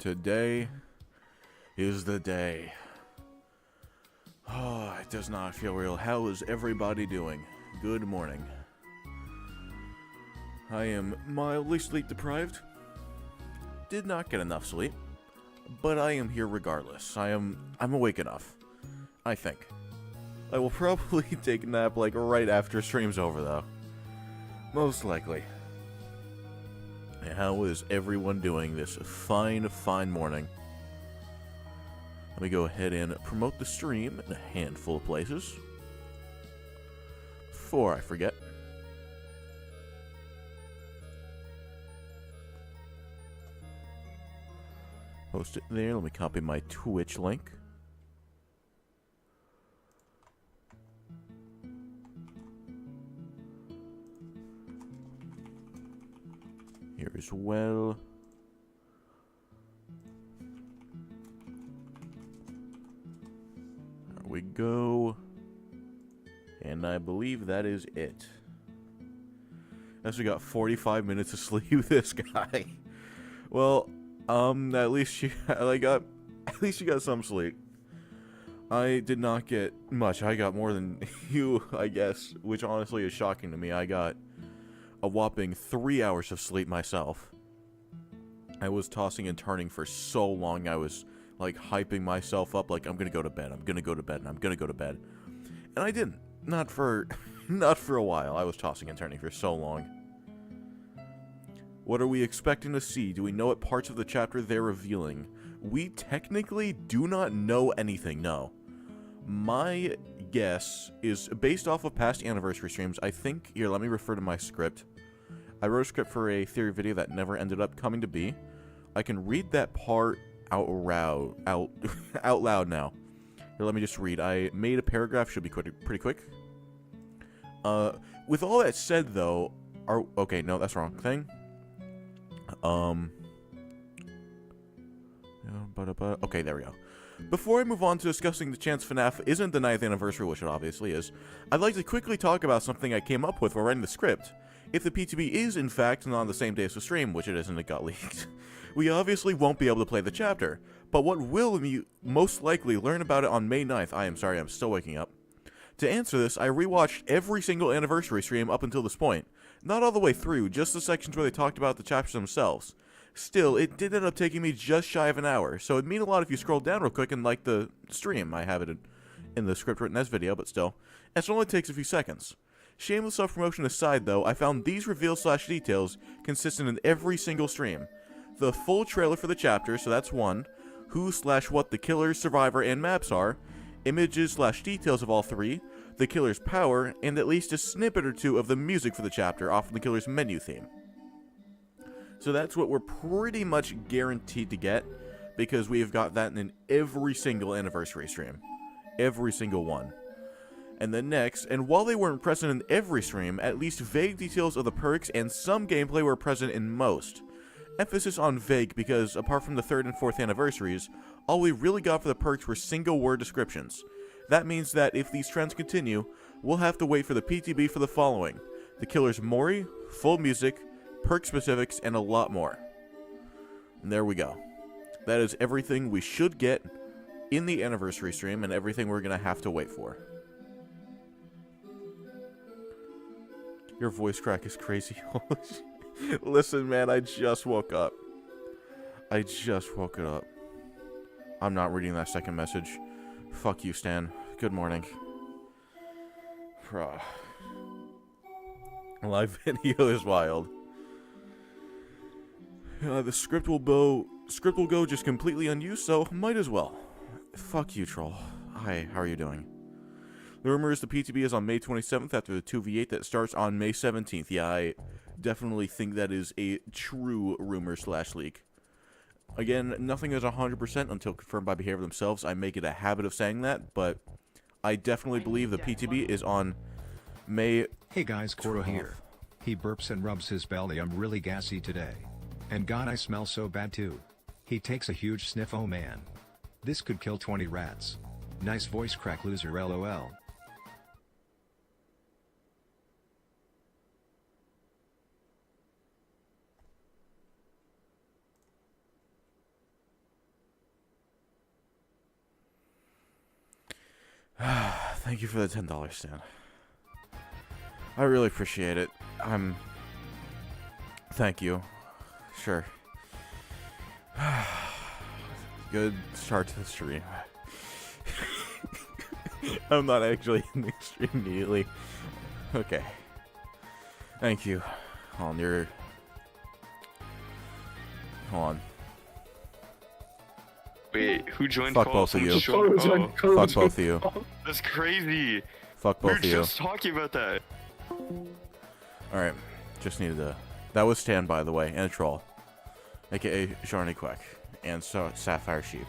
Today is the day. Oh, it does not feel real. How is everybody doing? Good morning. I am mildly sleep deprived. Did not get enough sleep, but I am here regardless. I'm awake enough. I think. I will probably take a nap like right after stream's over though. Most likely. How is everyone doing this fine morning? Let me go ahead and promote the stream in a handful of places. Before I forget. Post it there. Let me copy my Twitch link. Here as well. There we go. And I believe that is it. As we got 45 minutes of sleep, this guy. Well, at least you got some sleep. I did not get much. I got more than you, I guess, which honestly is shocking to me. I got a whopping 3 hours of sleep myself. I was tossing and turning for so long. I was like hyping myself up like I'm gonna go to bed, I'm gonna go to bed, and I'm gonna go to bed. And I didn't. Not for a while. I was tossing and turning for so long. What are we expecting to see? Do we know what parts of the chapter they're revealing? We technically do not know anything, no. My guess is based off of past anniversary streams. I think, here, let me refer to my script. I wrote a script for a theory video that never ended up coming to be. I can read that part out loud now. Here, let me just read. I made a paragraph, should be pretty quick. With all that said, though, okay, no, that's the wrong thing. Okay, there we go. Before I move on to discussing the chance FNaF isn't the 9th anniversary, which it obviously is, I'd like to quickly talk about something I came up with while writing the script. If the PTB is, in fact, not on the same day as the stream, which it isn't, it got leaked, we obviously won't be able to play the chapter. But what will we most likely learn about it on May 9th? I am sorry, I'm still waking up. To answer this, I rewatched every single anniversary stream up until this point. Not all the way through, just the sections where they talked about the chapters themselves. Still, it did end up taking me just shy of an hour, so it'd mean a lot if you scroll down real quick and like the stream. I have it in the script written as video, but still. It only takes a few seconds. Shameless self-promotion aside, though, I found these reveals/details consistent in every single stream. The full trailer for the chapter, so that's one. Who/what the killers, survivor, and maps are. Images/details of all three. The killer's power, and at least a snippet or two of the music for the chapter, often the killer's menu theme. So that's what we're pretty much guaranteed to get, because we have got that in every single anniversary stream. Every single one. And then next, and while they weren't present in every stream, at least vague details of the perks and some gameplay were present in most. Emphasis on vague because, apart from the 3rd and 4th anniversaries, all we really got for the perks were single-word descriptions. That means that if these trends continue, we'll have to wait for the PTB for the following: the killer's Mori, full music, perk specifics, and a lot more. And there we go. That is everything we should get in the anniversary stream, and everything we're going to have to wait for. Your voice crack is crazy. Listen, man, I just woke up. I just woke it up. I'm not reading that second message. Fuck you, Stan. Good morning. Live video is wild. The script will go just completely unused, so might as well. Fuck you, troll. Hi, how are you doing? The rumor is the PTB is on May 27th after the 2v8 that starts on May 17th. Yeah, I definitely think that is a true rumor/leak. Again, nothing is 100% until confirmed by Behavior themselves. I make it a habit of saying that, but I definitely believe the PTB is on May... Hey guys, Koro here. He burps and rubs his belly. I'm really gassy today. And God, I smell so bad too. He takes a huge sniff. Oh man. This could kill 20 rats. Nice voice crack, loser, lol. Thank you for the $10, Stan. I really appreciate it. Thank you. Sure. Good start to the stream. I'm not actually in the stream immediately. Okay. Thank you. Hold on. Wait, who joined Fuck call? both of you. Someone Fuck both of you. That's crazy. Fuck We both were of you. just talking about that. Alright. Just needed to... That was Stan, by the way, and a troll. AKA Sharny Quack. And so Sapphire Sheep.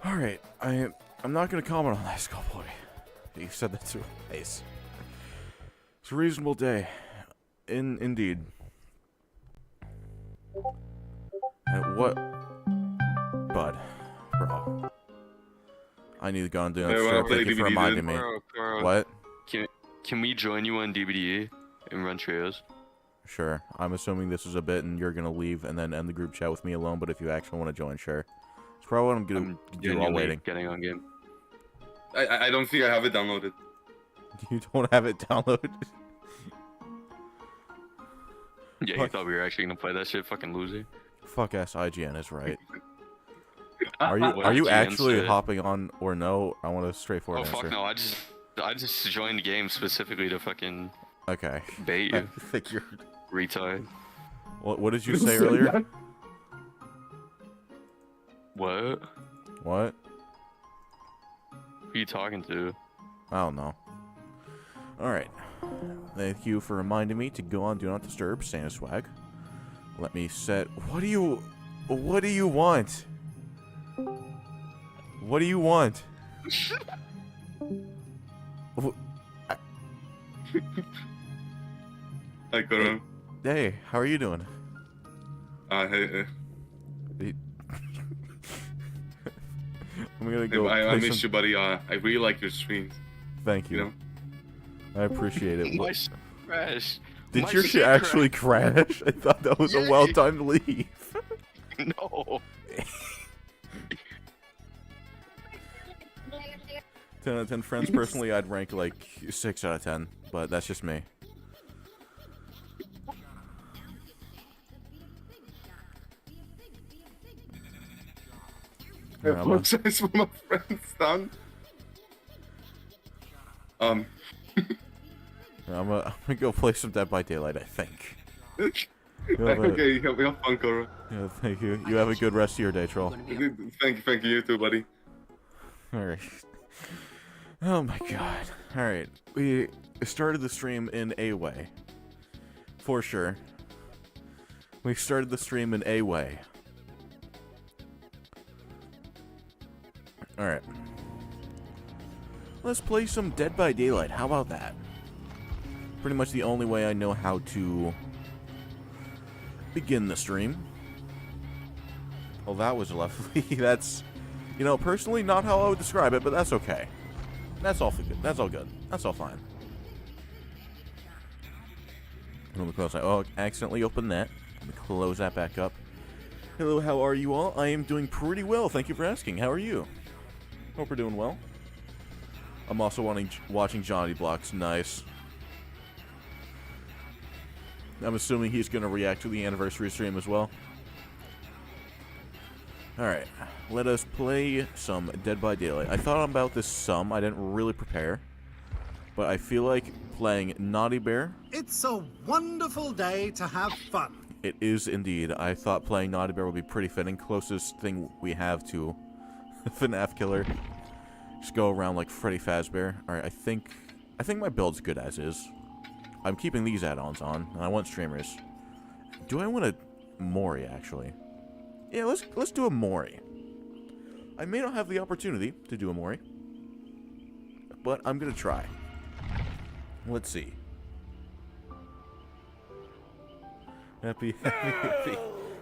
Alright. I'm not gonna comment on that, Skullboy. You said that to a face. It's a reasonable day. Indeed. What? Bud. Bro. I need to go and do that. well, Thank you for DBD reminding me. Carl, What? Can we join you on DBD and run trios? Sure. I'm assuming this is a bit and you're gonna leave and then end the group chat with me alone, but if you actually want to join, sure. It's probably what I'm gonna do while genuinely waiting. getting on game. I don't think I have it downloaded. You don't have it downloaded? Yeah, you Fuck. thought we were actually gonna play that shit, fucking loser. Fuck ass IGN is right. Ah, Are you IGN actually said- hopping on or no? I want a straightforward Oh answer. fuck no! I just joined the game specifically to fucking Okay. bait I you, think you're... retard. What did you say earlier? What? What? Who you talking to? I don't know. Alright. Thank you for reminding me to go on Do Not Disturb, Santa Swag. Let me set... What do you want? What do you want? Hi, Coron. Hey, how are you doing? Hey. I'm gonna go I play miss some... you, buddy. I really like your streams. Thank you. You know? I appreciate it. My shit crashed. Did My your shit actually crash? I thought that was a Yeah. well-timed leave. No. 10 out of 10 friends. Personally, I'd rank like 6 out of 10, but that's just me. I apologize for my friend's son. I'm gonna go play some Dead by Daylight, I think. You have a- Okay, have fun, Coron. Yeah, thank you. You have a good rest of your day, Troll. Thank you, you too, buddy. Alright. Oh my god. Alright. We started the stream in a way. For sure. We started the stream in a way. Alright. Let's play some Dead by Daylight. How about that? Pretty much the only way I know how to begin the stream. Well, that was lovely. That's, you know, personally not how I would describe it, but that's okay. That's all good. That's all good. That's all fine. Let me close that. Oh, accidentally opened that. Let me close that back up. Hello, how are you all? I am doing pretty well. Thank you for asking. How are you? Hope we're doing well. I'm also watching Johnny Blocks. Nice. I'm assuming he's going to react to the anniversary stream as well. Alright, let us play some Dead by Daylight. I thought about this some, I didn't really prepare. But I feel like playing Naughty Bear. It's a wonderful day to have fun. It is indeed. I thought playing Naughty Bear would be pretty fitting. Closest thing we have to FNaF killer. Just go around like Freddy Fazbear. Alright, I think my build's good as is. I'm keeping these add-ons on, and I want streamers. Do I want a Mori, actually? Yeah, let's do a Mori. I may not have the opportunity to do a Mori, but I'm gonna try. Let's see. Happy.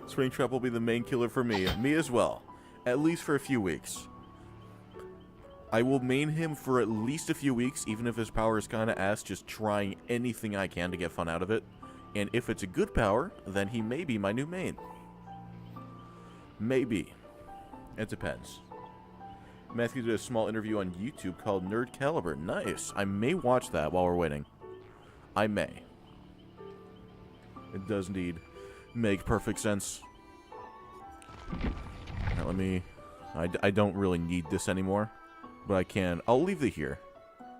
Springtrap will be the main killer for me. Me as well. At least for a few weeks. I will main him for at least a few weeks, even if his power is kinda ass, just trying anything I can to get fun out of it. And if it's a good power, then he may be my new main. Maybe. It depends. Matthew did a small interview on YouTube called Nerd Caliber. Nice. I may watch that while we're waiting. I may. It does indeed make perfect sense. Now let me... I don't really need this anymore, but I can. I'll leave it here.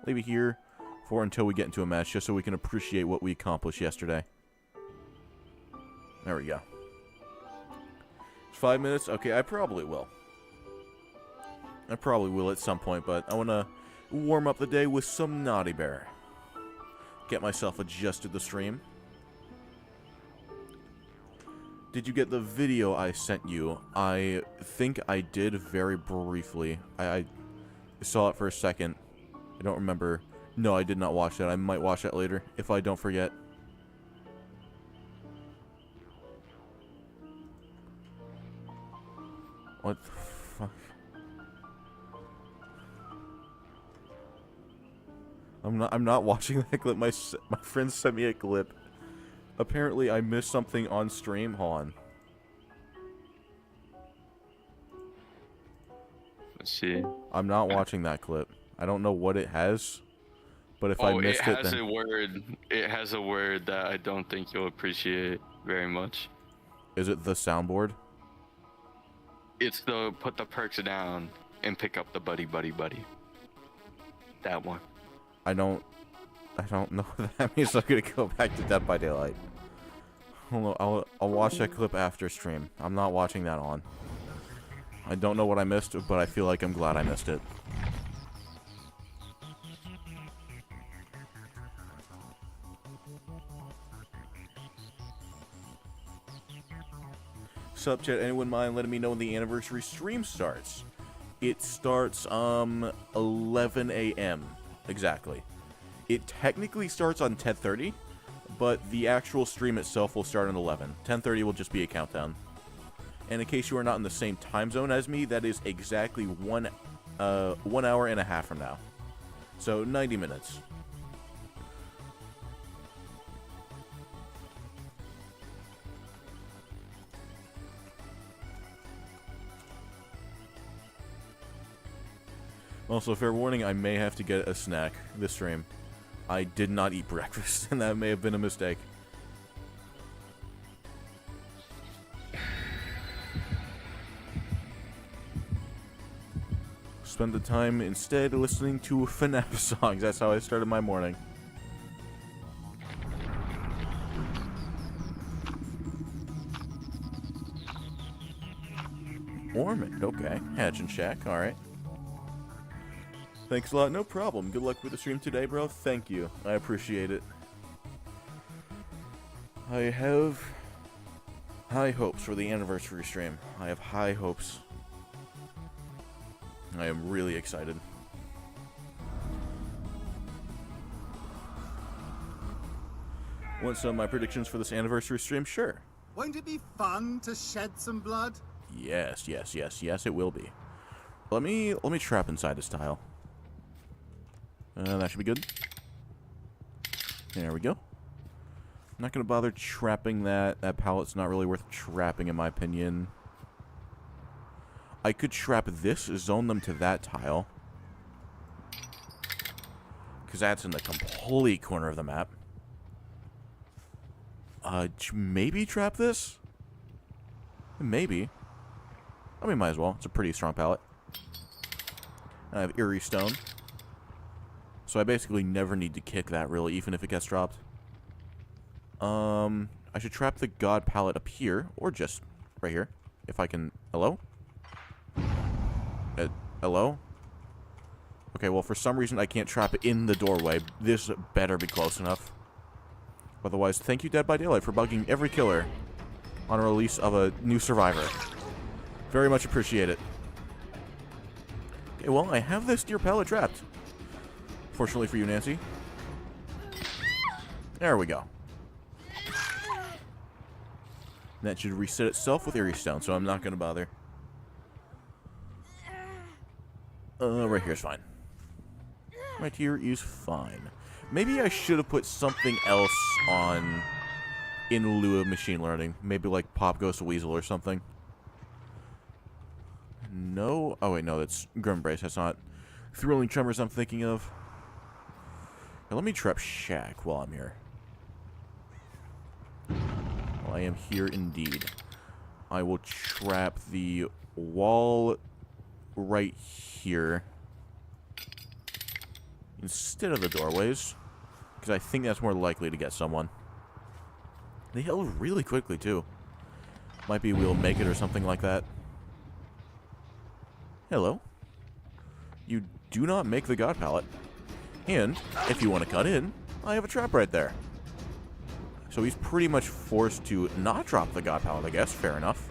Leave it here for until we get into a match, just so we can appreciate what we accomplished yesterday. There we go. 5 minutes? Okay, I probably will. I probably will at some point, but I want to warm up the day with some Naughty Bear. Get myself adjusted to the stream. Did you get the video I sent you? I think I did very briefly. I saw it for a second. I don't remember. No, I did not watch that. I might watch that later, if I don't forget. What the fuck? I'm not watching that clip. My friend sent me a clip. Apparently I missed something on stream. Hold on. Let's see. I'm not watching that clip. I don't know what it has, but if I missed it, then... It has a word that I don't think you'll appreciate very much. Is it the soundboard? It's the put the perks down and pick up the buddy. That one. I don't know what that means. I'm gonna go back to Dead by Daylight. Hold on, I'll watch that clip after stream. I'm not watching that on. I don't know what I missed, but I feel like I'm glad I missed it. Sup chat, anyone mind letting me know when the anniversary stream starts? It starts 11 a.m. exactly. It technically starts on 10:30, but the actual stream itself will start at 11. 10:30 will just be a countdown. And in case you are not in the same time zone as me, that is exactly 1 hour and a half from now. So 90 minutes. Also, fair warning, I may have to get a snack this stream. I did not eat breakfast, and that may have been a mistake. Spend the time instead listening to FNaF songs. That's how I started my morning. Ormond, okay. Hatch and Shack, alright. Thanks a lot, no problem. Good luck with the stream today, bro. Thank you. I appreciate it. I have high hopes for the anniversary stream. I have high hopes. I am really excited. Want some of my predictions for this anniversary stream? Sure. Won't it be fun to shed some blood? Yes, it will be. Let me trap inside this tile. That should be good. There we go. I'm not going to bother trapping that. That pallet's not really worth trapping, in my opinion. I could trap this, zone them to that tile. Because that's in the complete corner of the map. Maybe trap this? Maybe. I mean, might as well. It's a pretty strong pallet. I have Eerie Stone. So I basically never need to kick that, really, even if it gets dropped. I should trap the God pallet up here, or just right here, if I can... Hello? Hello? Okay, well, for some reason I can't trap it in the doorway. This better be close enough. Otherwise, thank you, Dead by Daylight, for bugging every killer on a release of a new survivor. Very much appreciate it. Okay, well, I have this deer pallet trapped. Fortunately for you, Nancy. There we go. That should reset itself with Eerie Stone, so I'm not going to bother. Right here's fine. Right here is fine. Maybe I should have put something else on in lieu of machine learning. Maybe like Pop Ghost Weasel or something. No. Oh, wait, no, that's Grim Brace. That's not Thrilling Tremors I'm thinking of. Now, let me trap Shack while I'm here. Well, I am here indeed. I will trap the wall right here instead of the doorways, because I think that's more likely to get someone. They heal really quickly, too. Might be we'll make it or something like that. Hello. You do not make the God Pallet. And, if you want to cut in, I have a trap right there. So he's pretty much forced to not drop the God Pallet, I guess. Fair enough.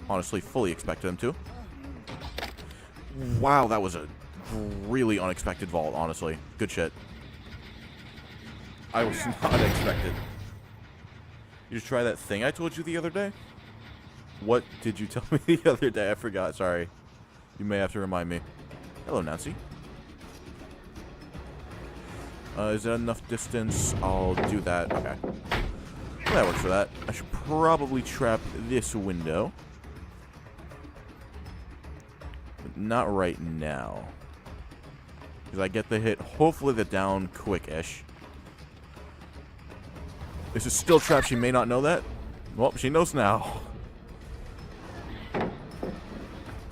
Honestly, fully expected him to. Wow, that was a really unexpected vault, honestly. Good shit. I was not expected. You just try that thing I told you the other day? What did you tell me the other day? I forgot, sorry. You may have to remind me. Hello, Nancy. Is that enough distance? I'll do that. Okay. Well, that works for that. I should probably trap this window. But not right now. Because I get the hit, hopefully the down quick-ish. This is still trapped. She may not know that. Well, she knows now.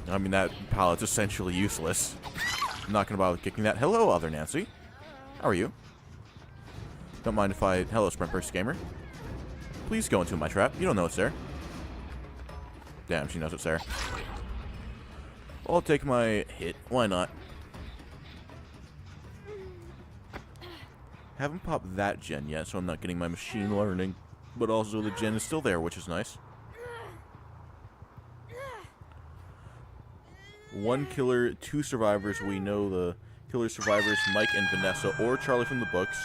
I mean, that pallet's essentially useless. I'm not going to bother kicking that. Hello, other Nancy. How are you? Don't mind if I... Hello, Sprint Burst Gamer. Please go into my trap. You don't know it's there. Damn, she knows it's there. I'll take my hit. Why not? Haven't popped that gen yet, so I'm not getting my machine learning. But also the gen is still there, which is nice. One killer, two survivors. We know the killer survivors, Mike and Vanessa, or Charlie from the books.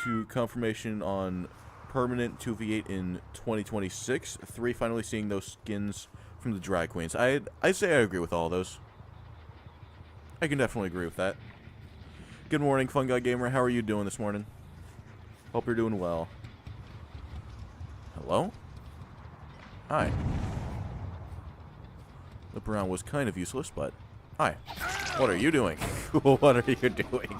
To confirmation on permanent 2v8 in 2026. 3, finally seeing those skins from the drag queens. I say I agree with all those. I can definitely agree with that. Good morning, Fun Guy Gamer. How are you doing this morning? Hope you're doing well. Hello? Hi. Loop around was kind of useless, but... Hi. What are you doing? What are you doing?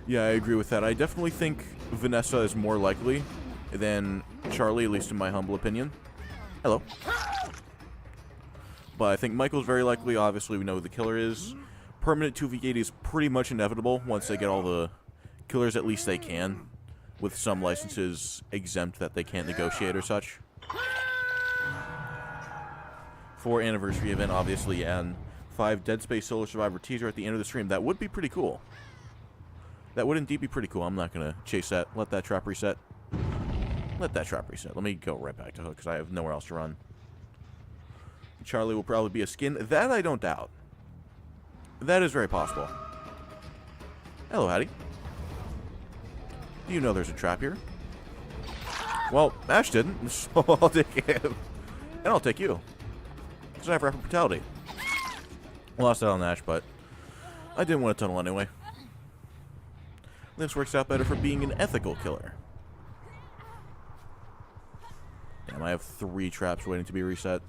Yeah, I agree with that. I definitely think Vanessa is more likely than Charlie, at least in my humble opinion. Hello. But I think Michael's very likely. Obviously, we know who the killer is. Permanent 2v8 is pretty much inevitable once they get all the killers, at least they can. With some licenses exempt that they can't negotiate or such. For anniversary event, obviously, and 5 Dead Space Solo Survivor teaser at the end of the stream. That would be pretty cool. That would indeed be pretty cool. I'm not going to chase that. Let that trap reset. Let that trap reset. Let me go right back to Hook, because I have nowhere else to run. Charlie will probably be a skin. That I don't doubt. That is very possible. Hello, Hattie. Do you know there's a trap here? Well, Ash didn't, so I'll take him. And I'll take you. Because I have rapid brutality. Lost out on Ash, but I didn't want to tunnel anyway. This works out better for being an ethical killer. Damn, I have 3 traps waiting to be reset.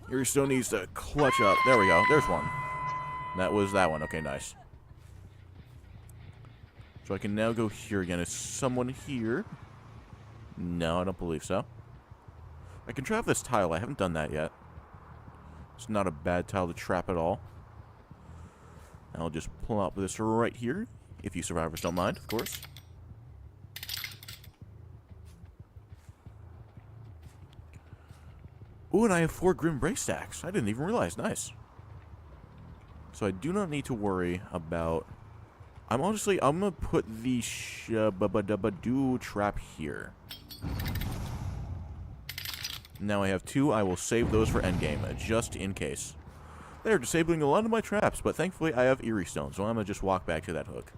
Yuri still needs to clutch up. There we go. There's one. That was that one. Okay, nice. So I can now go here again. Is someone here? No, I don't believe so. I can trap this tile. I haven't done that yet. It's not a bad tile to trap at all. I'll just pull up this right here. If you survivors don't mind, of course. Ooh, and I have 4 Grim Brace stacks. I didn't even realize. Nice. So I do not need to worry about... I'm going to put the Shabba-dabba-doo trap here. Now I have 2. I will save those for endgame, just in case. They're disabling a lot of my traps, but thankfully I have Eerie Stone, so I'm going to just walk back to that hook.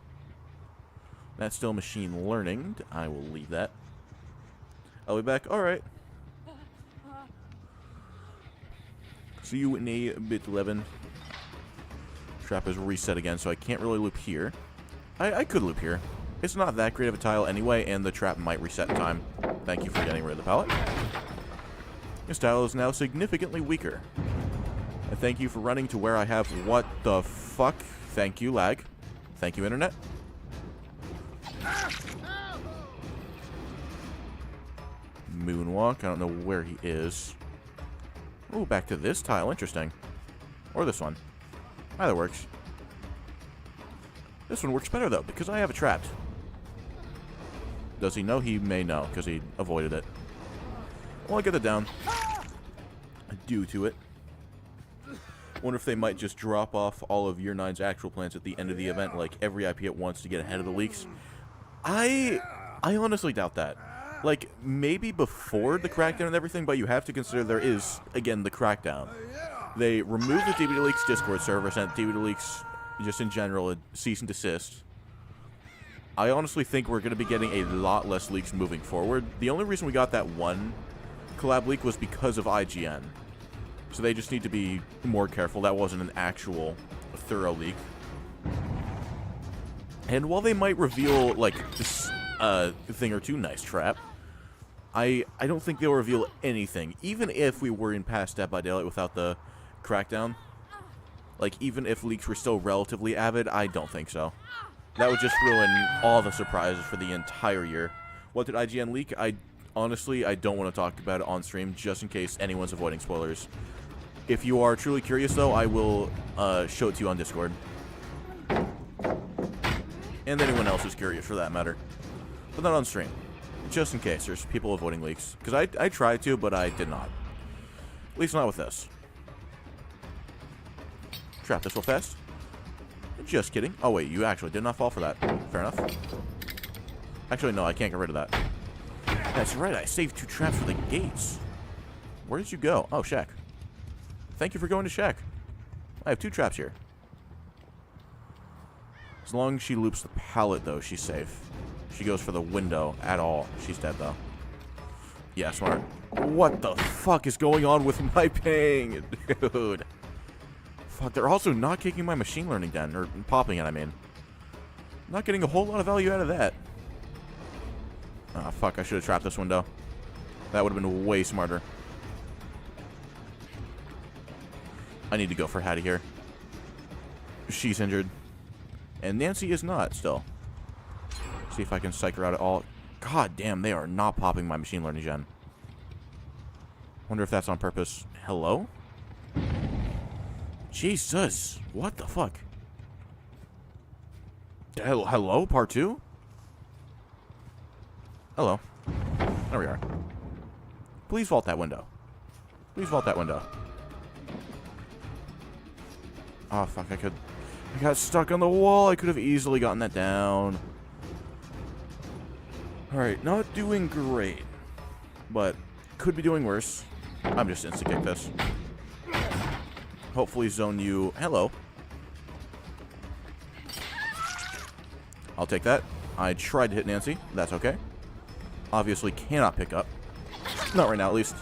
That's still machine learning. I will leave that. I'll be back. Alright. See you in a bit, 11. Trap is reset again, so I can't really loop here. I could loop here. It's not that great of a tile anyway, and the trap might reset in time. Thank you for getting rid of the pallet. Your style is now significantly weaker. And thank you for running to where I have what the fuck? Thank you, lag. Thank you, internet. Moonwalk. I don't know where he is. Oh, back to this tile. Interesting. Or this one. Either works. This one works better, though, because I have it trapped. Does he know? He may know, because he avoided it. Well, I get it down. Due to it. Wonder if they might just drop off all of Year 9's actual plans at the end of the event, like every IP at once to get ahead of the leaks. I honestly doubt that. Like, maybe before the crackdown and everything, but you have to consider there is, again, the crackdown. They removed the DBD Leaks Discord server, sent DBD Leaks, just in general, a cease and desist. I honestly think we're going to be getting a lot less leaks moving forward. The only reason we got that one collab leak was because of IGN. So they just need to be more careful. That wasn't an actual thorough leak. And while they might reveal, like, this thing or two nice trap, I don't think they'll reveal anything. Even if we were in past Dead by Daylight without the crackdown, like, even if leaks were still relatively avid, I don't think so. That would just ruin all the surprises for the entire year. What did IGN leak? Honestly, I don't want to talk about it on stream, just in case anyone's avoiding spoilers. If you are truly curious, though, I will show it to you on Discord. And anyone else who's curious, for that matter. But not on stream. Just in case there's people avoiding leaks. Because I tried to, but I did not. At least not with this. Trap this real fast. Just kidding. Oh, wait, you actually did not fall for that. Fair enough. Actually, no, I can't get rid of that. That's right, I saved 2 traps for the gates. Where did you go? Oh, Shack. Thank you for going to Shack. I have 2 traps here. As long as she loops the pallet, though, she's safe. She goes for the window at all. She's dead, though. Yeah, smart. What the fuck is going on with my ping? Dude. Fuck, they're also not kicking my machine learning down. Or popping it, I mean. Not getting a whole lot of value out of that. Ah, fuck, I should have trapped this window. That would have been way smarter. I need to go for Hattie here. She's injured. And Nancy is not, still. See if I can psych her out at all. God damn, they are not popping my machine learning gen. Wonder if that's on purpose. Hello? Jesus. What the fuck? Hello? Part 2? Hello. There we are. Please vault that window. Please vault that window. Oh, fuck. I got stuck on the wall. I could have easily gotten that down. Alright, not doing great. But could be doing worse. I'm just insta-kick this. Hopefully zone you. Hello. I'll take that. I tried to hit Nancy. That's okay. Obviously cannot pick up. Not right now, at least.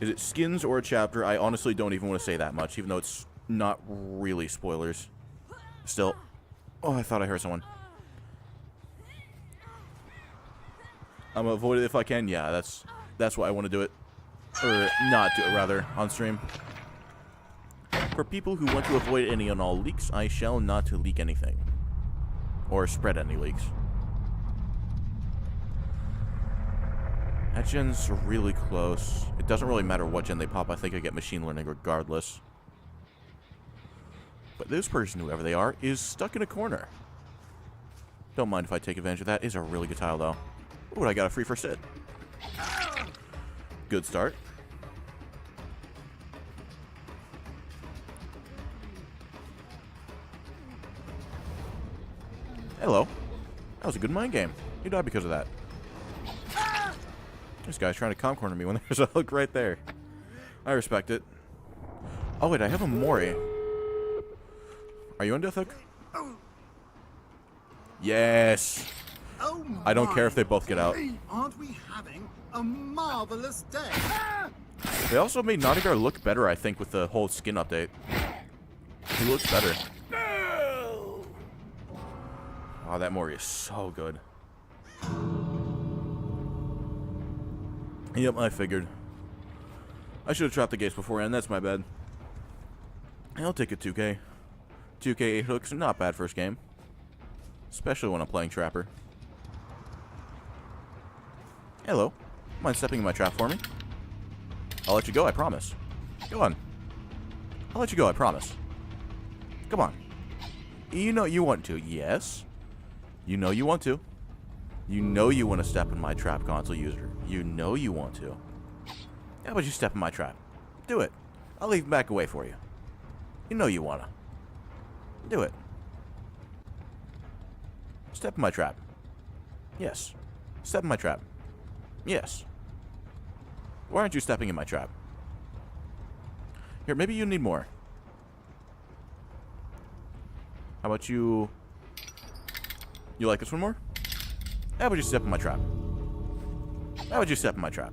Is it skins or a chapter? I honestly don't even want to say that much, even though it's not really spoilers. Still. Oh, I thought I heard someone. I'm gonna avoid it if I can. Yeah, that's why I want to do it. Or not do it, rather, on stream. For people who want to avoid any and all leaks, I shall not to leak anything. Or spread any leaks. That gen's really close. It doesn't really matter what gen they pop. I think I get machine learning regardless. But this person, whoever they are, is stuck in a corner. Don't mind if I take advantage of that. Is a really good tile, though. Ooh, I got a free first hit. Good start. Hello. That was a good mind game. You died because of that. This guy's trying to comp corner me when there's a hook right there. I respect it. Oh, wait, I have a Mori. Are you on Death Hook? Yes. Oh I don't care if they both get out. Aren't we having a marvelous day? They also made Naughty Guard look better, I think, with the whole skin update. He looks better. Oh, that Mori is so good. Yep, I figured. I should have trapped the gates beforehand, that's my bad. I'll take a 2K. 2K 8 hooks, not bad first game. Especially when I'm playing Trapper. Hello. Mind stepping in my trap for me? I'll let you go, I promise. Go on. I'll let you go, I promise. Come on. You know you want to, yes? You know you want to. You know you want to step in my trap, console user. You know you want to. How about you step in my trap? Do it. I'll leave back away for you. You know you wanna. Do it. Step in my trap. Yes. Step in my trap. Yes. Why aren't you stepping in my trap? Here, maybe you need more. How about you... You like this one more? How about you step in my trap? How about you step in my trap?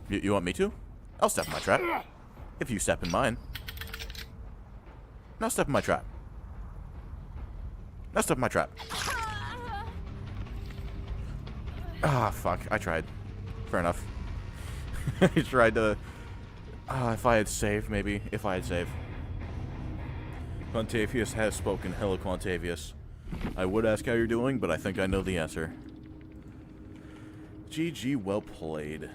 You want me to? I'll step in my trap. If you step in mine. Now step in my trap. Now step in my trap. Ah, fuck. I tried. Fair enough. I tried to... if I had saved, maybe. If I had saved. Quantavius has spoken. Hello, Quantavius. I would ask how you're doing, but I think I know the answer. GG, well played.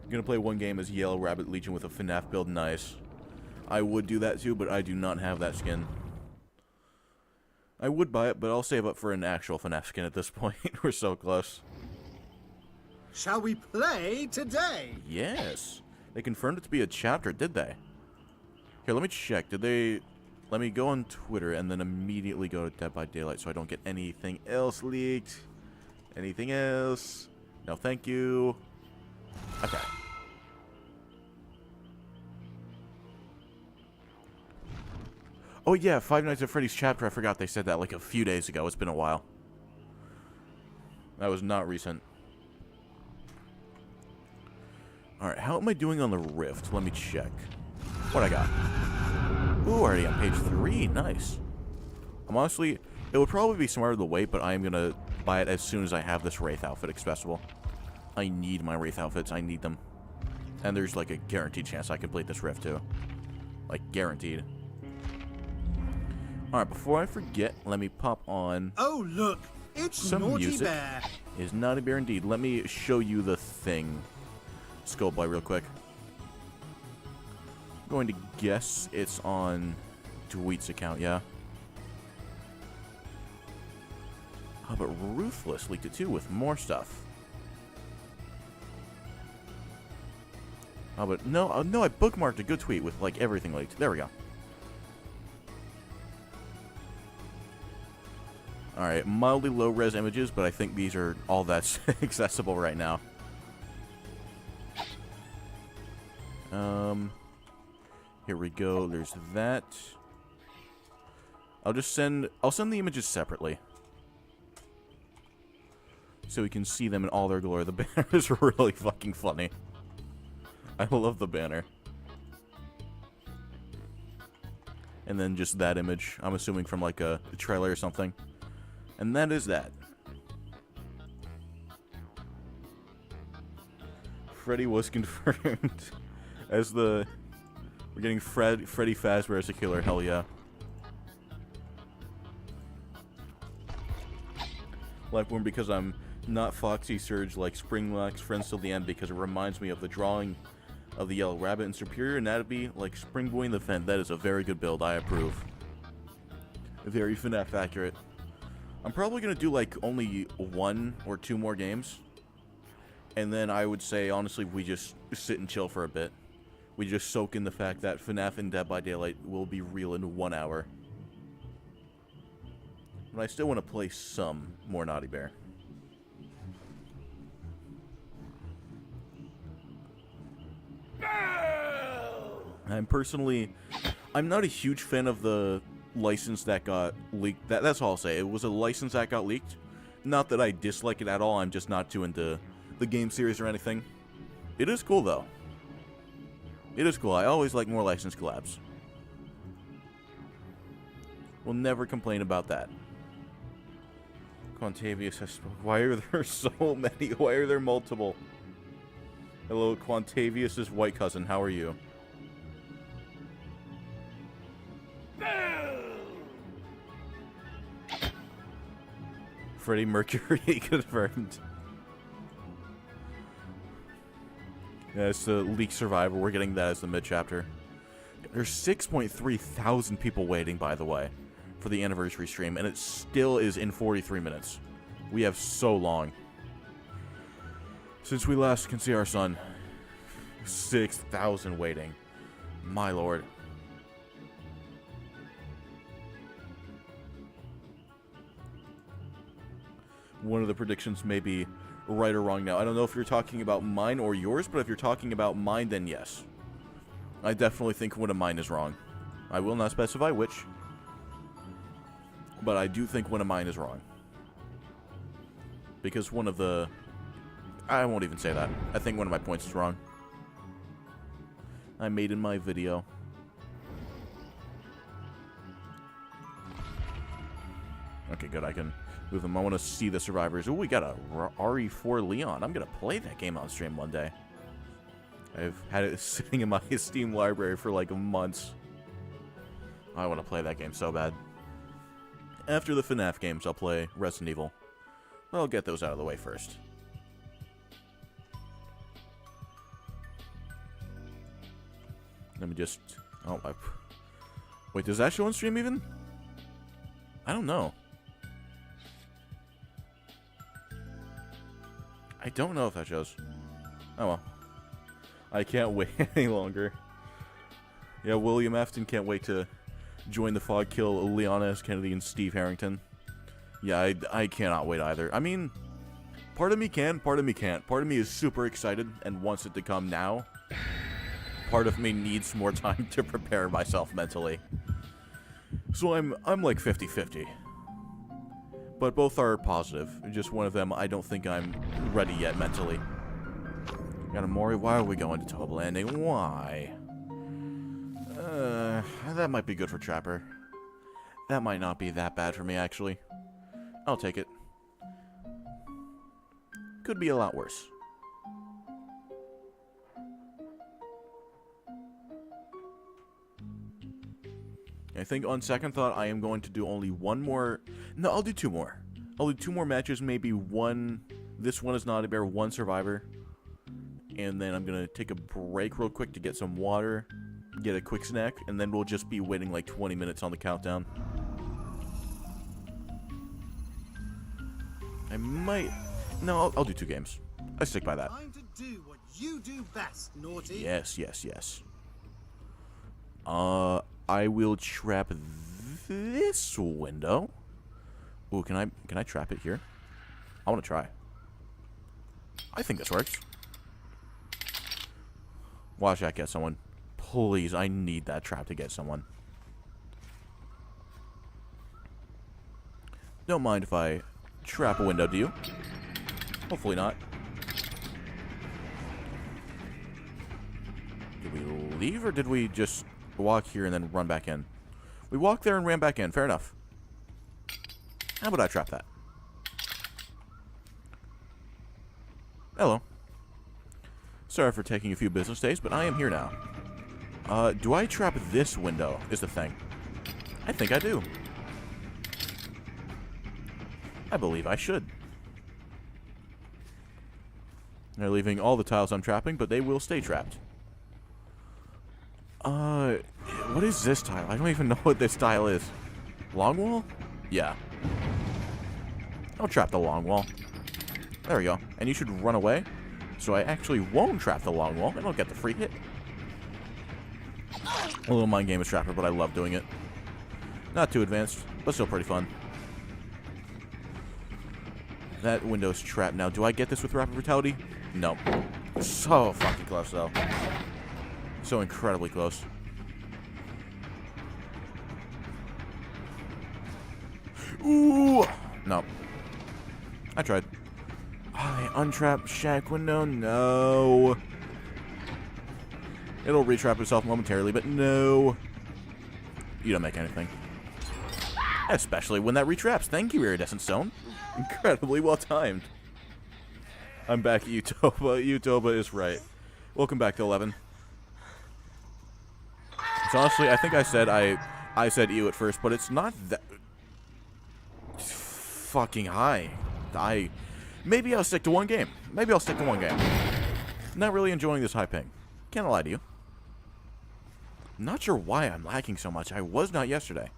Gonna play one game as Yellow Rabbit Legion with a FNaF build. Nice. I would do that too, but I do not have that skin. I would buy it, but I'll save up for an actual FNaF skin at this point. We're so close. Shall we play today? Yes. They confirmed it to be a chapter, did they? Here, let me check. Did they... Let me go on Twitter and then immediately go to Dead by Daylight so I don't get anything else leaked. Anything else? No, thank you. Okay. Oh yeah, Five Nights at Freddy's chapter. I forgot they said that like a few days ago. It's been a while. That was not recent. Alright, how am I doing on the Rift? Let me check. What I got? Ooh, already on page 3. Nice. I'm honestly... It would probably be smarter to wait, but I am going to buy it as soon as I have this Wraith outfit accessible. I need my Wraith outfits. I need them. And there's like a guaranteed chance I complete this Rift too. Like, guaranteed. Alright, before I forget, let me pop on... Oh, look! It's some Naughty music. Bear! Is Naughty Bear indeed. Let me show you the thing. Skullboy real quick. I'm going to guess it's on Dweet's account, yeah? Oh, but Ruthless leaked it too with more stuff. Oh, but no, no, I bookmarked a good tweet with like everything leaked. There we go. Alright, mildly low-res images, but I think these are all that's accessible right now. Here we go. There's that. I'll send the images separately. So we can see them in all their glory. The banner is really fucking funny. I love the banner. And then just that image, I'm assuming from like a trailer or something. And that is that. Freddy was confirmed as the... We're getting Freddy Fazbear as a killer, hell yeah. Blackborn because I'm not Foxy Surge like Springlax Friends Till the End because it reminds me of the drawing of the Yellow Rabbit and Superior Anatomy like Springboy in the Vent. That is a very good build, I approve. Very FNaF accurate. I'm probably going to do like only 1 or 2 more games. And then I would say, honestly, we just sit and chill for a bit. We just soak in the fact that FNaF and Dead by Daylight will be real in 1 hour. But I still want to play some more Naughty Bear. I'm not a huge fan of the license that got leaked. That's all I'll say. It was a license that got leaked. Not that I dislike it at all. I'm just not too into the game series or anything. It is cool, though. It is cool. I always like more license collabs. We'll never complain about that. Quantavius has spoke. Why are there so many? Why are there multiple? Hello, Quantavius' white cousin. How are you? Freddy Mercury confirmed. Yeah, it's the Leak Survivor. We're getting that as the mid-chapter. There's 6.3 thousand people waiting, by the way, for the anniversary stream, and it still is in 43 minutes. We have so long. Since we last can see our son. 6,000 waiting. My lord. One of the predictions may be right or wrong now. I don't know if you're talking about mine or yours, but if you're talking about mine, then yes. I definitely think one of mine is wrong. I will not specify which, but I do think one of mine is wrong. Because one of the... I won't even say that. I think one of my points is wrong. I made in my video. Okay, good. I can move them. I want to see the survivors. Oh, we got a RE4 Leon. I'm going to play that game on stream one day. I've had it sitting in my Steam library for like months. I want to play that game so bad. After the FNaF games, I'll play Resident Evil. I'll get those out of the way first. Let me just... Oh, wait, does that show on stream even? I don't know. I don't know if that shows. Oh well. I can't wait any longer. Yeah, William Afton can't wait to join the Fog Kill Leona S. Kennedy and Steve Harrington. Yeah, I cannot wait either. I mean, part of me can, part of me can't. Part of me is super excited and wants it to come now. Part of me needs more time to prepare myself mentally. So I'm like 50-50. But both are positive. Just one of them, I don't think I'm ready yet mentally. Got a Mori, why are we going to Top Landing? Why? That might be good for Trapper. That might not be that bad for me, actually. I'll take it. Could be a lot worse. I think on second thought, I am going to do only one more. No, I'll do two more. I'll do two more matches, maybe one. This one is not a bear, one survivor. And then I'm going to take a break real quick to get some water, get a quick snack, and then we'll just be waiting like 20 minutes on the countdown. I might... No, I'll do two games. I stick by that. Time to do what you do best, Naughty. Yes, yes, yes. I will trap this window. Ooh, can I trap it here? I want to try. I think this works. Watch that get someone. Please, I need that trap to get someone. Don't mind if I trap a window, do you? Hopefully not. Did we leave or did we just walk here and then run back in? We walked there and ran back in. Fair enough. How about I trap that? Hello. Sorry for taking a few business days, but I am here now. Do I trap this window is the thing. I think I do. I believe I should. They're leaving all the tiles I'm trapping, but they will stay trapped. What is this tile? I don't even know what this tile is. Long wall? Yeah. I'll trap the long wall. There we go. And you should run away. So I actually won't trap the long wall. I don't get the free hit. A little mind game is Trapper, but I love doing it. Not too advanced, but still pretty fun. That window's trapped now. Do I get this with Rapid Brutality? No. So fucking close, though. So incredibly close. Ooh! No. I tried. I untrapped shack window. No. It'll retrap itself momentarily, but no. You don't make anything. Especially when that retraps. Thank you, Iridescent Stone. Incredibly well timed. I'm back at Utoba. Utoba is right. Welcome back to 11. So honestly, I think I said ew at first, but it's not that fucking high. Maybe I'll stick to one game. Not really enjoying this high ping. Can't lie to you. Not sure why I'm lagging so much. I was not yesterday.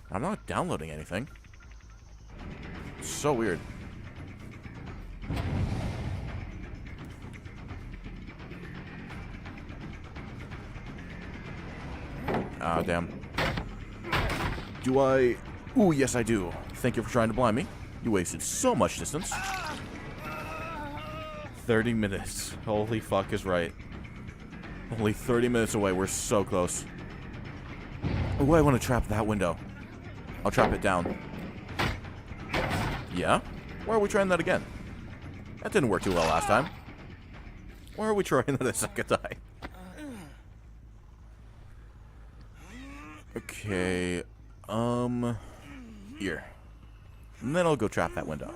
I'm not downloading anything. It's so weird. Ah, damn. Do I... Ooh, yes I do. Thank you for trying to blind me. You wasted so much distance. 30 minutes. Holy fuck is right. Only 30 minutes away. We're so close. Ooh, I want to trap that window. I'll trap it down. Yeah? Why are we trying that again? That didn't work too well last time. Why are we trying that a second time? Okay, here. And then I'll go trap that window.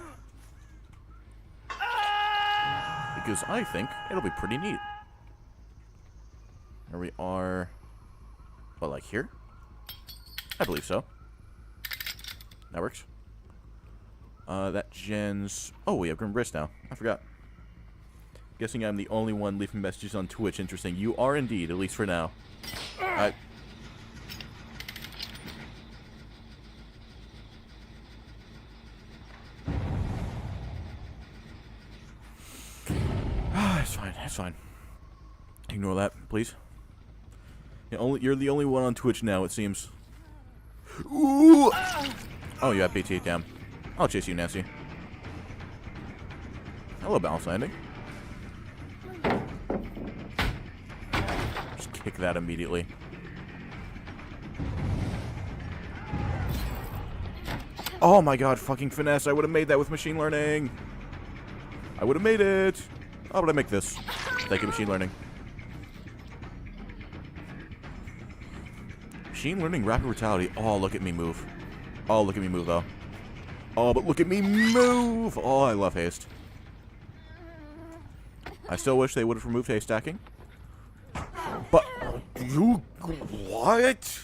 Because I think it'll be pretty neat. Here we are. What, like here? I believe so. That works. That gens... Oh, we have Grim Brisk now. I forgot. Guessing I'm the only one leaving messages on Twitch. Interesting. You are indeed, at least for now. It's fine. Ignore that, please. You're the only one on Twitch now, it seems. Ooh! Oh, you have BT, damn. I'll chase you, Nancy. Hello, balance landing. Just kick that immediately. Oh my god, fucking finesse. I would have made that with machine learning. I would have made it. How would I make this? Thank you, machine learning. Machine learning, rapid brutality. Oh, look at me move. Oh, look at me move, though. Oh, but look at me move! Oh, I love haste. I still wish they would have removed haste stacking. But, you... What?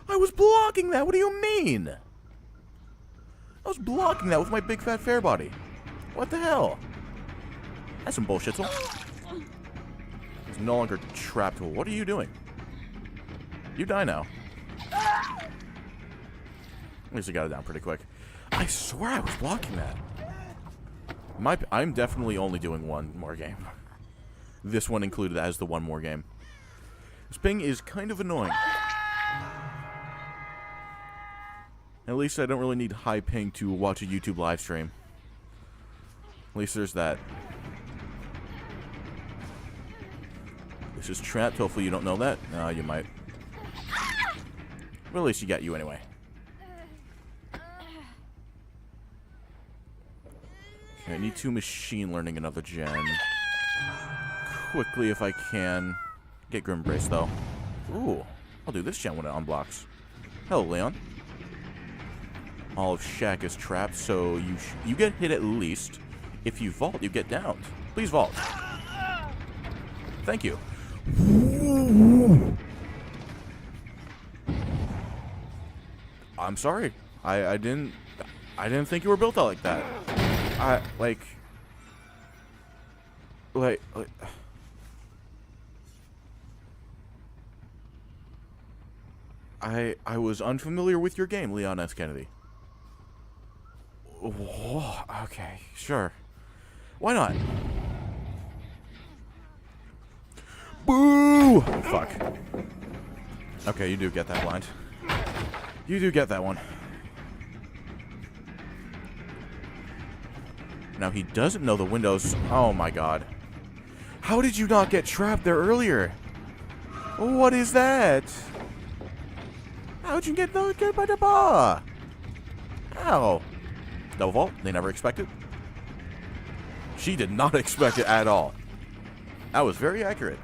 I was blocking that, what do you mean? I was blocking that with my big fat fair body. What the hell? That's some bullshit. It's no longer trapped. What are you doing? You die now. At least I got it down pretty quick. I swear I was blocking that. I'm definitely only doing one more game. This one included as the one more game. This ping is kind of annoying. At least I don't really need high ping to watch a YouTube live stream. At least there's that. This is trapped. Hopefully you don't know that. No, you might. Well, at least you got you anyway. Okay, I need to machine learning another gen. Quickly if I can. Get Grim Brace though. Ooh, I'll do this gen when it unblocks. Hello, Leon. All of Shack is trapped, so you get hit at least. If you vault, you get downed. Please vault. Thank you. I'm sorry. I didn't think you were built out like that. I was unfamiliar with your game, Leon S. Kennedy. Whoa, okay, sure. Why not? Boo! Fuck. Okay, you do get that blind. You do get that one. Now he doesn't know the windows. Oh my god. How did you not get trapped there earlier? What is that? How'd you get by the bar? Ow. Double vault? They never expected? She did not expect it at all. That was very accurate.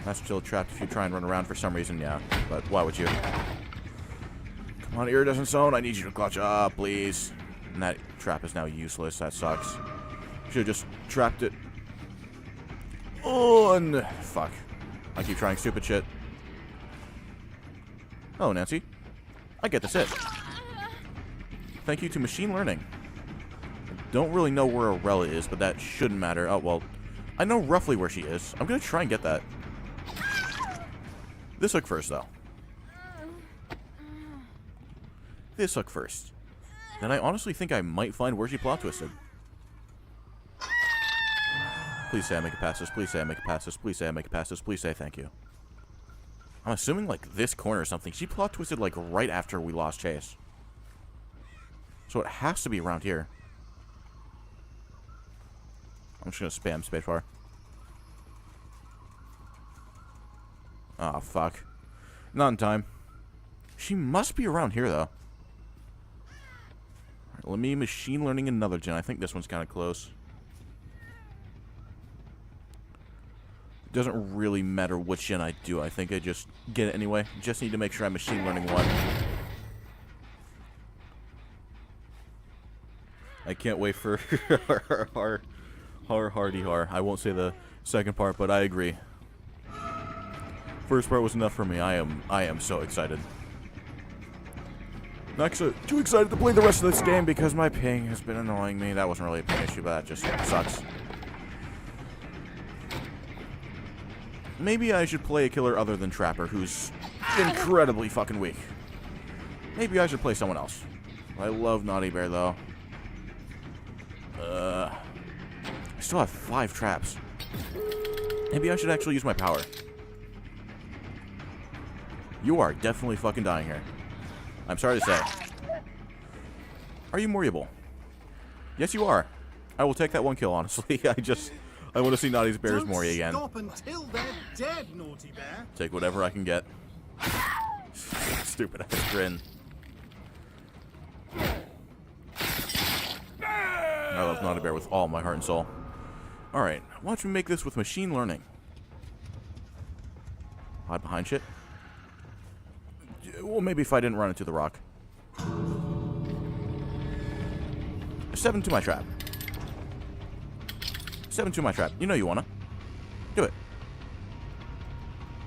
That's still trapped if you try and run around for some reason, yeah. But why would you? Come On iridescent zone, I need you to clutch up, please. And that trap is now useless. That sucks. Should have just trapped it. Oh, and fuck. I keep trying stupid shit. Oh, Nancy. I get this it. Thank you to machine learning. I don't really know where Arella is, but that shouldn't matter. Oh, well. I know roughly where she is. I'm gonna try and get that. This hook first, though. This hook first. Then I honestly think I might find where she plot twisted. Please say I make it past this. Please say I make it past this. Please say I make it past this. Please say thank you. I'm assuming, like, this corner or something. She plot twisted, like, right after we lost Chase. So it has to be around here. I'm just gonna spam spacebar. Oh, fuck. Not in time. She must be around here, though. Alright, let me machine learning another gen. I think this one's kind of close. It doesn't really matter which gen I do. I think I just get it anyway. Just need to make sure I'm machine learning one. I can't wait for hardy har. I won't say the second part, but I agree. First part was enough for me. I am so excited. Not too excited to play the rest of this game because my ping has been annoying me. That wasn't really a ping issue, but that just sucks. Maybe I should play a killer other than Trapper, who's incredibly fucking weak. Maybe I should play someone else. I love Naughty Bear, though. I still have 5 traps. Maybe I should actually use my power. You are definitely fucking dying here. I'm sorry to say. Are you Moriable? Yes, you are. I will take that one kill, honestly. I want to see Naughty Bear's Mori again. Stop until they're dead, Naughty Bear. Take whatever I can get. Stupid ass grin. I love Naughty Bear with all my heart and soul. Alright, why don't we make this with machine learning? Hide behind shit? Well, maybe if I didn't run into the rock. Step into my trap. Step into my trap. You know you wanna. Do it.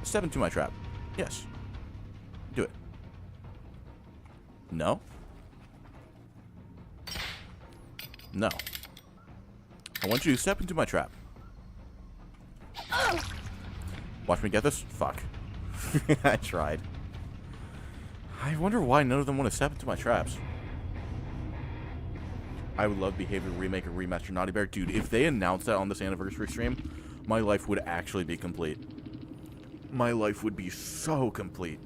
Step into my trap. Yes. Do it. No. No. I want you to step into my trap. Watch me get this? Fuck. I tried. I wonder why none of them want to step into my traps. I would love Behavior Remake or Remaster Naughty Bear. Dude, if they announced that on this anniversary stream, my life would actually be complete. My life would be so complete.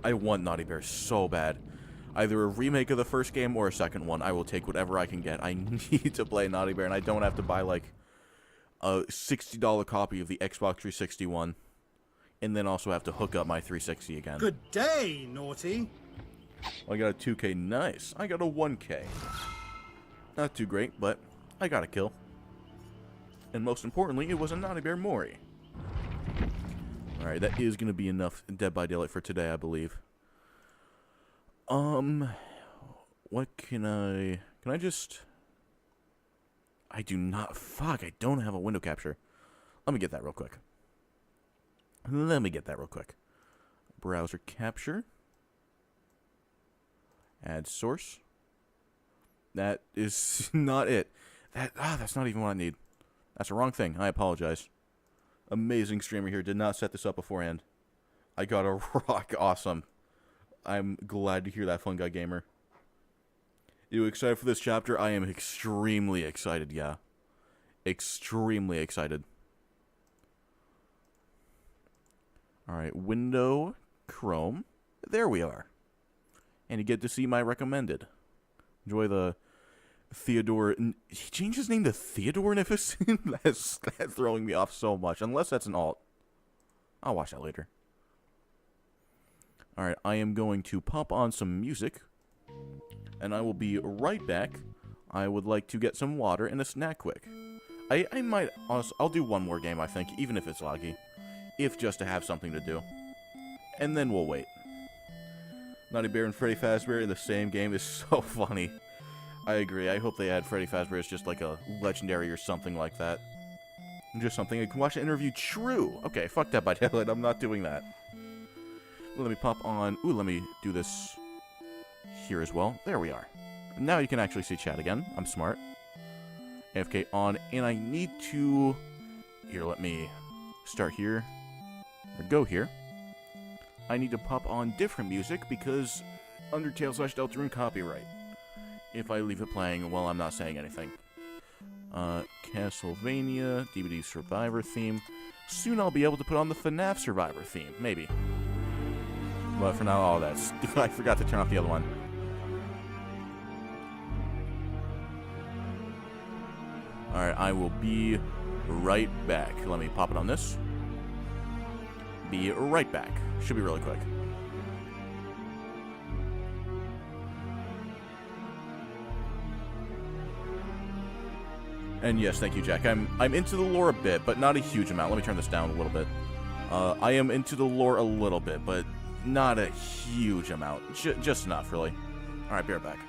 I want Naughty Bear so bad. Either a remake of the first game or a second one. I will take whatever I can get. I need to play Naughty Bear, and I don't have to buy, like, a $60 copy of the Xbox 360 one. And then also have to hook up my 360 again. Good day, Naughty. I got a 2K. Nice. I got a 1K. Not too great, but I got a kill. And most importantly, it was a Naughty Bear Mori. Alright, that is going to be enough Dead by Daylight for today, I believe. What can I just... I do not... Fuck, I don't have a window capture. Let me get that real quick. Browser capture. Add source. That is not it. That's not even what I need. That's the wrong thing. I apologize. Amazing streamer here. Did not set this up beforehand. I got a rock awesome. I'm glad to hear that, Fun Guy Gamer. You excited for this chapter? I am extremely excited, yeah. Extremely excited. Alright, window, Chrome. There we are. And you get to see my recommended. Enjoy the Theodore... He changed his name to Theodore Nificent? That's throwing me off so much. Unless that's an alt. I'll watch that later. Alright, I am going to pop on some music. And I will be right back. I would like to get some water and a snack quick. I might... Honestly, I'll do one more game, I think, even if it's laggy. If just to have something to do. And then we'll wait. Naughty Bear and Freddy Fazbear in the same game is so funny. I agree. I hope they add Freddy Fazbear as just like a legendary or something like that. Just something I can watch an interview. True. Okay, fuck that by Daylight. I'm not doing that. Let me pop on. Ooh, let me do this here as well. There we are. Now you can actually see chat again. I'm smart. AFK on, and I need to... Here, let me start here. Or go here. I need to pop on different music because Undertale / Deltarune copyright. If I leave it playing while I'm not saying anything. Castlevania, DBD Survivor theme. Soon I'll be able to put on the FNaF Survivor theme, maybe. But for now, all that's... I forgot to turn off the other one. Alright, I will be right back. Let me pop it on this. Be right back. Should be really quick. And yes, thank you, Jack. I'm into the lore a bit, but not a huge amount. Let me turn this down a little bit. I am into the lore a little bit, but not a huge amount. Just enough, really. Alright, be right back.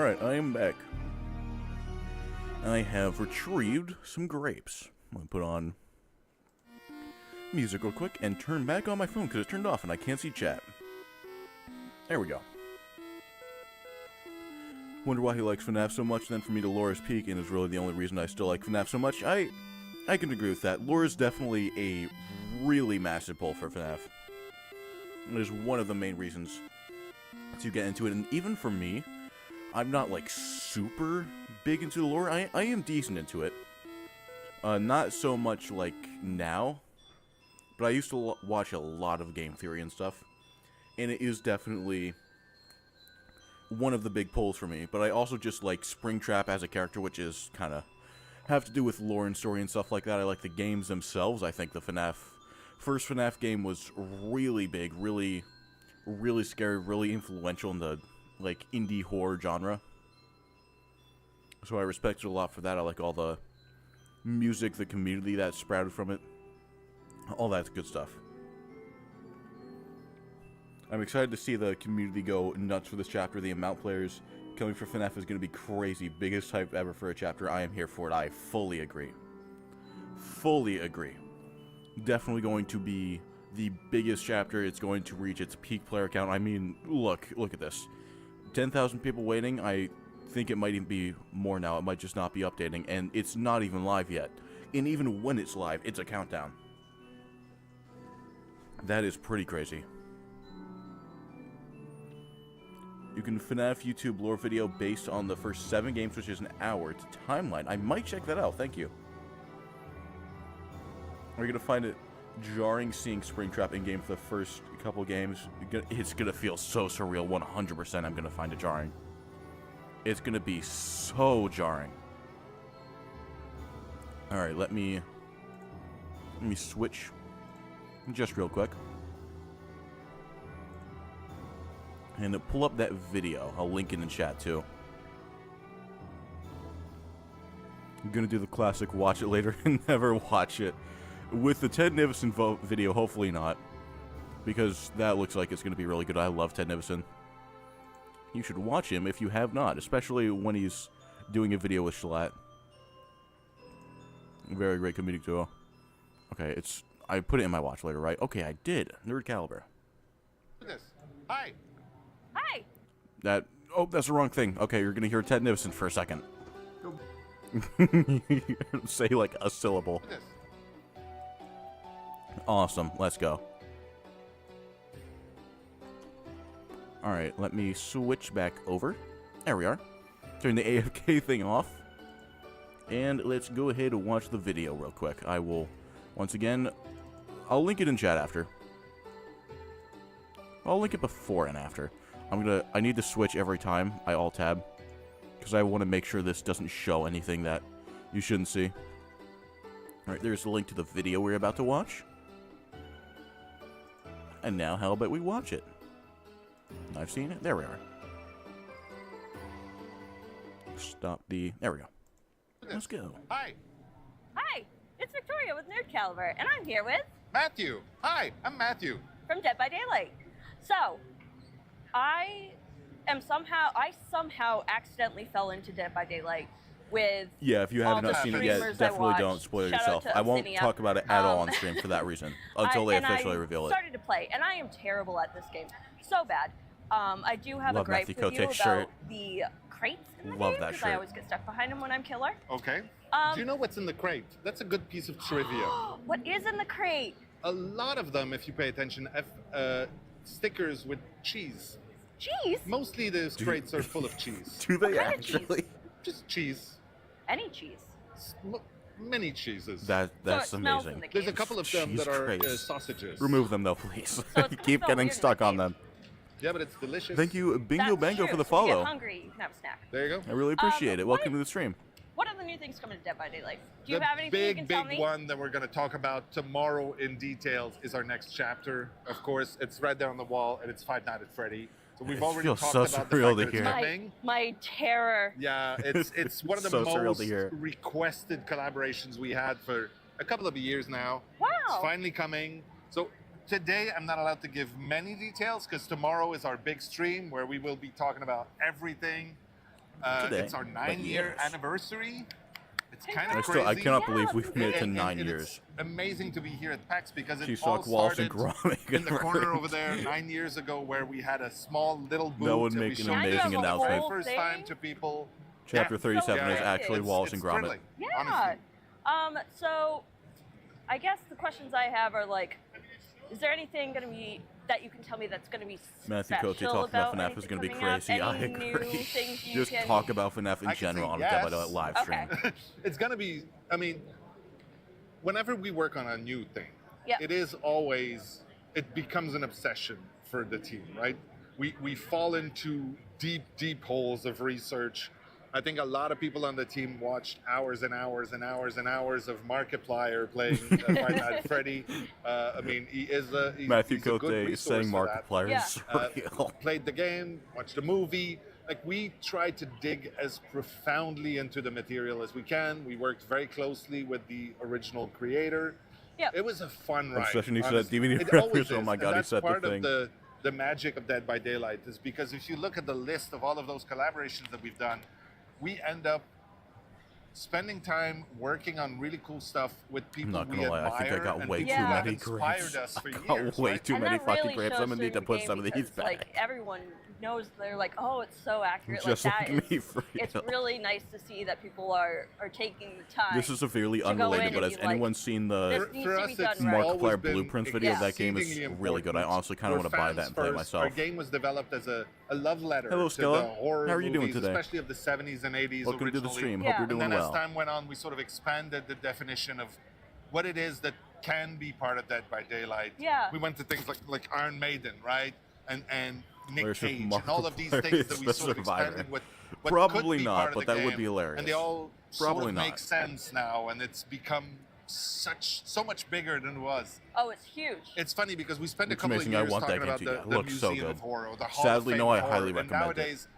Alright, I am back. I have retrieved some grapes. I'm gonna put on music real quick and turn back on my phone because it's turned off and I can't see chat. There we go. Wonder why he likes FNaF so much, then for me to lore is peak and is really the only reason I still like FNaF so much. I can agree with that. Lore is definitely a really massive pull for FNaF. It is one of the main reasons to get into it, and even for me, I'm not like super big into the lore. I am decent into it. Not so much like now, but I used to watch a lot of game theory and stuff, and it is definitely one of the big pulls for me. But I also just like Springtrap as a character, which is kind of have to do with lore and story and stuff like that. I like the games themselves. I think the first FNaF game was really big, really scary, really influential in the like indie horror genre. So I respect it a lot for that. I like all the music, the community that sprouted from it. All that's good stuff. I'm excited to see the community go nuts for this chapter. The amount of players coming for FNaF is going to be crazy. Biggest hype ever for a chapter. I am here for it. I fully agree. Fully agree. Definitely going to be the biggest chapter. It's going to reach its peak player count. I mean, look at this. 10,000 people waiting. I think it might even be more now. It might just not be updating, and it's not even live yet. And even when it's live, it's a countdown. That is pretty crazy. You can FNaF YouTube lore video based on the first 7 games, which is an hour. It's a timeline. I might check that out. Thank you. Are you going to find it jarring seeing Springtrap in-game for the first couple games? It's going to feel so surreal. 100% I'm going to find it jarring. It's going to be so jarring. Alright, let me switch just real quick. And pull up that video. I'll link it in chat too. I'm going to do the classic watch it later and never watch it. With the Ted Nivison video, hopefully not. Because that looks like it's going to be really good. I love Ted Nivison. You should watch him if you have not. Especially when he's doing a video with Shalat. Very great comedic duo. Okay, I put it in my watch later, right? Okay, I did. Nerd Caliber. Hi. Hi. That's the wrong thing. Okay, you're going to hear Ted Nivison for a second. Say like a syllable. Awesome. Let's go. Alright, let me switch back over. There we are. Turn the AFK thing off. And let's go ahead and watch the video real quick. I will, once again, I'll link it in chat after. I'll link it before and after. I need to switch every time I alt-tab. Because I want to make sure this doesn't show anything that you shouldn't see. Alright, there's the link to the video we're about to watch. And now, how about we watch it? I've seen it. There we are. Stop the... There we go. Let's go. Hi. Hi. It's Victoria with Nerd Caliber, and I'm here with... Matthew. Hi, I'm Matthew. From Dead by Daylight. So, I somehow accidentally fell into Dead by Daylight with... Yeah, if you all have the not seen it streamers yet, I definitely watched. don't spoil Shout out yourself. to I won't Obsidian. talk about it at all on stream for that reason. Until they officially reveal I it. started to play, and I am terrible at this game. So bad. I do have Love a gripe Matthew with you Cote's about shirt. the crates in the Love game, that because I shirt. always get stuck behind them when I'm killer. Okay. Do you know what's in the crate? That's a good piece of trivia. What is in the crate? A lot of them, if you pay attention, have stickers with cheese. Cheese? Mostly those crates are full of cheese. Do they What kind of cheese? actually? Just cheese. Any cheese. Many cheeses. That's So it smells amazing. in the There's a game. couple of them Cheese that are crates. sausages. Remove them though, please. So it's You gonna keep smell getting weird in stuck the on game. them. Yeah, but it's delicious. Thank you, Bingo That's Bango, true. for the So if you follow. get hungry, you can have a snack. There you go. I really appreciate it. what Welcome is- to the stream. What are the new things coming to Dead by Daylight? Do you The have anything you can tell big me? one that we're going to talk about tomorrow in details is our next chapter. Of course, it's right there on the wall, and it's Five Nights at Freddy. So we've It already feels talked so about the surreal fact to that it's hear. coming. My terror. Yeah, it's one of the So surreal most to hear. requested collaborations we had for a couple of years now. Wow. It's finally coming. So today I'm not allowed to give many details because tomorrow is our big stream where we will be talking about everything. Today, It's our but 9-year yes. anniversary. It's kind of I crazy. cannot Yeah, believe we've made it to And 9 it's years. amazing to be here at PAX because it She all suck Walsh and started Gromit. in the corner over there 9 years ago, where we had a small little booth. would and make we an showed amazing it for the very announcement. first time to people. Chapter Yeah. 37 is Yeah, actually it's- Walsh and it's Gromit. thrilling, Yeah. honestly. So I guess the questions I have are like, is there anything going to be that you can tell me that's going to be Matthew special Cote talking about FNaF anything is going to be coming up? crazy. I Any new agree. things you Just can... talk about FNaF in I can general say on a yes. Dead by Daylight live stream. Okay. It's gonna be. I mean, whenever we work on a new thing, Yeah. it is always. It becomes an obsession for the team, right? We fall into deep holes of research. I think a lot of people on the team watched hours and hours and hours and hours of Markiplier playing Five Nights at Freddy. I mean, he is a Matthew he's a good Cote is resource saying for that. Markiplier Yeah. is surreal. Played the game, watched the movie. Like, we tried to dig as profoundly into the material as we can. We worked very closely with the original creator. Yep. It was a fun ride. Obsession, he said honestly. DVD It reviews. always Oh is, my and God, he that's said the part thing. of the magic of Dead by Daylight is because if you look at the list of all of those collaborations that we've done, we end up spending time working on really cool stuff with I'm people not we gonna lie, admire I think I got and way too people that many inspired grapes. us for I got years. way right? too And many that fucking really grapes. shows I'm gonna need to through put the some of game these because, back. Like, everyone knows, they're like, oh, it's so accurate. Just like, like that me, is- for it's real. really nice to see that people are taking the time. This is severely to go unrelated, in but and has be like, anyone seen this the needs For to us, be done it's right. always Markiplier been Blueprints video? That game is exceedingly really good. I important. honestly kind of We're want to buy fans that and play it first. myself. Our game was developed as a love letter Hello, to Skella. the horror How are you doing movies, today? especially of the 70s and 80s Welcome to the originally. stream. Yeah. Hope you're And doing then well. as time went on, we sort of expanded the definition of what it is that can be part of Dead by Daylight. Yeah. We went to things like Iron Maiden, right? And Nick Where's Cage and Markiplier all of these things is that we the sort of survivor? expanded with. What Probably could be not, part of but the that would game. be hilarious. And they all Probably sort of not. make sense now, and it's become so much bigger than it was. Oh, it's huge. It's funny because we spent a It's couple amazing. of I years want that talking game about too. the, Yeah, it the looks so Museum good. of Horror, or the Hall Sadly, of no, Fame I of Horror. highly And recommend it. nowadays,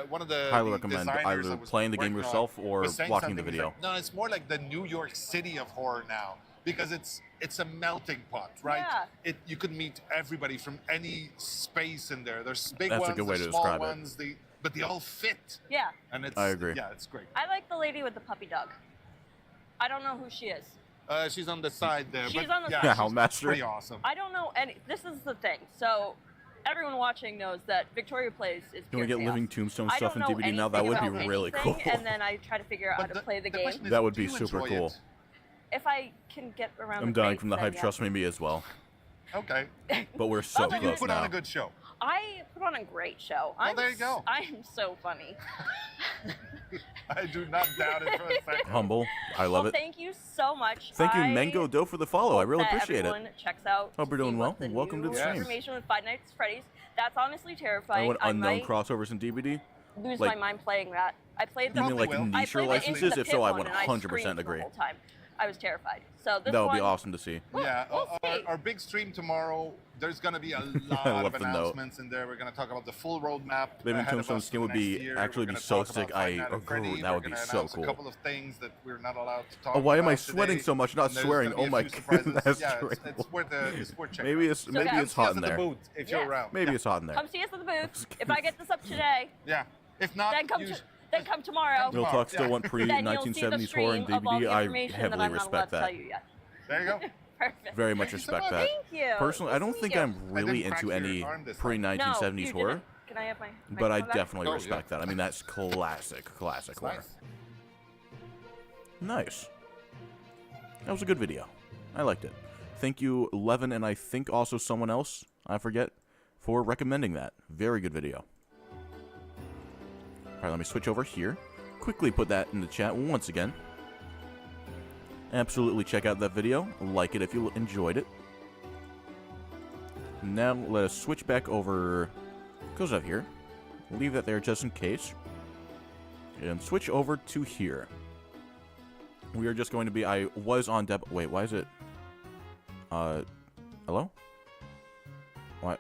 one of the Highly the recommend designers either I was playing the game working on yourself or was saying watching the something. He's video. like, no, it's more like the New York City of horror now because it's a melting pot, right? Yeah. You could meet everybody from any space in there. There's big That's a ones, good way there's to small describe it. ones, but they all fit. Yeah. And it's I agree. Yeah, it's great. I like the lady with the puppy dog. I don't know who she is. She's on the side there. She's but on the yeah, side. Yeah, she's Houndmaster. pretty awesome. I don't know any. This is the thing. So, everyone watching knows that Victoria Plays is Can we pure get chaos. Living Tombstone I stuff don't in know DVD now? That would be anything really about cool. anything, And then I try to figure out how to play the game. question is, That would do be you super enjoy cool. it? If I can get around. I'm the dying crates, from the then hype. yeah. Trust me as well. Okay. But we're so But So you close put now. on a good show. I put on a great show. Well, there you go. I am so funny. I do not doubt it for a second. Humble. I love Well, it. thank you so much. Thank you, I Mango Doe, for the follow. I hope really that appreciate it. everyone checks out. Hope to you're doing see well. what the Welcome to the new stream. Information with Five Nights at Freddy's. That's honestly I terrifying. want unknown might crossovers in DBD. lose like- my mind playing that. I played You the mean like will. I niche played the licenses? Into the If so, I Pit one, and 100% screamed agree. The whole time. I was terrified. So this That would one, be awesome to see. Yeah, we'll see. our big stream tomorrow, there's going to be a lot love of the note. announcements in there. We're going to talk about the full roadmap. Living ahead of Tombstone us skin for would next be year. actually We're be gonna so talk about sick. Five I Nights at agree. Freddy. That We're would be gonna so announce cool. A couple of things that we're not allowed to talk Oh, why am I about sweating today. so much? Not And there's swearing. gonna be Oh a my few surprises. goodness. Yeah, That's it's worth checking Maybe out. it's guys, hot See us in at there. the booth if you're Yeah. around. Maybe it's hot in there. Come see us at the booth. If I get this up today, Yeah. If not, then come you then come tomorrow. Real Talk still want Then you'll see the pre-1970s horror and stream of all DVD. the I information that heavily I'm not allowed respect to tell that. you yet. There you go. Perfect. Very much Thank you so respect much. that. Thank you. Personally, I don't Nice to think meet you. I'm really crack into your any arm this time. pre-1970s you horror, didn't. Can I have my but I microphone back? definitely Oh, respect that. I mean, that's classic horror. Nice. Nice. That was a good video. I liked it. Thank you, Levin, and I think also someone else, I forget, for recommending that. Very good video. Alright, let me switch over here. Quickly put that in the chat once again. Absolutely check out that video. Like it if you enjoyed it. Now let us switch back over. Goes out here. Leave that there just in case. And switch over to here. We are just going to be. I was on Deb. Wait, why is it? Hello? What?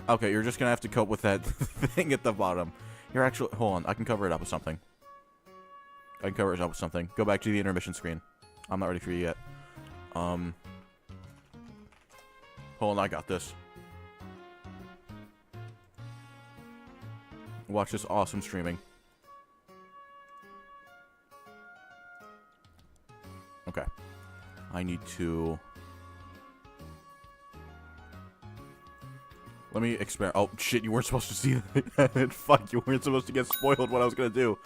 Okay, you're just gonna have to cope with that thing at the bottom. You're actually. Hold on, I can cover it up with something. I can cover it up with something. Go back to the intermission screen. I'm not ready for you yet. Hold on, I got this. Watch this awesome streaming. Okay. I need to... Let me experiment. Oh, shit, you weren't supposed to see that. Fuck, you weren't supposed to get spoiled what I was gonna do.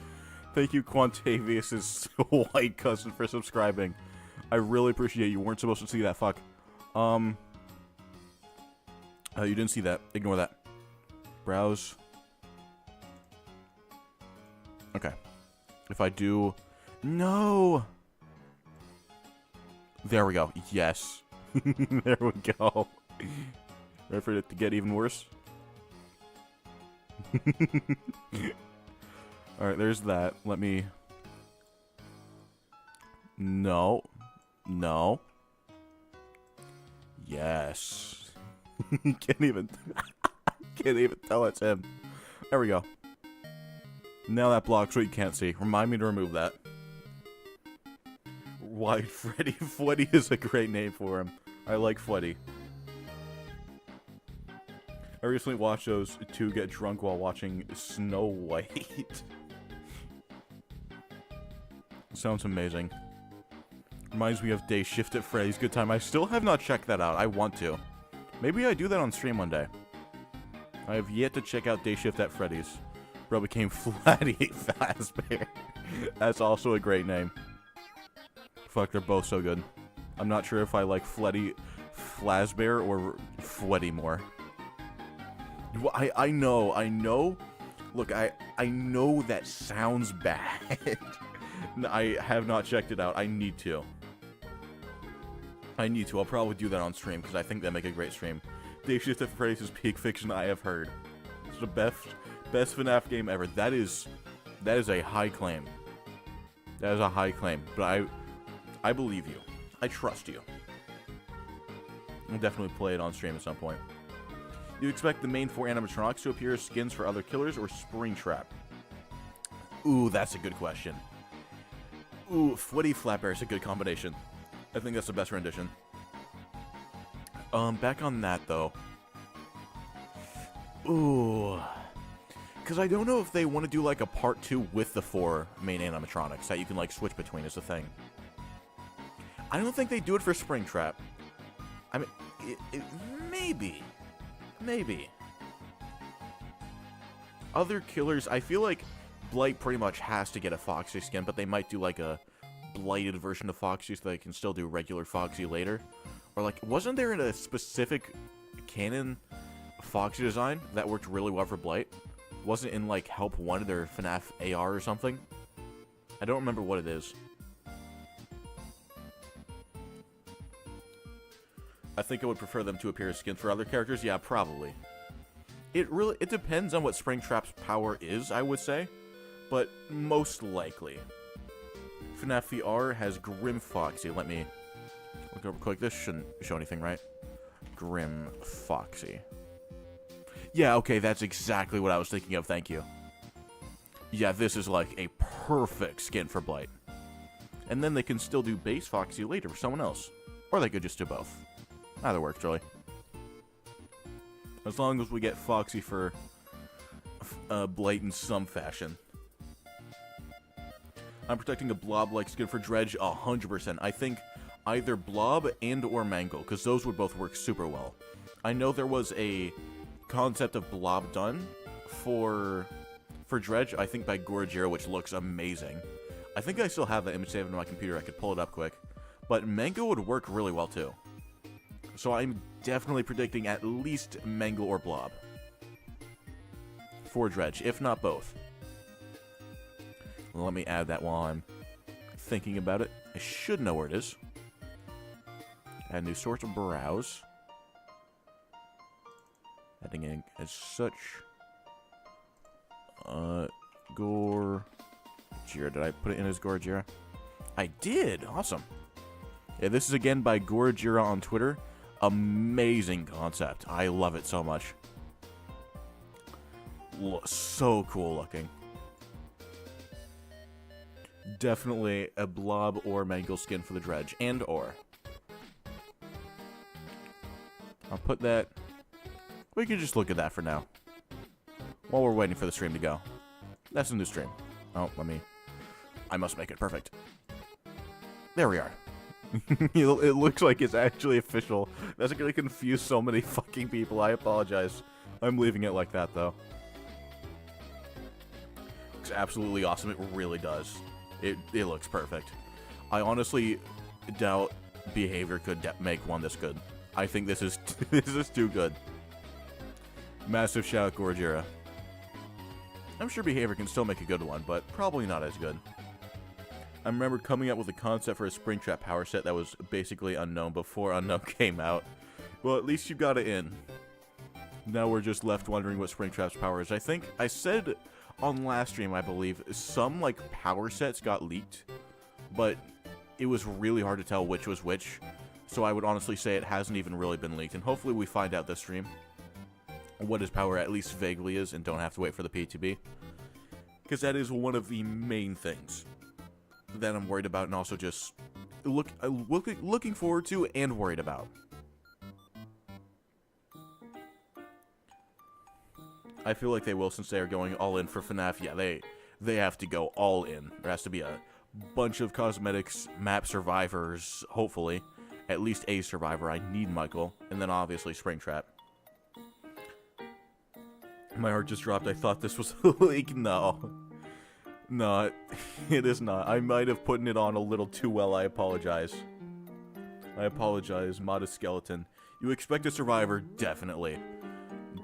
Thank you, Quantavius' white cousin, for subscribing. I really appreciate you. Weren't supposed to see that, fuck. You didn't see that. Ignore that. Browse. Okay. If I do... No! There we go. Yes. There we go. Ready for it to get even worse? Alright, there's that. Let me... No. No. Yes. Can't even... Can't even tell it's him. There we go. Now that blocks what you can't see. Remind me to remove that. White Freddy. Freddy is a great name for him. I like Freddy. I recently watched those two get drunk while watching Snow White. Sounds amazing. Reminds me of Day Shift at Freddy's Good Time. I still have not checked that out. I want to. Maybe I do that on stream one day. I have yet to check out Day Shift at Freddy's. Bro became Flatty Fazbear. That's also a great name. Fuck, they're both so good. I'm not sure if I like Fleddy Fazbear or Fweddy more. I know. Look, I know that sounds bad. I have not checked it out. I need to. I'll probably do that on stream because I think they make a great stream. Day Shift at Freddy's is peak fiction I have heard. It's the best FNaF game ever. That is a high claim. That is a high claim. But I believe you. I trust you. I'll definitely play it on stream at some point. Do you expect the main 4 animatronics to appear as skins for other killers or Springtrap? Ooh, that's a good question. Ooh, Fweddy Flatbear is a good combination. I think that's the best rendition. Back on that, though. Ooh. Because I don't know if they want to do, like, a part 2 with the 4 main animatronics that you can, like, switch between is the thing. I don't think they do it for Springtrap. I mean, maybe. Maybe. Other killers, I feel like Blight pretty much has to get a Foxy skin, but they might do, like, a blighted version of Foxy so they can still do regular Foxy later. Or, like, wasn't there a specific canon Foxy design that worked really well for Blight? Wasn't in, like, Help 1 or FNaF AR or something? I don't remember what it is. I think I would prefer them to appear as skins for other characters. Yeah, probably. It depends on what Springtrap's power is, I would say. But most likely. FNaF VR has Grim Foxy. Let me look over quick. This shouldn't show anything, right? Grim Foxy. Yeah, okay, that's exactly what I was thinking of. Thank you. Yeah, this is like a perfect skin for Blight. And then they can still do base Foxy later for someone else. Or they could just do both. Either works, really. As long as we get Foxy for Blight in some fashion. I'm protecting a Blob-like skin for Dredge 100%. I think either Blob and or Mangle, because those would both work super well. I know there was a concept of Blob done for Dredge, I think by Gorajira, which looks amazing. I think I still have that image saved on my computer. I could pull it up quick. But Mangle would work really well, too. So I'm definitely predicting at least Mangle or Blob for Dredge, if not both. Let me add that while I'm thinking about it. I should know where it is. Add new source, browse. Adding in as such. Gorajira. Did I put it in as Gorajira? I did! Awesome. Yeah, this is again by Gorajira on Twitter. Amazing concept. I love it so much. So cool looking. Definitely a Blob or Mangle skin for the Dredge. And or. I'll put that... We can just look at that for now. While we're waiting for the stream to go. That's a new stream. Oh, let me... I must make it perfect. There we are. It looks like it's actually official. That's gonna confuse so many fucking people. I apologize. I'm leaving it like that, though. Looks absolutely awesome. It really does. It looks perfect. I honestly doubt Behavior could make one this good. I think this is this is too good. Massive shout out Gorgira. I'm sure Behavior can still make a good one, but probably not as good. I remember coming up with a concept for a Springtrap power set that was basically unknown before Unknown came out. Well, at least you got it in. Now we're just left wondering what Springtrap's power is. I think I said on last stream, I believe, some like power sets got leaked, but it was really hard to tell which was which. So I would honestly say it hasn't even really been leaked, and hopefully we find out this stream what his power at least vaguely is and don't have to wait for the PTB. Because that is one of the main things that I'm worried about and also just looking forward to and worried about. I feel like they will, since they are going all in for FNaF. Yeah, they have to go all in. There has to be a bunch of cosmetics, map survivors, hopefully. At least a survivor. I need Michael. And then obviously Springtrap. My heart just dropped. I thought this was a leak. No. No, it is not. I might have put it on a little too well. I apologize. I apologize, Modest Skeleton. You expect a survivor? Definitely.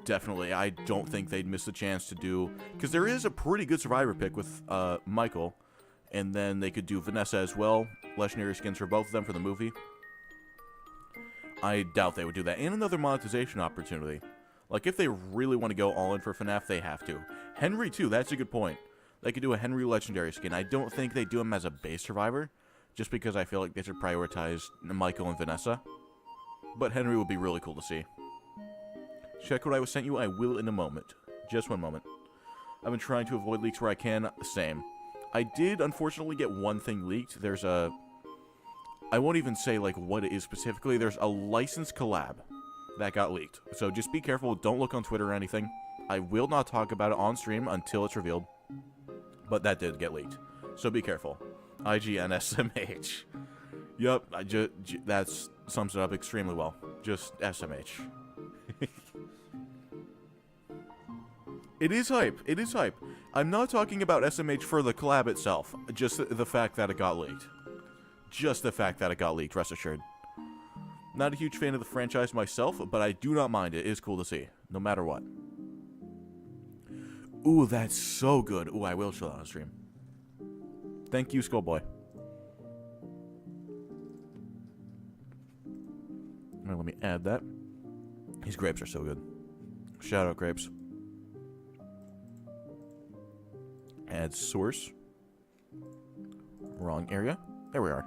Definitely. I don't think they'd miss the chance to do... Because there is a pretty good survivor pick with Michael. And then they could do Vanessa as well. Legendary skins for both of them for the movie. I doubt they would do that. And another monetization opportunity. Like, if they really want to go all in for FNaF, they have to. Henry, too. That's a good point. They could do a Henry Legendary skin. I don't think they do him as a base survivor. Just because I feel like they should prioritize Michael and Vanessa. But Henry would be really cool to see. Check what I was sent you. I will in a moment. Just one moment. I've been trying to avoid leaks where I can. Same. I did, unfortunately, get one thing leaked. There's a... I won't even say, like, what it is specifically. There's a licensed collab that got leaked. So just be careful. Don't look on Twitter or anything. I will not talk about it on stream until it's revealed. But that did get leaked. So be careful. IGN SMH. Yup, that sums it up extremely well. Just SMH. It is hype. It is hype. I'm not talking about SMH for the collab itself. Just the fact that it got leaked. Just the fact that it got leaked, rest assured. Not a huge fan of the franchise myself, but I do not mind it. It is cool to see, no matter what. Ooh, that's so good. Ooh, I will show that on stream. Thank you, Skullboy. Now, let me add that. These grapes are so good. Shout out, grapes. Add source. Wrong area. There we are.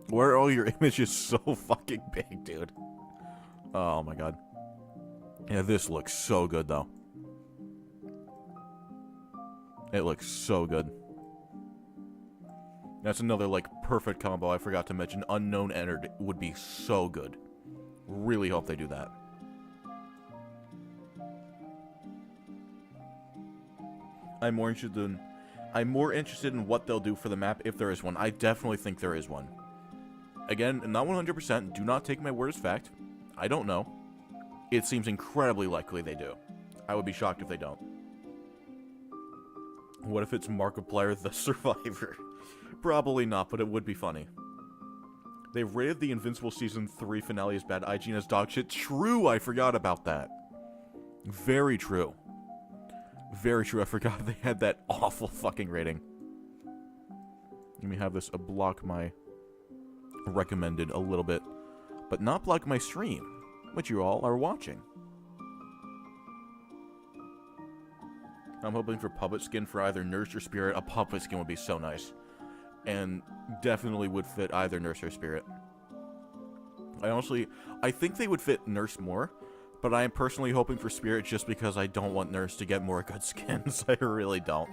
Why are all your images so fucking big, dude? Oh my god. Yeah, this looks so good, though. It looks so good. That's another, like, perfect combo I forgot to mention. Unknown entered would be so good. Really hope they do that. I'm more interested in what they'll do for the map if there is one. I definitely think there is one. Again, not 100%. Do not take my word as fact. I don't know. It seems incredibly likely they do. I would be shocked if they don't. What if it's Markiplier the Survivor? Probably not, but it would be funny. They rated the Invincible Season 3 finale as bad. IGN as dog shit. True, I forgot about that. Very true. Very true, I forgot they had that awful fucking rating. Let me have this block my recommended a little bit, but not block my stream, which you all are watching. I'm hoping for puppet skin for either Nurse or Spirit. A puppet skin would be so nice. And definitely would fit either Nurse or Spirit. I think they would fit Nurse more, but I am personally hoping for Spirit just because I don't want Nurse to get more good skins. I really don't.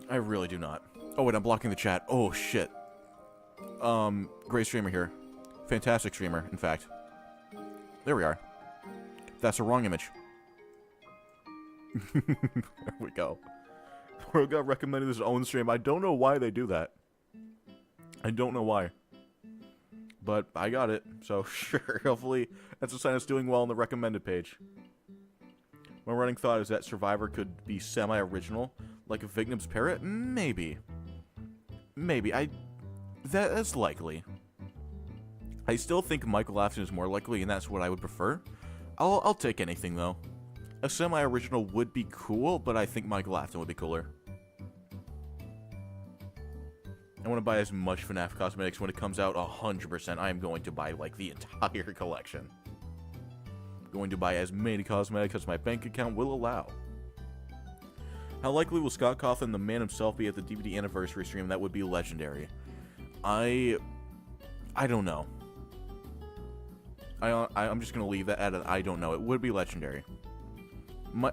I really do not. Oh, wait, I'm blocking the chat. Oh, shit. Great streamer here. Fantastic streamer, in fact. There we are. That's a wrong image. There we go. World got recommended his own stream. I don't know why they do that. I don't know why. But I got it, so sure. Hopefully that's a sign it's doing well on the recommended page. My running thought is that Survivor could be semi-original, like a Vignum's Parrot? Maybe. Maybe. That's likely. I still think Michael Afton is more likely, and that's what I would prefer. I'll take anything, though. A semi-original would be cool, but I think Michael Afton would be cooler. I want to buy as much FNaF cosmetics when it comes out 100%. I am going to buy, like, the entire collection. Going to buy as many cosmetics as my bank account will allow. How likely will Scott Cawthon, the man himself, be at the DBD anniversary stream? That would be legendary. I don't know. I'm just going to leave that at an I don't know. It would be legendary.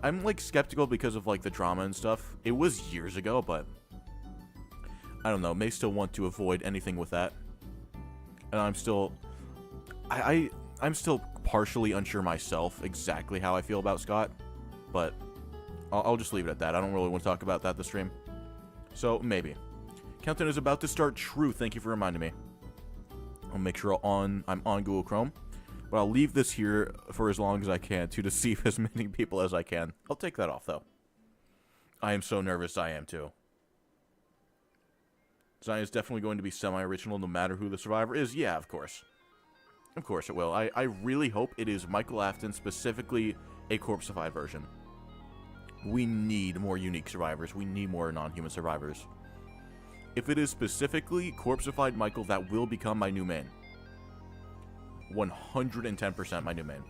I'm, like, skeptical because of, like, the drama and stuff. It was years ago, but I don't know. May still want to avoid anything with that. And I'm still... I'm still partially unsure myself exactly how I feel about Scott. But I'll just leave it at that. I don't really want to talk about that this stream. So, maybe. Countdown is about to start. True. Thank you for reminding me. I'll make sure I'm on Google Chrome. But I'll leave this here for as long as I can to deceive as many people as I can. I'll take that off, though. I am so nervous. I am, too. Design is definitely going to be semi-original no matter who the survivor is. Yeah, of course. Of course it will. I really hope it is Michael Afton, specifically a corpseified version. We need more unique survivors. We need more non-human survivors. If it is specifically corpseified Michael, that will become my new main. 110% my new main.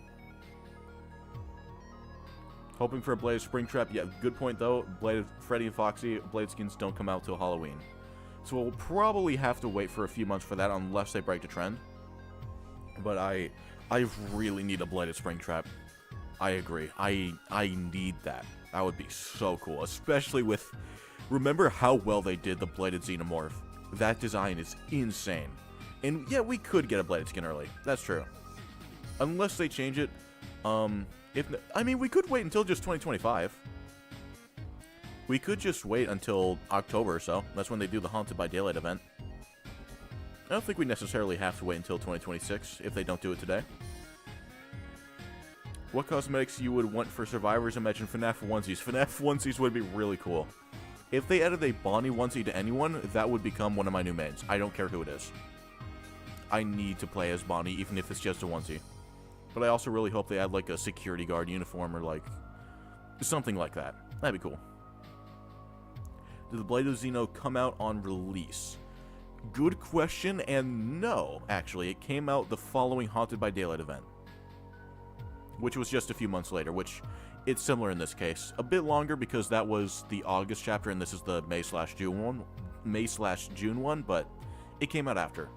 Hoping for a Blade of Springtrap. Yeah, good point though. Blade of Freddy and Foxy, Blade skins don't come out till Halloween. So we'll probably have to wait for a few months for that unless they break the trend. But I really need a Blade of Springtrap. I agree. I need that. That would be so cool. Especially with... Remember how well they did the Bladed Xenomorph. That design is insane. And yeah, we could get a Bladed skin early. That's true. Unless they change it. I mean, we could wait until just 2025. We could just wait until October or so. That's when they do the Haunted by Daylight event. I don't think we necessarily have to wait until 2026 if they don't do it today. What cosmetics you would want for survivors? Imagine FNaF onesies. FNaF onesies would be really cool. If they added a Bonnie onesie to anyone, that would become one of my new mains. I don't care who it is. I need to play as Bonnie, even if it's just a onesie. But I also really hope they add, like, a security guard uniform or, like, something like that. That'd be cool. Did the Blade of Xeno come out on release? Good question, and no, actually. It came out the following Haunted by Daylight event. Which was just a few months later, which it's similar in this case. A bit longer because that was the August chapter and this is the May/June one. May/June one, but it came out after.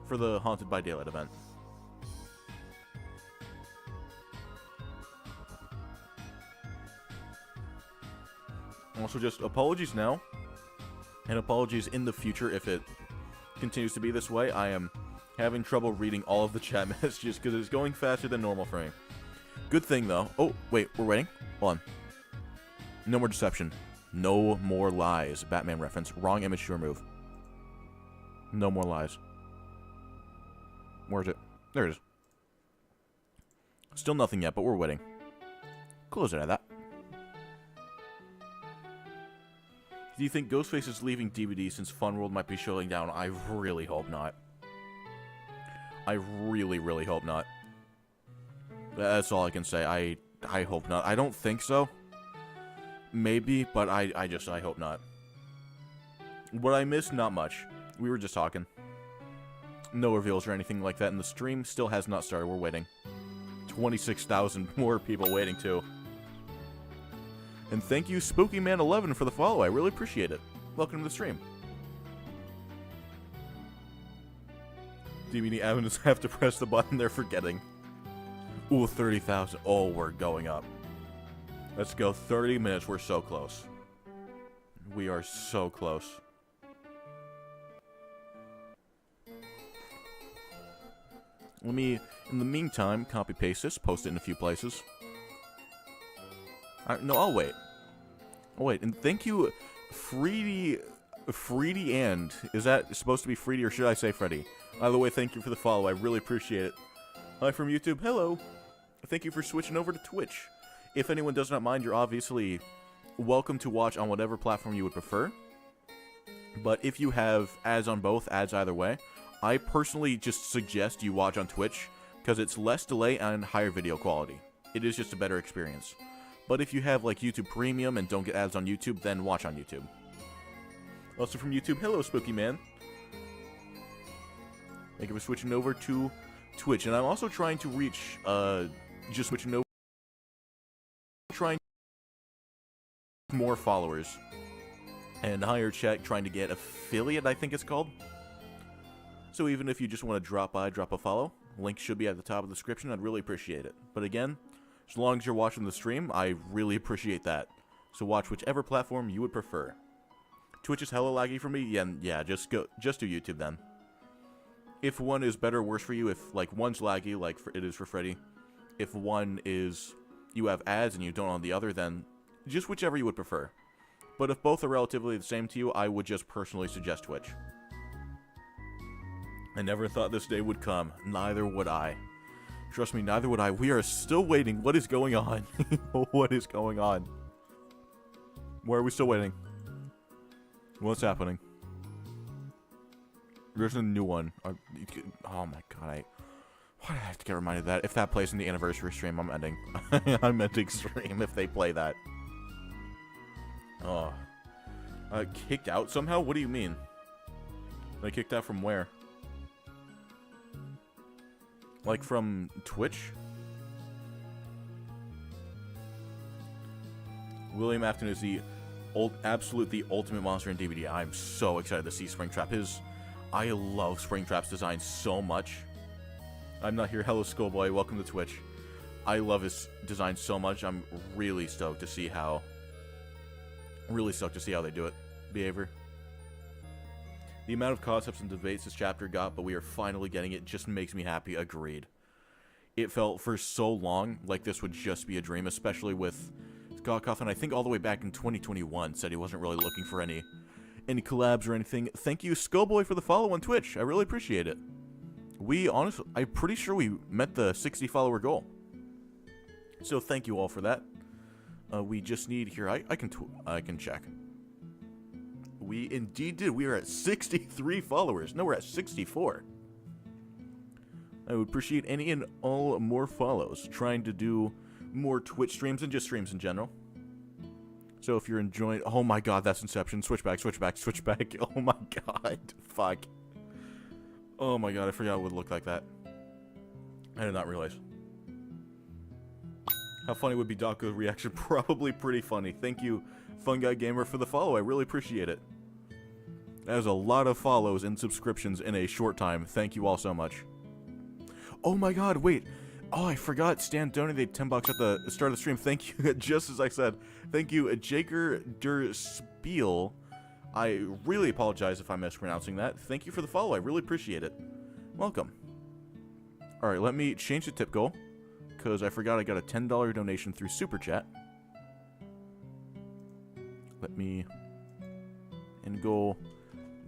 For the Haunted by Daylight event. Also, just apologies now. And apologies in the future if it continues to be this way. I am having trouble reading all of the chat messages because it's going faster than normal for me. Good thing, though. Oh, wait, we're waiting? Hold on. No more deception. No more lies. Batman reference. Wrong image to remove. No more lies. Where is it? There it is. Still nothing yet, but we're waiting. Close it at that. Do you think Ghostface is leaving DBD since Fun World might be shutting down? I really hope not. I really, really hope not. That's all I can say. I hope not. I don't think so. Maybe, but I hope not. What I missed? Not much. We were just talking. No reveals or anything like that, and the stream still has not started. We're waiting. 26,000 more people waiting, too. And thank you, SpookyMan11, for the follow. I really appreciate it. Welcome to the stream. DBD admins have to press the button they're forgetting. Ooh, 30,000. Oh, we're going up. Let's go. 30 minutes. We're so close. We are so close. Let me, in the meantime, copy-paste this, post it in a few places. No, I'll wait. I'll wait. And thank you, Freddy Freddy and. Is that supposed to be Freddy or should I say Freddy? By the way, thank you for the follow. I really appreciate it. Hi from YouTube. Hello. Thank you for switching over to Twitch. If anyone does not mind, you're obviously welcome to watch on whatever platform you would prefer. But if you have ads on both, ads either way, I personally just suggest you watch on Twitch because it's less delay and higher video quality. It is just a better experience. But if you have like YouTube Premium and don't get ads on YouTube, then watch on YouTube. Also from YouTube, hello Spooky Man. Thank you for switching over to Twitch. And I'm also trying to reach, just switching over, trying more followers. And higher check, trying to get affiliate, I think it's called. So even if you just want to drop by, drop a follow, link should be at the top of the description. I'd really appreciate it. But again, as long as you're watching the stream, I really appreciate that. So watch whichever platform you would prefer. Twitch is hella laggy for me. Yeah, just do YouTube then. If one is better or worse for you, if like one's laggy, like it is for Freddy, if one is you have ads and you don't on the other, then just whichever you would prefer. But if both are relatively the same to you, I would just personally suggest Twitch. I never thought this day would come. Neither would I. Trust me, neither would I. We are still waiting. What is going on? What is going on? Why are we still waiting? What's happening? There's a new one. Oh my god, why did I have to get reminded of that? If that plays in the anniversary stream, I'm ending. I'm ending stream if they play that. Oh. Kicked out somehow? What do you mean? Like, kicked out from where? Like, from Twitch? William Afton is the absolute ultimate monster in DBD. I'm so excited to see Springtrap. I love Springtrap's design so much. I'm not here. Hello, Skullboy. Welcome to Twitch. I love his design so much. I'm really stoked to see how... they do it. Behavior. The amount of concepts and debates this chapter got, but we are finally getting it, just makes me happy. Agreed. It felt for so long like this would just be a dream, especially with Scott Cawthon, I think all the way back in 2021, said he wasn't really looking for any collabs or anything. Thank you, Skullboy, for the follow on Twitch. I really appreciate it. I'm pretty sure we met the 60 follower goal. So thank you all for that. We just need here. I can check. We indeed did. We are at 63 followers. No, we're at 64. I would appreciate any and all more follows. Trying to do more Twitch streams and just streams in general. So if you're enjoying... Oh my god, that's Inception. Switch back, switch back, switch back. Oh my god. Fuck. Oh my god, I forgot it would look like that. I did not realize. How funny would be Dako's reaction? Probably pretty funny. Thank you, Fun Guy Gamer, for the follow. I really appreciate it. That is a lot of follows and subscriptions in a short time. Thank you all so much. Oh my god, wait. Oh, I forgot. Stan donated $10 at the start of the stream. Thank you, just as I said. Thank you, Jaker Der Spiel. I really apologize if I'm mispronouncing that. Thank you for the follow. I really appreciate it. Welcome. Alright, let me change the tip goal, because I forgot I got a $10 donation through Super Chat. Let me... And go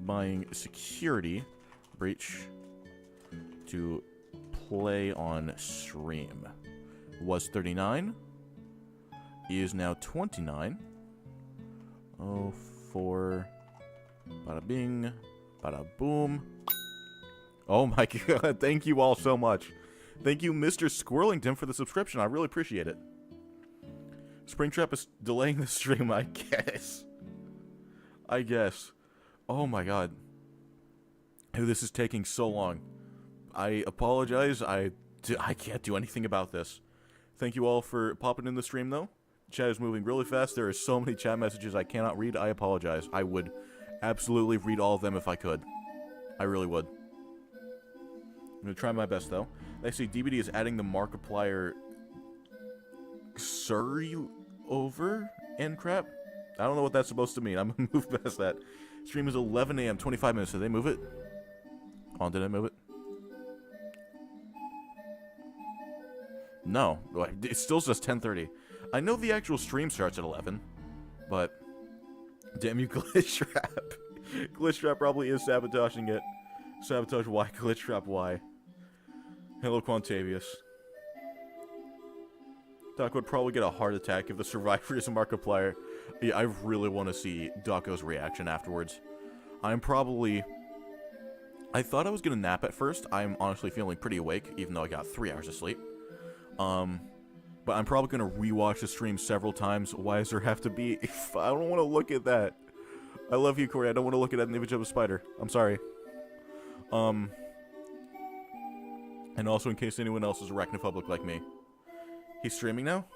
buying security breach to play on stream. Was 39. He is now 29. Oh, 4. Bada bing. Bada boom. Oh my god, thank you all so much. Thank you, Mr. Squirrelington, for the subscription. I really appreciate it. Springtrap is delaying the stream, I guess. Oh my god. This is taking so long. I apologize. I can't do anything about this. Thank you all for popping in the stream, though. Chat is moving really fast. There are so many chat messages I cannot read. I apologize. I would absolutely read all of them if I could. I really would. I'm going to try my best, though. I see DBD is adding the Markiplier Surrey over and crap. I don't know what that's supposed to mean. I'm going to move past that. Stream is 11 a.m. 25 minutes. Did they move it? Oh, did I move it? No. It still says 10:30. I know the actual stream starts at 11. But... Damn you, Glitch Trap. Glitchtrap probably is sabotaging it. Sabotage Y, Glitchtrap Y. Hello, Quantavius. Doc would probably get a heart attack if the survivor is a Markiplier. Yeah, I really want to see Doco's reaction afterwards. I thought I was going to nap at first. I'm honestly feeling pretty awake, even though I got 3 hours of sleep. But I'm probably going to rewatch the stream several times. Why does there have to be... I don't want to look at that. I love you, Corey. I don't want to look at that image of a spider. I'm sorry. And also, in case anyone else is arachnophobic like me. He's streaming now?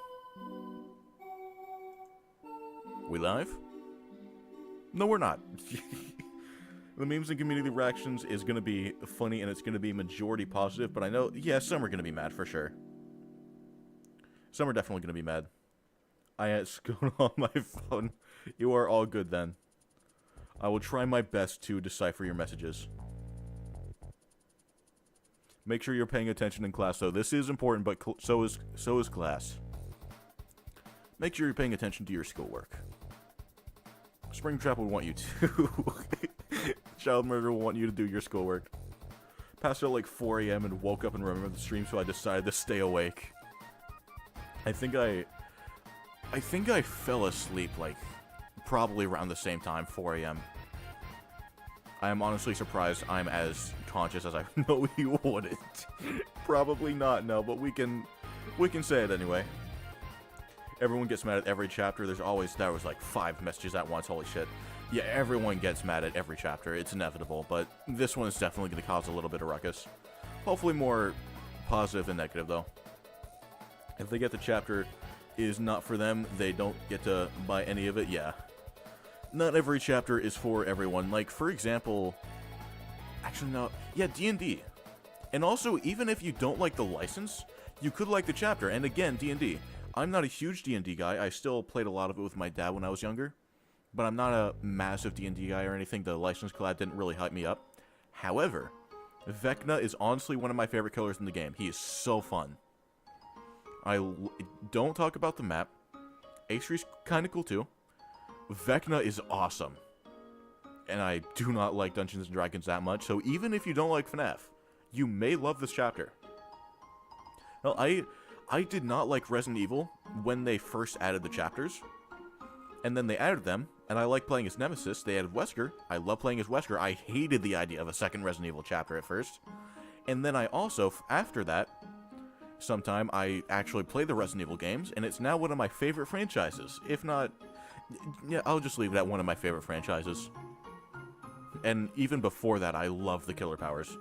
We live? No, we're not. The memes and community reactions is going to be funny, and it's going to be majority positive, but I know, yeah, some are going to be mad for sure. Some are definitely going to be mad. I had Scott on my phone. You are all good then. I will try my best to decipher your messages. Make sure you're paying attention in class, though. This is important, but so is class. Make sure you're paying attention to your schoolwork. Springtrap would want you to. Child murder will want you to do your schoolwork. Passed out like 4 a.m. and woke up and remembered the stream, so I decided to stay awake. I think I fell asleep like probably around the same time, 4 a.m. I am honestly surprised I'm as conscious as I know you wouldn't. Probably not, no, but we can say it anyway. Everyone gets mad at every chapter. There was like 5 messages at once, holy shit. Yeah, everyone gets mad at every chapter. It's inevitable, but this one is definitely going to cause a little bit of ruckus. Hopefully more positive than negative, though. If they get the chapter is not for them, they don't get to buy any of it, yeah. Not every chapter is for everyone. Like, for example... Actually, no. Yeah, D&D. And also, even if you don't like the license, you could like the chapter. And again, D&D. I'm not a huge D&D guy. I still played a lot of it with my dad when I was younger. But I'm not a massive D&D guy or anything. The license collab didn't really hype me up. However, Vecna is honestly one of my favorite killers in the game. He is so fun. Don't talk about the map. H3's kind of cool too. Vecna is awesome. And I do not like Dungeons & Dragons that much, so even if you don't like FNaF, you may love this chapter. Well, I did not like Resident Evil when they first added the chapters. And then they added them, and I like playing as Nemesis. They added Wesker. I love playing as Wesker. I hated the idea of a second Resident Evil chapter at first. And then I also, after that, sometime I actually played the Resident Evil games, and it's now one of my favorite franchises. If not... Yeah, I'll just leave it at one of my favorite franchises. And even before that, I love the killer powers.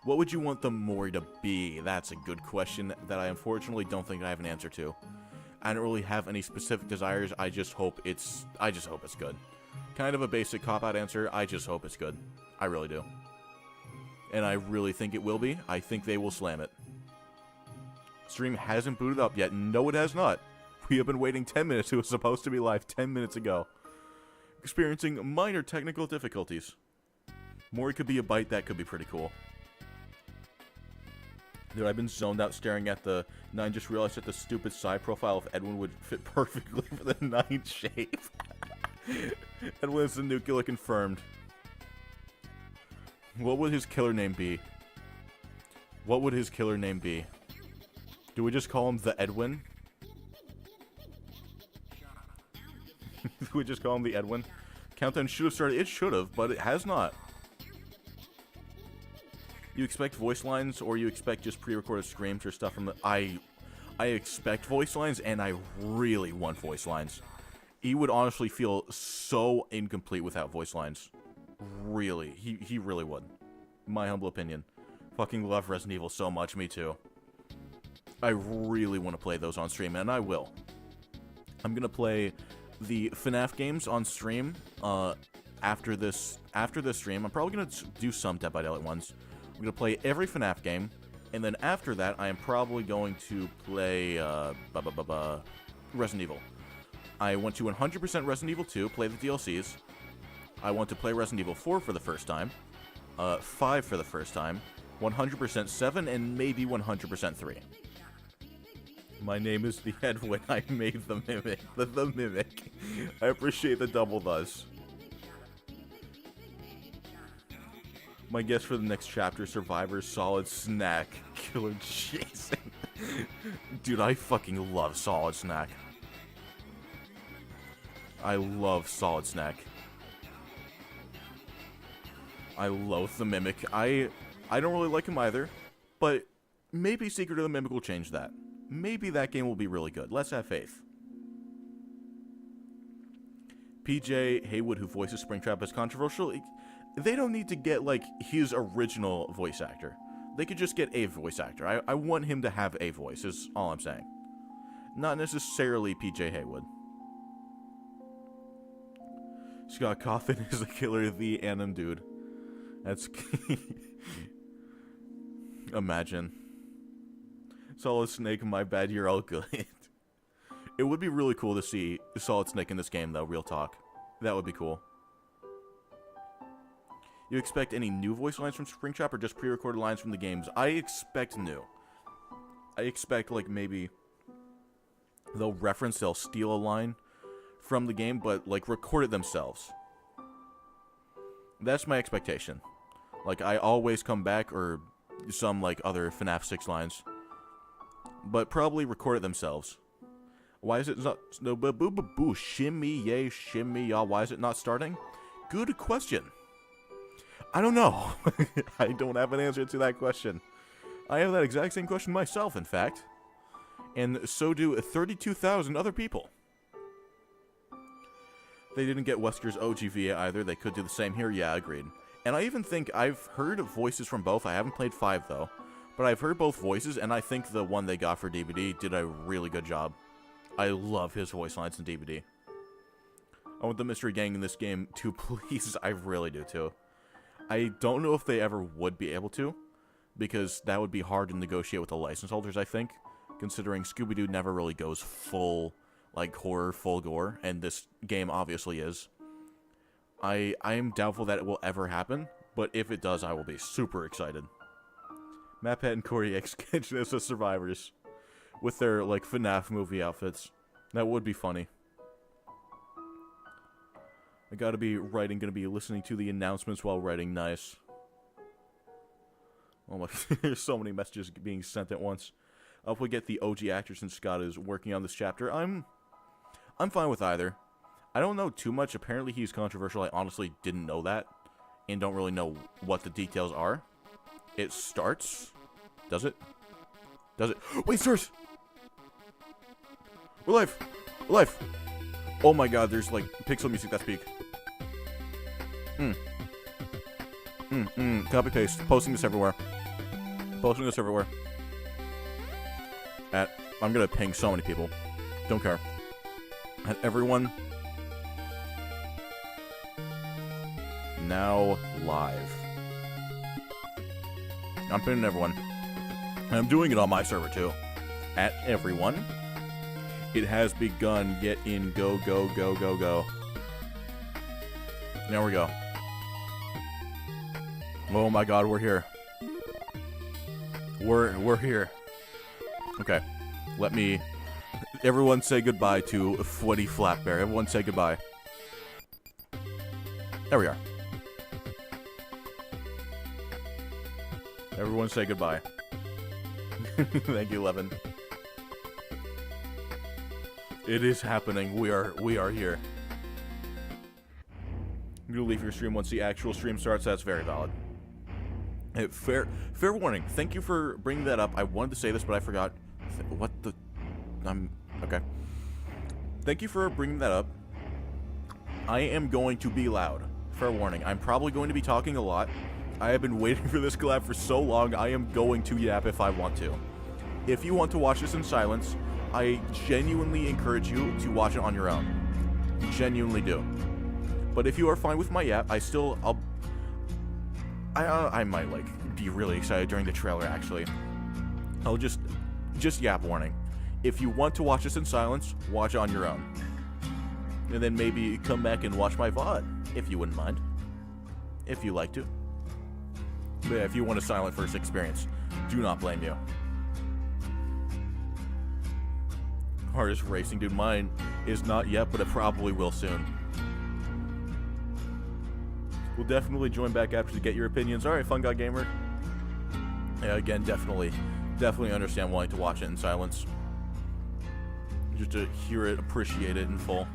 What would you want the Mori to be? That's a good question that I unfortunately don't think I have an answer to. I don't really have any specific desires. I just hope it's good. Kind of a basic cop-out answer. I just hope it's good. I really do. And I really think it will be. I think they will slam it. Stream hasn't booted up yet. No, it has not. We have been waiting 10 minutes. It was supposed to be live 10 minutes ago. Experiencing minor technical difficulties. Mori could be a bite. That could be pretty cool. Dude, I've been zoned out staring at the 9. Just realized that the stupid side profile of Edwin would fit perfectly for the 9 shape. Edwin is the nuclear confirmed. What would his killer name be? What would his killer name be? Do we just call him the Edwin? Do we just call him the Edwin? Countdown should have started. It should have, but it has not. You expect voice lines, or you expect just pre-recorded screams or stuff from the... I expect voice lines, and I really want voice lines. He would honestly feel so incomplete without voice lines. Really. He really would. My humble opinion. Fucking love Resident Evil so much. Me too. I really want to play those on stream, and I will. I'm going to play the FNaF games on stream after this stream. I'm probably going to do some Dead by Daylight ones. I'm going to play every FNaF game, and then after that, I am probably going to play Resident Evil. I want to 100% Resident Evil 2, play the DLCs. I want to play Resident Evil 4 for the first time, 5 for the first time, 100% 7, and maybe 100% 3. My name is the Edwin. I made the Mimic. The Mimic. I appreciate the double thus. My guess for the next chapter, Survivor, Solid Snack, Killer Jason. Dude, I fucking love Solid Snack. I love Solid Snack. I loathe the Mimic. I don't really like him either, but maybe Secret of the Mimic will change that. Maybe that game will be really good. Let's have faith. PJ Haywood, who voices Springtrap, is controversial. They don't need to get, like, his original voice actor. They could just get a voice actor. I want him to have a voice, is all I'm saying. Not necessarily PJ Haywood. Scott Cawthon is a killer, the Anim dude. That's... Imagine. Solid Snake, my bad, you're all good. It would be really cool to see Solid Snake in this game, though, real talk. That would be cool. You expect any new voice lines from Springtrap or just pre-recorded lines from the games? I expect new. I expect, like, maybe they'll steal a line from the game, but, like, record it themselves. That's my expectation. Like, I always come back, or some, like, other FNaF 6 lines. But probably record it themselves. Why is it not... No, boo, shimmy, yay, shimmy, y'all. Why is it not starting? Good question. I don't know. I don't have an answer to that question. I have that exact same question myself, in fact. And so do 32,000 other people. They didn't get Wesker's OGVA either. They could do the same here. Yeah, agreed. And I even think I've heard voices from both. I haven't played 5, though. But I've heard both voices, and I think the one they got for DBD did a really good job. I love his voice lines in DBD. I want the Mystery Gang in this game to please. I really do, too. I don't know if they ever would be able to, because that would be hard to negotiate with the license holders, I think, considering Scooby-Doo never really goes full, like, horror, full gore, and this game obviously is. I am doubtful that it will ever happen, but if it does, I will be super excited. Maphead and Corey X Kitchen as the survivors, with their, like, FNaF movie outfits. That would be funny. I gotta be writing, gonna be listening to the announcements while writing. Nice. Oh my, there's so many messages being sent at once. If we get the OG actor since Scott is working on this chapter, I'm fine with either. I don't know too much. Apparently he's controversial. I honestly didn't know that, and don't really know what the details are. It starts. Does it? Does it? Wait, starts! We're live! We're live! Oh my god, there's, like, pixel music that's peak. Copy paste. Posting this everywhere. Posting this everywhere. I'm gonna ping so many people. Don't care. At everyone. Now live. I'm pinging everyone. And I'm doing it on my server too. At everyone. It has begun. Get in. Go, go, go, go, go. There we go. Oh my god, we're here. We're here. Okay. Let me... Everyone say goodbye to Freddy Flatbear. Everyone say goodbye. There we are. Everyone say goodbye. Thank you, Levin. It is happening. We are here. I'm gonna leave your stream once the actual stream starts. That's very valid. Hey, fair warning. Thank you for bringing that up. I wanted to say this, but I forgot. What the... okay. Thank you for bringing that up. I am going to be loud. Fair warning. I'm probably going to be talking a lot. I have been waiting for this collab for so long. I am going to yap if I want to. If you want to watch this in silence, I genuinely encourage you to watch it on your own. Genuinely do. But if you are fine with my yap, I might, like, be really excited during the trailer, actually. I'll just yap warning. If you want to watch this in silence, watch it on your own. And then maybe come back and watch my VOD, if you wouldn't mind. If you like to. But yeah, if you want a silent first experience, do not blame you. Hardest racing, dude. Mine is not yet, but it probably will soon. We'll definitely join back after to get your opinions. All right, Fun Guy Gamer. Yeah, again, definitely understand wanting to watch it in silence. Just to hear it, appreciate it in full.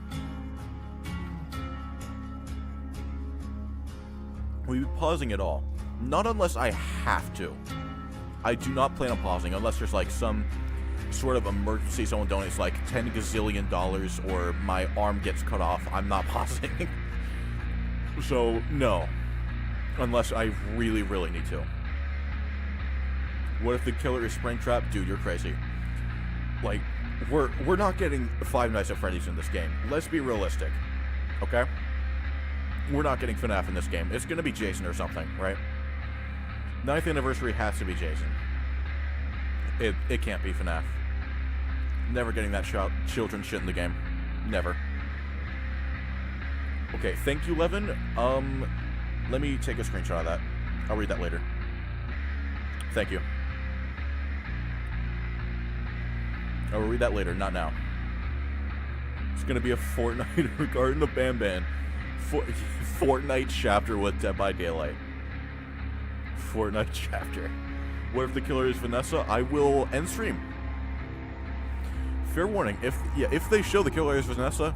We'll be pausing it all. Not unless I have to. I do not plan on pausing unless there's like some sort of emergency. Someone donates like $10 gazillion or my arm gets cut off. I'm not pausing. So, no. Unless I really, really need to. What if the killer is Springtrap? Dude, you're crazy. Like, we're not getting Five Nights at Freddy's in this game. Let's be realistic. Okay? We're not getting FNaF in this game. It's gonna be Jason or something, right? 9th anniversary has to be Jason. It can't be FNaF. Never getting that children shit in the game. Never. Okay, thank you, Levin. Let me take a screenshot of that. I'll read that later. Thank you. I will read that later, not now. It's gonna be a Fortnite regarding the Ban. Fortnite chapter with Dead by Daylight. Fortnite chapter. What if the killer is Vanessa? I will end stream. Fair warning, if they show the killer is Vanessa,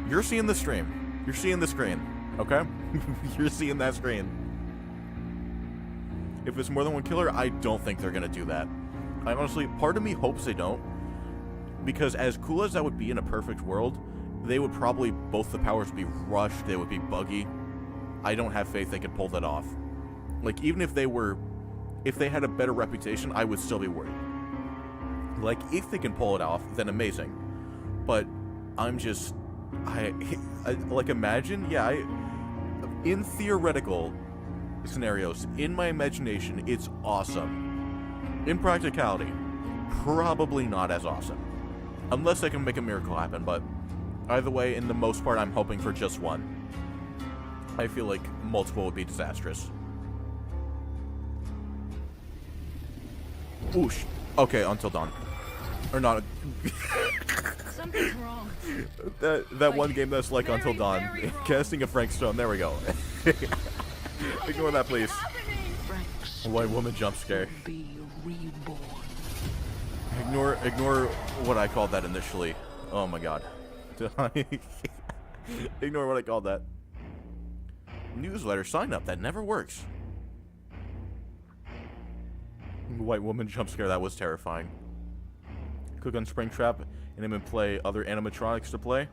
you're seeing the stream. You're seeing the screen, okay? You're seeing that screen. If it's more than one killer, I don't think they're gonna do that. I honestly, part of me hopes they don't, because as cool as that would be in a perfect world, they would probably, both the powers would be rushed, they would be buggy. I don't have faith they could pull that off. Like, even if they had a better reputation, I would still be worried. Like, if they can pull it off, then amazing. But I'm just, like, imagine, in theoretical scenarios, in my imagination, it's awesome. In practicality, probably not as awesome. Unless they can make a miracle happen, but either way, in the most part, I'm hoping for just one. I feel like multiple would be disastrous. Whoosh. Okay, Until Dawn. Or not. Something's wrong. that one game that's like Until Dawn. Casting a Frank Stone. There we go. Ignore that, please. A white woman jump scare. Ignore what I called that initially. Oh my god. Ignore what I called that. Newsletter sign up. That never works. White woman jump scare. That was terrifying. Click on Springtrap and then play other animatronics to play.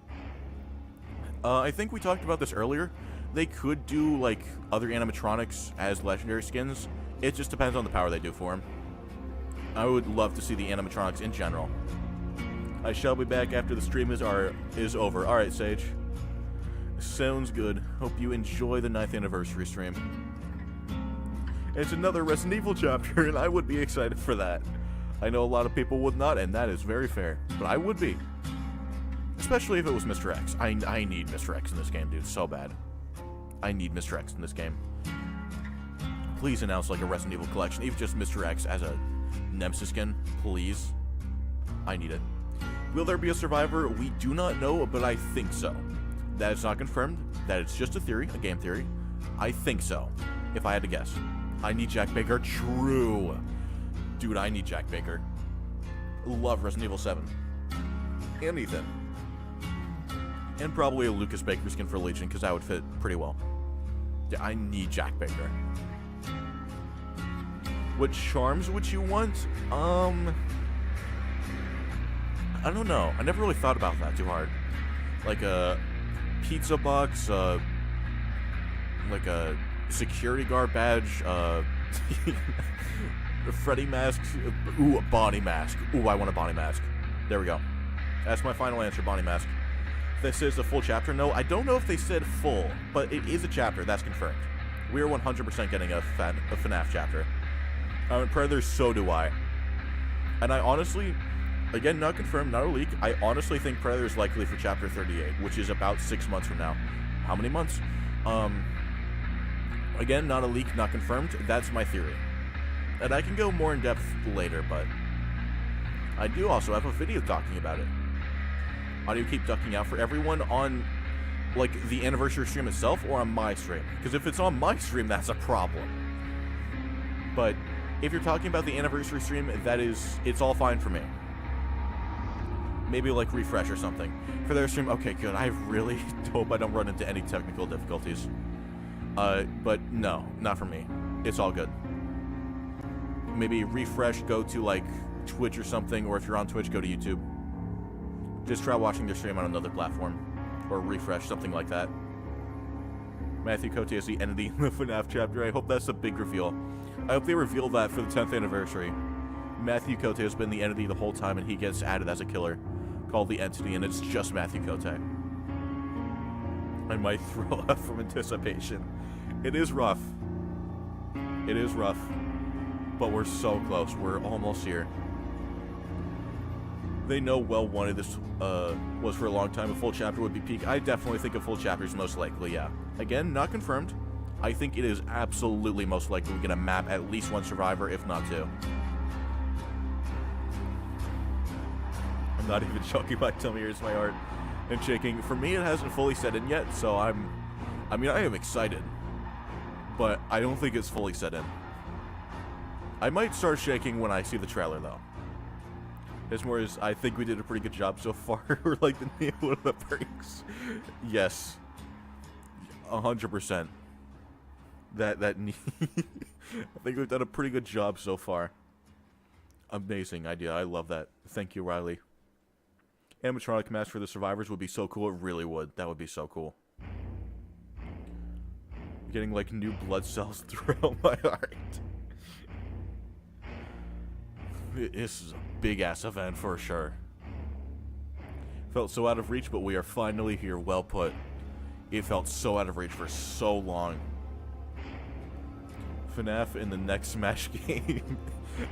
I think we talked about this earlier. They could do like other animatronics as legendary skins. It just depends on the power they do for them. I would love to see the animatronics in general. I shall be back after the stream is over. Alright, Sage. Sounds good. Hope you enjoy the 9th anniversary stream. It's another Resident Evil chapter, and I would be excited for that. I know a lot of people would not, and that is very fair. But I would be. Especially if it was Mr. X. I need Mr. X in this game, dude. So bad. I need Mr. X in this game. Please announce like a Resident Evil collection, even just Mr. X as a Nemesis skin. Please. I need it. Will there be a survivor? We do not know, but I think so. That is not confirmed. That it's just a theory, a game theory. I think so, if I had to guess. I need Jack Baker. True. Dude, I need Jack Baker. Love Resident Evil 7. And Ethan. And probably a Lucas Baker skin for Legion, because that would fit pretty well. Yeah, I need Jack Baker. What charms would you want? I don't know. I never really thought about that too hard. Like a pizza box, like a security guard badge, Freddy mask. Ooh, a Bonnie mask. Ooh, I want a Bonnie mask. There we go. That's my final answer, Bonnie mask. This is the full chapter. No, I don't know if they said full, but it is a chapter. That's confirmed. We are 100% getting a FNaF chapter. Predator, so do I. And I honestly, again, not confirmed, not a leak, I honestly think Predator is likely for chapter 38, which is about 6 months from now. How many months? Again, not a leak, not confirmed. That's my theory. And I can go more in depth later, but I do also have a video talking about it. Audio keep ducking out for everyone on Like, the anniversary stream itself or on my stream? Because if it's on my stream, that's a problem. But if you're talking about the anniversary stream, it's all fine for me. Maybe, like, refresh or something. For their stream, okay, good. I really hope I don't run into any technical difficulties. But no, not for me. It's all good. Maybe refresh, go to, like, Twitch or something, or if you're on Twitch, go to YouTube. Just try watching their stream on another platform. Or refresh, something like that. Matthew Cote is the entity in the FNaF chapter. I hope that's a big reveal. I hope they reveal that for the 10th anniversary. Matthew Cote has been the entity the whole time, and he gets added as a killer called the entity, and it's just Matthew Cote. I might throw up from anticipation. It is rough. It is rough. But we're so close. We're almost here. They know well wanted this was for a long time. A full chapter would be peak. I definitely think a full chapter is most likely, yeah. Again, not confirmed. I think it is absolutely most likely we're going to map at least one survivor, if not two. I'm not even joking. My tummy hurts, my heart, and shaking. For me, it hasn't fully set in yet, so I am excited. But I don't think it's fully set in. I might start shaking when I see the trailer, though. It's more as I think we did a pretty good job so far. We're like the nail of the perks. Yes. 100%. I think we've done a pretty good job so far. Amazing idea. I love that. Thank you, Riley. Animatronic mask for the survivors would be so cool. It really would. That would be so cool. Getting like new blood cells throughout my heart. This is a big-ass event for sure. Felt so out of reach, but we are finally here. Well put. It felt so out of reach for so long. FNaF in the next Smash game.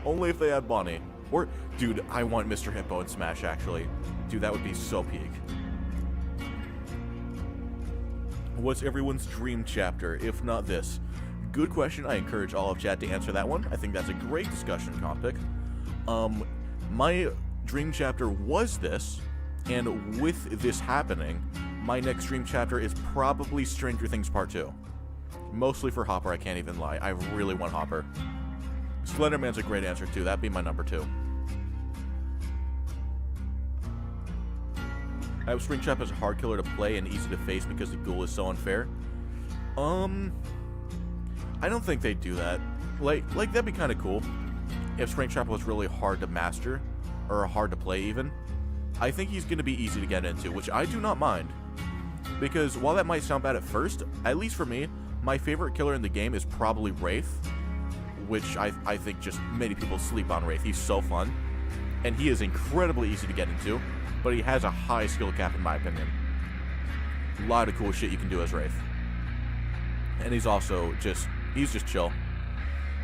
Only if they add Bonnie. Or, dude, I want Mr. Hippo in Smash, actually. Dude, that would be so peak. What's everyone's dream chapter, if not this? Good question. I encourage all of chat to answer that one. I think that's a great discussion topic. My dream chapter was this, and with this happening, my next dream chapter is probably Stranger Things Part 2. Mostly for Hopper, I can't even lie. I really want Hopper. Slenderman's a great answer too. That'd be my number 2. I have Springtrap as a hard killer to play and easy to face because the ghoul is so unfair. I don't think they'd do that. Like that'd be kind of cool. If Springtrap was really hard to master, or hard to play even, I think he's going to be easy to get into, which I do not mind. Because while that might sound bad at first, at least for me, my favorite killer in the game is probably Wraith, which I think just many people sleep on Wraith. He's so fun, and he is incredibly easy to get into, but he has a high skill cap in my opinion. A lot of cool shit you can do as Wraith. And he's also just chill.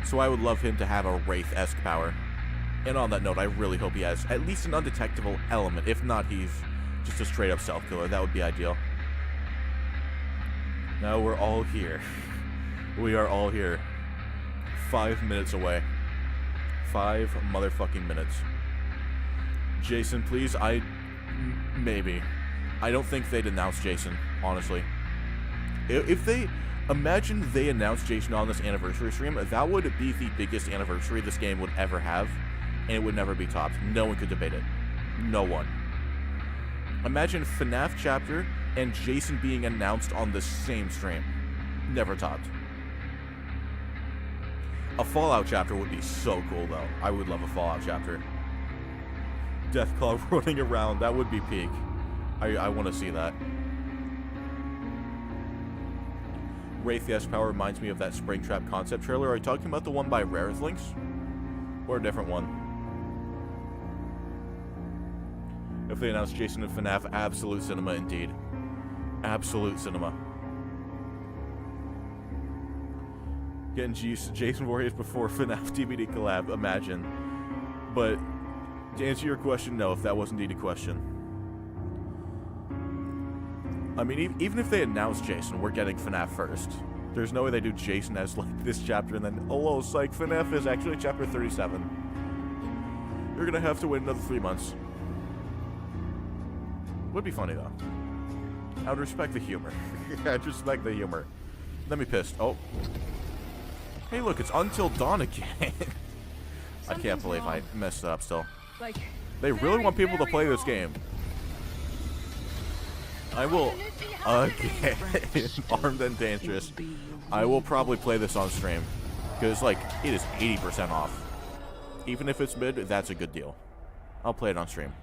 So I would love him to have a Wraith-esque power. And on that note, I really hope he has at least an undetectable element. If not, he's just a straight-up self-killer. That would be ideal. Now we're all here. We are all here. 5 minutes away. 5 motherfucking minutes. Jason, please. Maybe. I don't think they'd announce Jason, honestly. If they... Imagine they announced Jason on this anniversary stream. That would be the biggest anniversary this game would ever have, and it would never be topped. No one could debate it. No one. Imagine FNaF chapter and Jason being announced on the same stream. Never topped. A Fallout chapter would be so cool, though. I would love a Fallout chapter. Deathclaw running around. That would be peak. I want to see that. Wraith-esque power reminds me of that Springtrap concept trailer. Are you talking about the one by Rareth Links? Or a different one? If they announce Jason and FNaF, absolute cinema indeed. Absolute cinema. Getting Jason Voorhees before FNaF DBD collab, imagine. But to answer your question, no, if that was indeed a question. I mean, even if they announce Jason, we're getting FNaF first. There's no way they do Jason as, like, this chapter and then, oh, psych, FNaF is actually chapter 37. You're gonna have to wait another 3 months. Would be funny, though. I would respect the humor. I'd respect the humor. Let me pissed. Oh. Hey, look, it's Until Dawn again. I can't believe I messed up still. Like, They really want people to play this game. I will, again, Armed and Dangerous. I will probably play this on stream. Because, like, it is 80% off. Even if it's mid, that's a good deal. I'll play it on stream.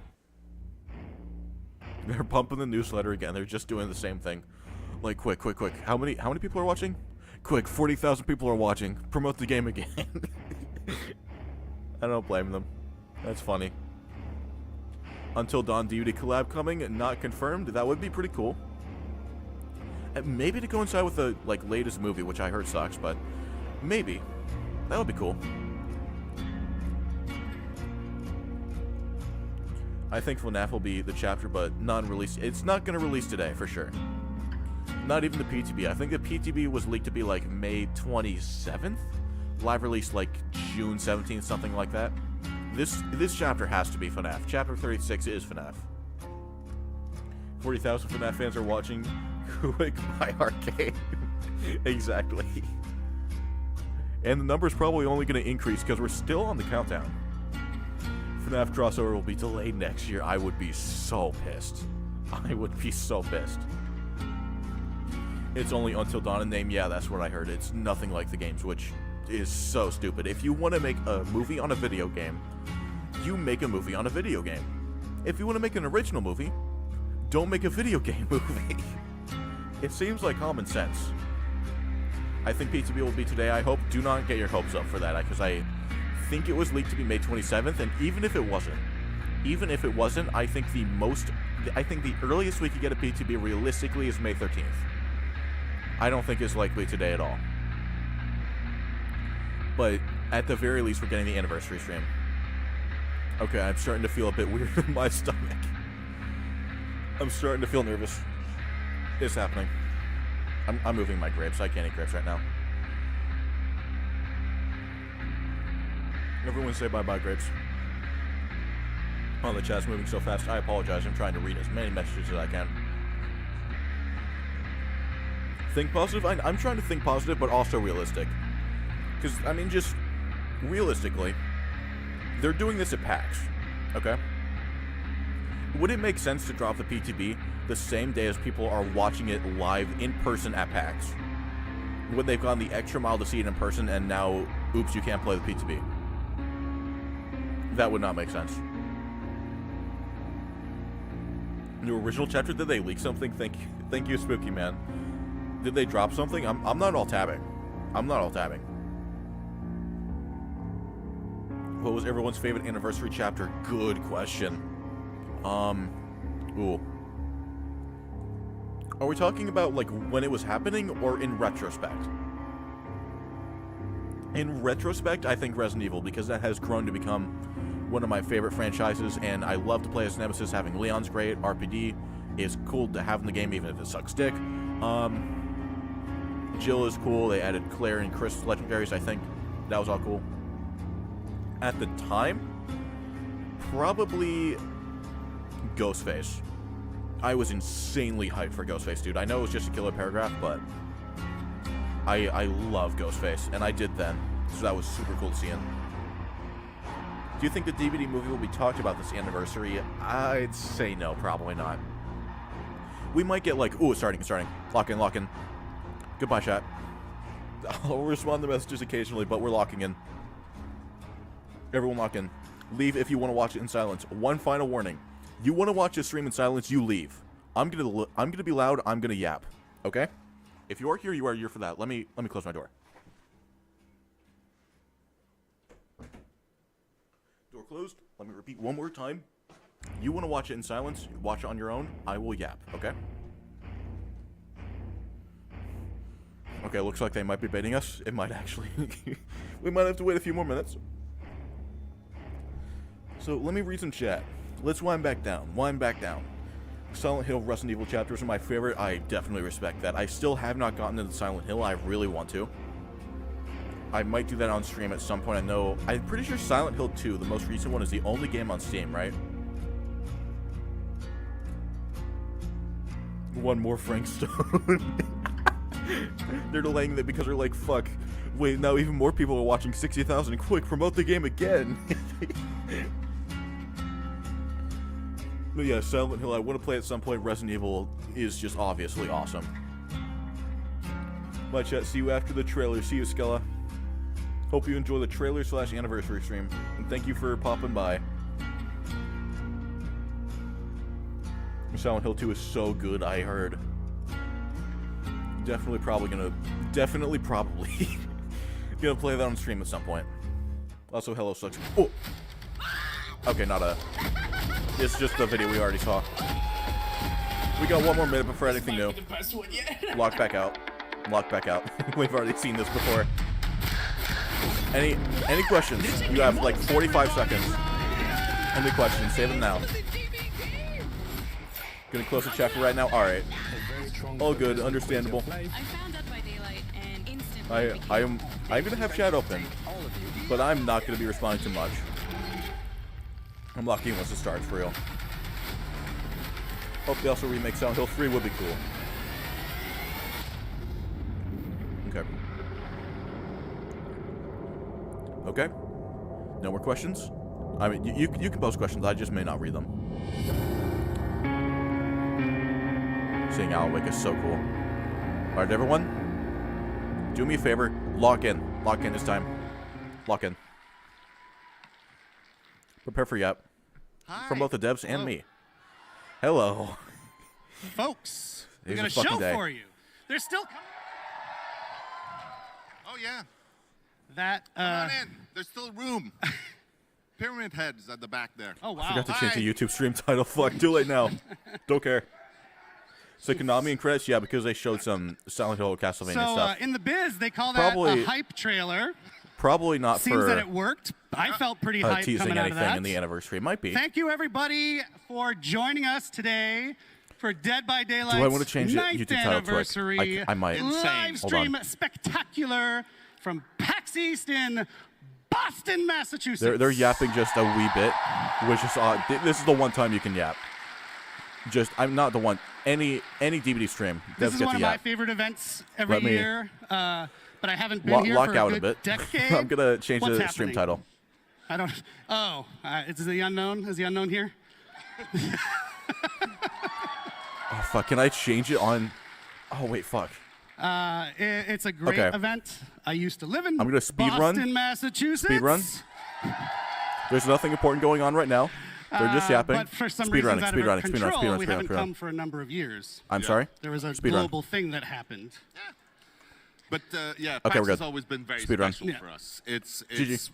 They're pumping the newsletter again. They're just doing the same thing. Like, quick, quick, quick. How many people are watching? Quick, 40,000 people are watching. Promote the game again. I don't blame them. That's funny. Until Dawn DBD collab coming, not confirmed. That would be pretty cool. And maybe to coincide with the like latest movie, which I heard sucks, but maybe. That would be cool. I think FNaF will be the chapter, but non-release. It's not going to release today, for sure. Not even the PTB. I think the PTB was leaked to be like May 27th? Live release like June 17th, something like that. This chapter has to be FNaF. Chapter 36 is FNaF. 40,000 FNaF fans are watching. Quick buy arcade. Exactly. And the number's probably only going to increase because we're still on the countdown. FNaF crossover will be delayed next year. I would be so pissed. I would be so pissed. It's only Until Dawn in name. Yeah, that's what I heard. It's nothing like the games, which is so stupid. If you want to make a movie on a video game, you make a movie on a video game. If you want to make an original movie, don't make a video game movie. It seems like common sense. I think PTB will be today. I hope. Do not get your hopes up for that, because I think it was leaked to be May 27th, and even if it wasn't, I think the earliest we could get a PTB realistically is May 13th. I don't think it's likely today at all. But at the very least, we're getting the anniversary stream. Okay, I'm starting to feel a bit weird in my stomach. I'm starting to feel nervous. It's happening. I'm moving my grapes. I can't eat grapes right now. Everyone say bye-bye, grapes. Oh, the chat's moving so fast. I apologize. I'm trying to read as many messages as I can. Think positive? I'm trying to think positive, but also realistic. Because, I mean, just realistically, they're doing this at PAX, okay? Would it make sense to drop the PTB the same day as people are watching it live in person at PAX? When they've gone the extra mile to see it in person and now, oops, you can't play the PTB. That would not make sense. New original chapter, did they leak something? Thank you, Spooky Man. Did they drop something? I'm not all tabbing. I'm not all tabbing. What was everyone's favorite anniversary chapter? Good question. Ooh. Are we talking about, like, when it was happening, or in retrospect? In retrospect, I think Resident Evil, because that has grown to become one of my favorite franchises, and I love to play as Nemesis. Having Leon's great. RPD is cool to have in the game, even if it sucks dick. Jill is cool. They added Claire and Chris legendaries, I think. That was all cool. At the time, probably Ghostface. I was insanely hyped for Ghostface, dude. I know it was just a killer paragraph, but I love Ghostface, and I did then, so that was super cool to see him. Do you think the DBD movie will be talked about this anniversary? I'd say no, probably not. We might get like, ooh, it's starting. Lock in. Goodbye, chat. I'll respond to messages occasionally, but we're locking in. Everyone lock in. Leave if you want to watch it in silence. One final warning. You want to watch this stream in silence, you leave. I'm gonna be loud, I'm gonna yap. Okay? If you are here, you are here for that. Let me close my door. Door closed. Let me repeat one more time. You want to watch it in silence, watch it on your own, I will yap, okay? Okay, looks like they might be baiting us. It might actually. We might have to wait a few more minutes. So let me read some chat. Let's wind back down. Silent Hill Resident Evil chapters are my favorite. I definitely respect that. I still have not gotten into Silent Hill. I really want to. I might do that on stream at some point. I know. I'm pretty sure Silent Hill 2, the most recent one, is the only game on Steam, right? One more Frank Stone. They're delaying that because they're like, fuck. Wait, now even more people are watching 60,000. Quick, promote the game again. But yeah, Silent Hill, I want to play at some point. Resident Evil is just obviously awesome. My chat, see you after the trailer. See you, Skella. Hope you enjoy the trailer/anniversary stream. And thank you for popping by. Silent Hill 2 is so good, I heard. Definitely probably gonna play that on stream at some point. Also, hello sucks. Oh! Okay, it's just the video we already saw. We got one more minute before anything new. Lock back out. Lock back out. We've already seen this before. Any questions? You have like 45 seconds. Any questions? Save them now. Gonna close the chat for right now? Alright. All good, understandable. I'm gonna have chat open, but I'm not gonna be responding too much. I'm locked in once it starts for real. Hope they also remake Silent Hill 3 would be cool. Okay. Okay. No more questions? I mean, you can post questions, I just may not read them. Seeing Alan Wake is so cool. Alright, everyone. Do me a favor. Lock in. Lock in this time. Lock in. Prepare for yap. Hi. From both the devs and me. Hello. Folks, we Here's got a a fucking show day. for you. They're still coming. Oh yeah, That, come on in. There's still room. Pyramid heads at the back there. oh wow. Forgot to change the YouTube stream title. Fuck, too late now. Don't care. So Konami and credits, yeah, because they showed some Silent Hill Castlevania So stuff. in the biz, they call that Probably- a hype trailer. Probably not Seems for that it worked. I felt pretty hyped teasing coming out of anything that. in the anniversary. It might be. Thank you, everybody, for joining us today for Dead by Daylight's Do I want to change the 9th YouTube title to anniversary like, I might. live Hold stream on. spectacular from PAX East in Boston, Massachusetts. They're yapping just a wee bit, which is odd. This is the one time you can yap. Just, I'm not the one. Any DVD stream This does is get one to of my yap. favorite events every Let me- year, but I haven't been here Lock for out a a good bit. decade. I'm gonna change What's the stream happening? title. I don't. Oh, is the unknown? Is the unknown here? Oh fuck! Can I change it on? Oh wait, fuck. It's a great Okay. event. I used to live in I'm gonna speed run. Boston, Massachusetts. Speed run. There's nothing important going on right now. They're just yapping. But for some Speed reasons running. out Speed of our running. Speed control, running. Speed running. we Speed haven't running. come for a number of years. I'm sorry. There was a Speed run. global thing that happened. But yeah, Okay, PAX we're has good. always been very Speed run. special Yeah. for us. It's GG.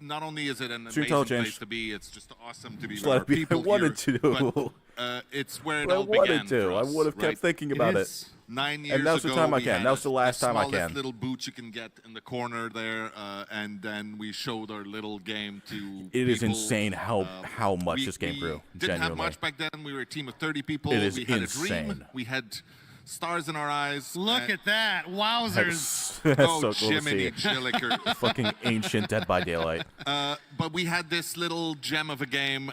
not only is it an Stream amazing title place changed. to be, it's just awesome to be Just with let our it be. I people wanted here. to. But, it's where it But I all wanted began to. for I us, would have kept right? thinking about it. is. 9 years And now's the ago, time I we can. had Now's the last time I smallest can. little booth you can get in the corner there, and then we showed our little game to It is people. insane how much this game grew. We didn't have Genuinely. much back then. We were a team of 30 people. It is we had a insane. dream. We had stars in our eyes. Look at that! Wowzers! That's Oh, so cool to see. Jiminy Jilliker. Fucking ancient Dead by Daylight. But we had this little gem of a game,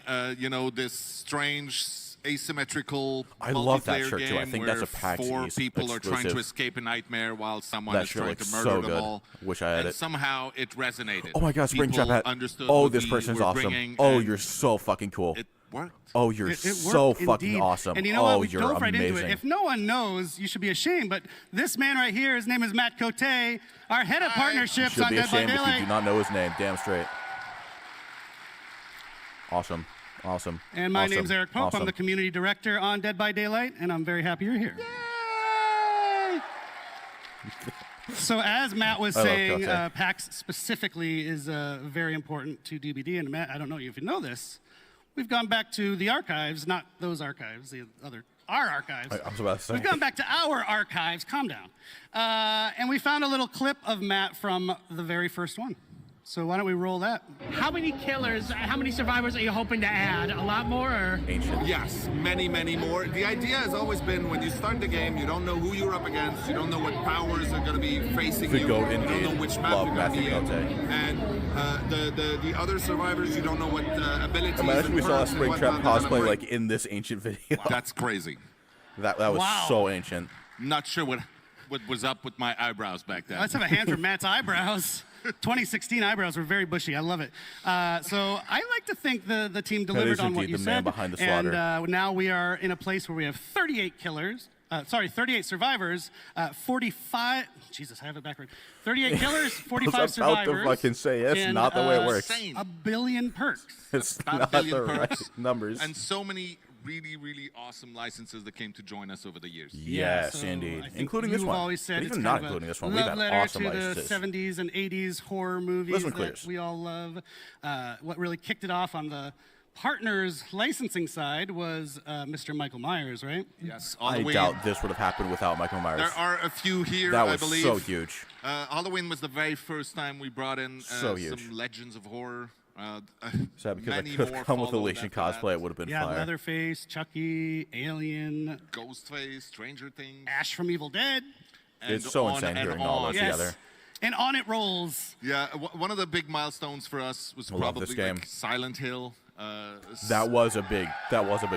this strange asymmetrical I love that multiplayer shirt, too. I game think where that's a PAX 4 East people are trying to exclusive. escape a nightmare while someone That is shirt trying to looks murder so them good. all. Wish I had and it. somehow it resonated. Oh my god, Springtrap People hat. understood Oh, what this we person's were awesome. bringing, Oh, and you're so fucking cool. it worked. Oh, you're It so worked fucking indeed. awesome. And you know oh, what? We you're dove right amazing. into it. If no one knows, you should be ashamed. But this man right here, his name is Matt Cote, our head of partnerships Should on be Dead by ashamed if you Daylight. do not know his name. Damn straight. Awesome. Awesome. And my awesome. name's Eric Pope. Awesome. I'm the community director on Dead by Daylight, and I'm very happy you're here. So as Matt was I love saying, Cote. PAX specifically is very important to DBD. And Matt, I don't know if you know this, we've gone back to the archives, not those archives, our archives. I was about to say. We've gone back to our archives. Calm down. And we found a little clip of Matt from the very first one. So why don't we roll that? How many killers, how many survivors are you hoping to add? A lot more, or? Ancient. Yes, many, many more. The idea has always been when you start the game, you don't know who you're up against, you don't know what powers are going to be facing The you, goat you don't indeed. know which map Love you're going to Matthew be in, Cote. and the other survivors, you don't know what abilities Imagine and we saw a perks and Springtrap whatnot they're gonna cosplay bring. like in this ancient video. That's crazy. That was Wow. so ancient. Not sure what was up with my eyebrows back then. Let's have a hand for Matt's eyebrows. 2016 eyebrows were very bushy. I love it. So I like to think the team delivered is on what indeed you the said. man behind the slaughter. And now we are in a place where we have 38 survivors, 45. Jesus, I have it backward. 38 killers, 45 I was about to survivors. fucking say, that's and, not the way it works. Insane. A billion perks. It's About not a billion the right perks. numbers. And so many really, really awesome licenses that came to join us over the years. Yes, so indeed. I think Including this you've one. always said But it's even kind not of a including this one, we've love had letter awesome to licenses. the 70s and 80s horror movies Listen, that clears. we all love. What really kicked it off on the partners licensing side was Mr. Michael Myers, right? Yes, I Halloween. doubt this would have happened without Michael Myers. There are a few here, That I was believe. so huge. Halloween was the very first time we brought in So huge. some legends of horror. Sad because I many could more have come with a followed Legion after cosplay, that. it would have been Yeah, fire. Leatherface, Chucky, Alien, Ghostface, Stranger Things. Ash from Evil Dead. And It's so on insane and hearing all on. those together. And on it rolls. Yeah, one of the big milestones for us was I love probably this game. like Silent Hill. That was a big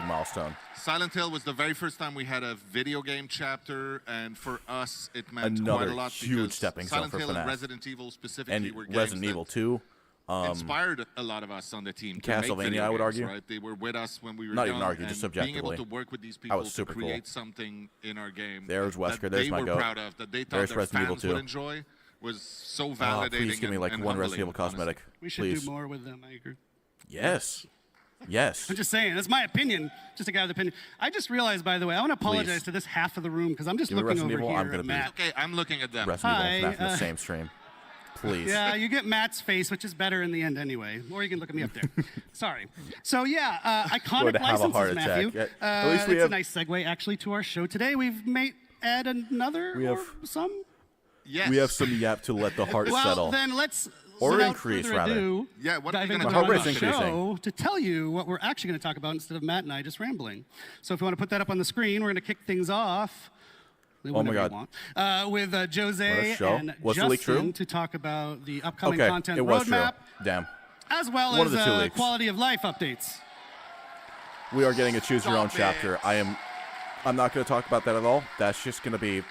milestone. Silent Hill was the very first time we had a video game chapter, and for us, it meant Another quite a lot huge because stepping stone Silent for Hill and FNaF. Resident Evil specifically And were games Resident that Evil 2. inspired a lot of us on the team. To make Castlevania, video I would games, argue. Right? They were with us when we were Not young, even argue, just and being able subjectively. to work with these That people was to super cool. create something in our game There's that Wesker, there's they my were goat. proud of, that they thought There's their Resident Evil fans 2. would enjoy, was so Oh, validating. please give me like and one Resident Evil humbling, honestly. cosmetic. We should Please. do more with them, I agree. Yes. Yes. I'm just saying, that's my opinion. Just a guy with opinion. I just realized, by the way, I want to apologize Please. to this half of the room because I'm just Give me looking Resident over Evil, here I'm gonna at be- Matt. Okay, I'm looking at them. Resident Hi, Evil and FNaF in the same stream. Please. Yeah, you get Matt's face, which is better in the end anyway. Or you can look at me up there. Sorry. So yeah, Going iconic to have a licenses, heart attack. Matthew. At least we it's have- a nice segue actually to our show today. We've made add another We or have- some. Yes. We have some yap to let the heart Well, settle. then let's Or without increase, further rather. ado, Yeah, what are we dive gonna into talk our about? show to tell you what we're actually going to talk about instead of Matt and I just rambling. So if you want to put that up on the screen, we're going to kick things off. Oh my God. With What Jose a show. and Was the leak Justin true? to talk about the upcoming Okay, content it was roadmap, true. Damn. as well One as of the two leaks. quality of life updates. We are getting a choose your own Stop it. chapter. I'm not going to talk about that at all. That's just going to be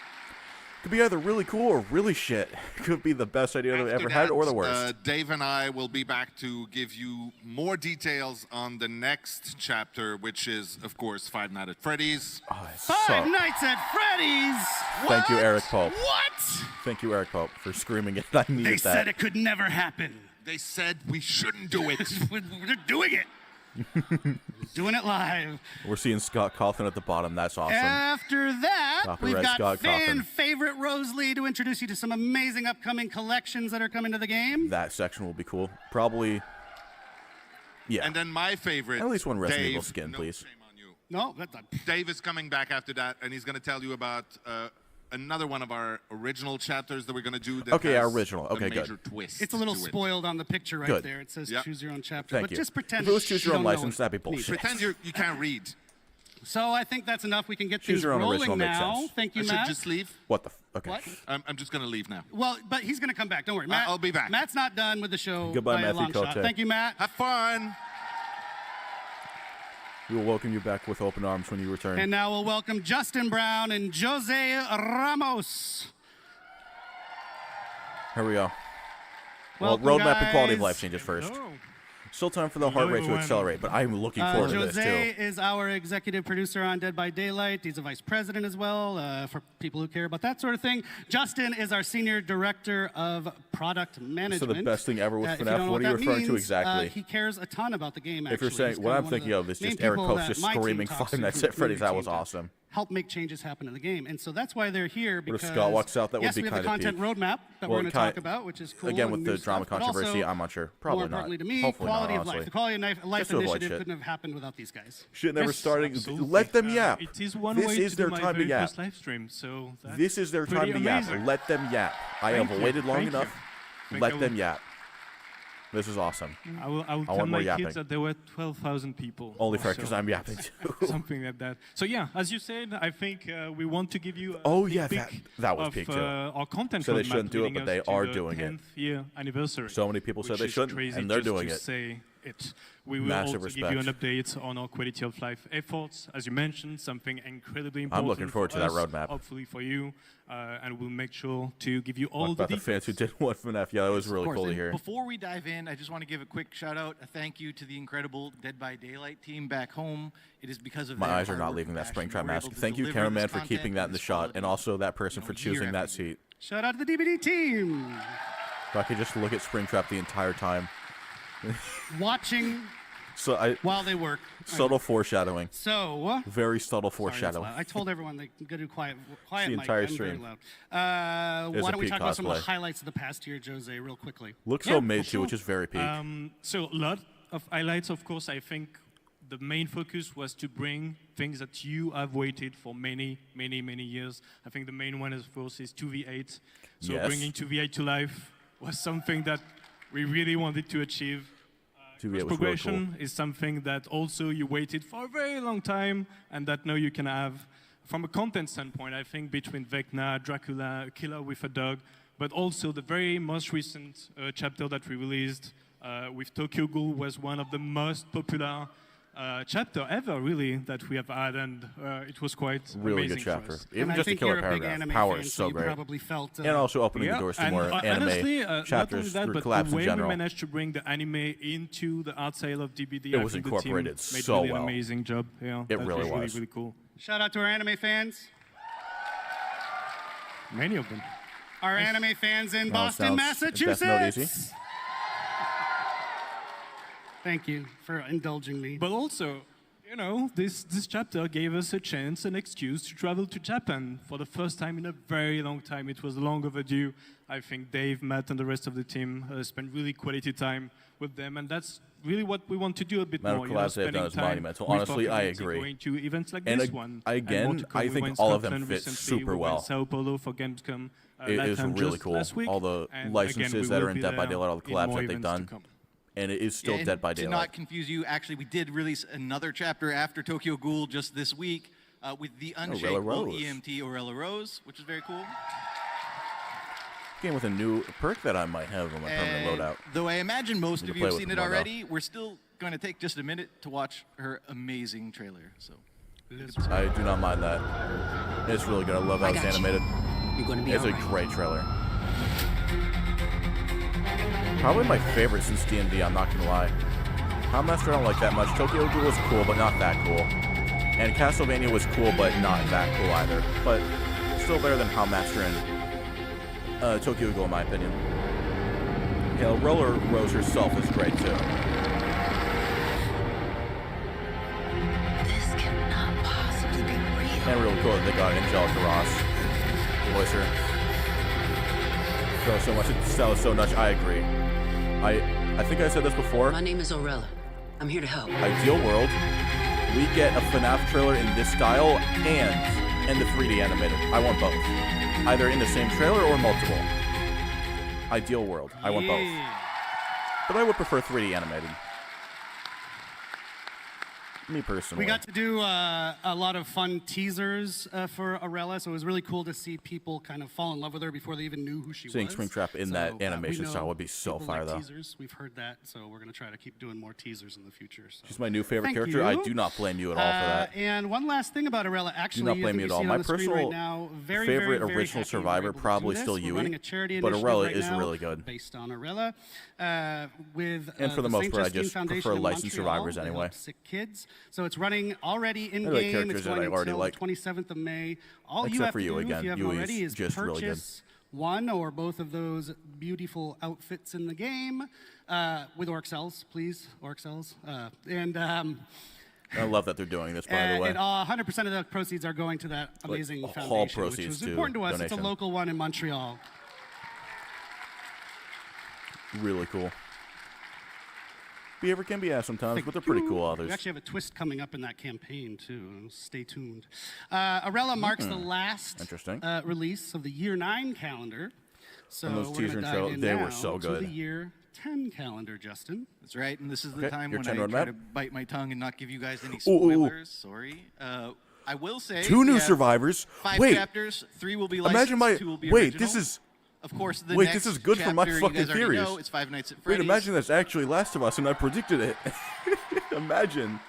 could be either really cool or really shit. Could be the best idea that we've After ever had or the that, worst. Dave and I will be back to give you more details on the next chapter, which is, of course, Five Nights at Freddy's. Oh, it's Five so- Nights at Freddy's. Thank you, What? Eric Pope. What? Thank you, Eric Pope, for screaming it. I needed They that. said it could never happen. They said we shouldn't do it. We're doing it. Doing it live. We're seeing Scott Cawthon at the bottom. That's awesome. After that, Copyright we've got Scott fan Cawthon. favorite Rose Lee to introduce you to some amazing upcoming collections that are coming to the game. That section will be cool. Probably. Yeah. And then my favorite, At least one Resident Dave, Evil skin, no please. shame on you. No, that's not. Dave is coming back after that, and he's going to tell you about another one of our original chapters that we're going to do. That Okay, has our original. Okay, a good. major twist. It's a little to it. spoiled on the picture right Good. there. It says Yeah. choose your own chapter. Thank but you. just pretend If it was choose your you own don't know license, it. that'd be Neat. bullshit. Pretend you can't read. So I think that's enough. We can get Choose things your own rolling original makes now. sense. Thank you, I should Matt. just leave. What the? Okay. What? I'm just going to leave now. Well, but he's going to come back. Don't worry. Matt, I'll be back. Matt's not done with the show. Goodbye, by a Matthew long shot. Cote. Thank you, Matt. Have fun. We will welcome you back with open arms when you return. And now we'll welcome Justin Brown and Jose Ramos. Here we go. Welcome, well, roadmap and quality of guys. life changes first. Still time for the heart rate to accelerate, but I'm looking forward to this Jose too. is our executive producer on Dead by Daylight. He's a vice president as well, for people who care about that sort of thing. Justin is our senior director of product management. So the best thing ever with If you FNaF, don't know what are you that referring to means, exactly? He cares a ton about the game, actually. If you're saying He's what kinda I'm one thinking the of is main just Eric people Pope that just my team screaming talks Five to Nights from at Freddy's. the That was team to awesome. help make changes happen in the game. And so that's why they're here, But if because Scott walks out, that would yes, be we have the kinda content peak. roadmap that Well, we're going to talk about, which is cool. Again, and with new the drama stuff, but controversy, also, I'm not sure. Probably more not. importantly to me, Hopefully quality not, of life. honestly. The quality of life Just to avoid initiative shit. couldn't have happened without these guys. Shit never Yes, starting. absolutely. Let them yap. It is one This way is to their do my time to very yap. first live stream, so that's This is their time pretty to yap. amazing. Let them yap. I Thank have you. waited long Thank enough. you. Let them yap. This is awesome. I will want tell more my yapping. kids that there were 12,000 people. Only fair, also. 'cause I'm yapping too. Something like that. So yeah, as you said, I think we want to give you a Oh, sneak yeah, peek that was of, peak too. our content So they roadmap shouldn't do it, leading but us they to are the doing it. 10th year anniversary. So many people said which they is shouldn't, crazy and they're just doing to it. Say it. We will Massive also give you an respect. update on our quality of life efforts. As you mentioned, something incredibly important. I'm looking forward for to that us, roadmap. Hopefully for you, and we'll make sure to give you all Talk the about the fans who did one FNaF. Yeah, that was really Of course, cool to and hear. Before we dive in, I just want to give a quick shout out, a thank you to the incredible Dead by Daylight team back home. It is because of My their eyes are hard not work leaving and that passion Springtrap we're mask. able to Thank you, deliver cameraman, this for keeping content that and in the this shot, quality, and also that person for year choosing that after year. seat. Shout out to the DBD team. If I could just look at Springtrap the entire time. Watching So while they work. subtle foreshadowing. So. Very subtle Sorry, that's foreshadowing. loud. I told everyone they can go do quiet the mic. entire I'm very stream. loud. Is Why a don't we peak talk about some of the cosplay. highlights of the past year, Jose, real quickly? Looks Yeah, so for made too, sure. which is very peak. So a lot of highlights, of course. I think the main focus was to bring things that you have waited for many, many, many years. I think the main one, of course, is 2v8. So Yes. bringing 2v8 to life was something that we really wanted to achieve. 2v8 was really Progression is something that also you waited for a very long time, and that now you can have. From a content standpoint, I think between Vecna, Dracula, A Killer with a Dog, but also the very most recent chapter that we released with Tokyo Ghoul was one of the most popular chapter ever, really, that we have had, and it was quite Really amazing good chapter. for us. Even And I just a think killer you're a big paragraph. anime Power fan, is so so you great. probably felt, and also opening the Yeah, doors to and more anime honestly, not only chapters that, through but collabs the in way general. we managed to bring the anime into the art sale of DBD, It I was think incorporated the team made so really well. an amazing job. Yeah, It that really was was. really cool. Shout out to our anime fans. Many of them. Our anime fans in Boston, That's not Massachusetts. easy. Thank you for indulging me. But also, you know, this chapter gave us a chance, an excuse to travel to Japan for the first time in a very long time. It was long overdue. I think Dave, Matt, and the rest of the team spent really quality time with them, and that's really what we want to do a bit Amount more. of You know, collabs they've done spending is time monumental. with Honestly, our I community, agree. Going to events like And this one. again, and more to come. I We think went all of them Scotland fit recently. super We went well. Sao Paulo for Gamescom. It is LATAM really just cool. last week, All the and licenses again, we that will are in be Dead by there Daylight, all the in collabs more that they've events to done. come. And it is still and Dead by to Daylight. not confuse you, actually, we did release another chapter after Tokyo Ghoul just this week with the unshakable Rose. EMT Orella Rose, which is very cool. Game with a new perk that I might have on my permanent And loadout. though I imagine most Need of to you have play with seen it it more, though. already, we're still going to take just a minute to watch her amazing trailer. So I do not mind that. It's really good. I love how it's animated. You're gonna be It's a alright. great trailer. Probably my favorite since D&D, I'm not gonna lie. Master I don't like that much. Tokyo Ghoul was cool, but not that cool. And Castlevania was cool, but not that cool either. But still better than Master and Tokyo Ghoul, in my opinion. Yeah, Roller Rose herself is great too. This cannot possibly be real. And really cool that they got Angelica Ross to voice her. So much. It sounds so much. I agree. I think I said this before. My name is Orella. I'm here to help. Ideal world, we get a FNaF trailer in this style and the 3D animated. I want both. Either in the same trailer or multiple. Ideal world. I want both. But I would prefer 3D animated. Me personally. We got to do a lot of fun teasers for Orella, so it was really cool to see people kind of fall in love with her before they even knew who she Seeing was. Springtrap in that animation we know style would be so people fire, like though. Teasers. We've heard that, so we're going to try to keep doing more teasers in the future. So. She's my new favorite Thank character. you. I do not blame you at all for that. And one last thing about Orella, actually, Do not blame I me think at all. you see it My on the screen personal right now, very, favorite very, very original happy we were survivor able to probably do still this. We're Yui, running a charity but initiative Orella right is now really good. based on Orella, with And for the most St. part, I Justine just Foundation prefer in licensed Montreal. survivors They anyway. help sick kids. So it's running already in I like game. characters It's that I going already until like. the 27th of May. All you Except have for to you do, again. if you haven't Yui is already, is just really good. purchase one or both of those beautiful outfits in the game with orc cells, please, orc cells. I love that they're doing this, by the way. And 100% of the proceeds are going to that amazing all foundation, which proceeds was to important to us. It's a donation. local one in Montreal. Really cool. Behavior can be asked sometimes, but they're pretty cool others. We actually have a twist coming up in that campaign, too. Stay tuned. Orella marks the last Interesting. release of the Year 9 calendar. So And those we're teaser gonna and dive trail- in they now were so to good. the Year 10 calendar, Justin. That's right, and this is the Okay, time your when I 10 try roadmap. to bite my tongue and not give you guys any Ooh, ooh, ooh. spoilers. Sorry. I will say 2 we new have survivors. 5 Wait, chapters. 3 will be licensed. imagine my 2 will be wait. original. This is of course, the Wait, next this is good for my chapter, you fucking guys already theories. know, it's Five Nights at Wait, Freddy's. imagine that's actually Last of Us, and I predicted it. Imagine.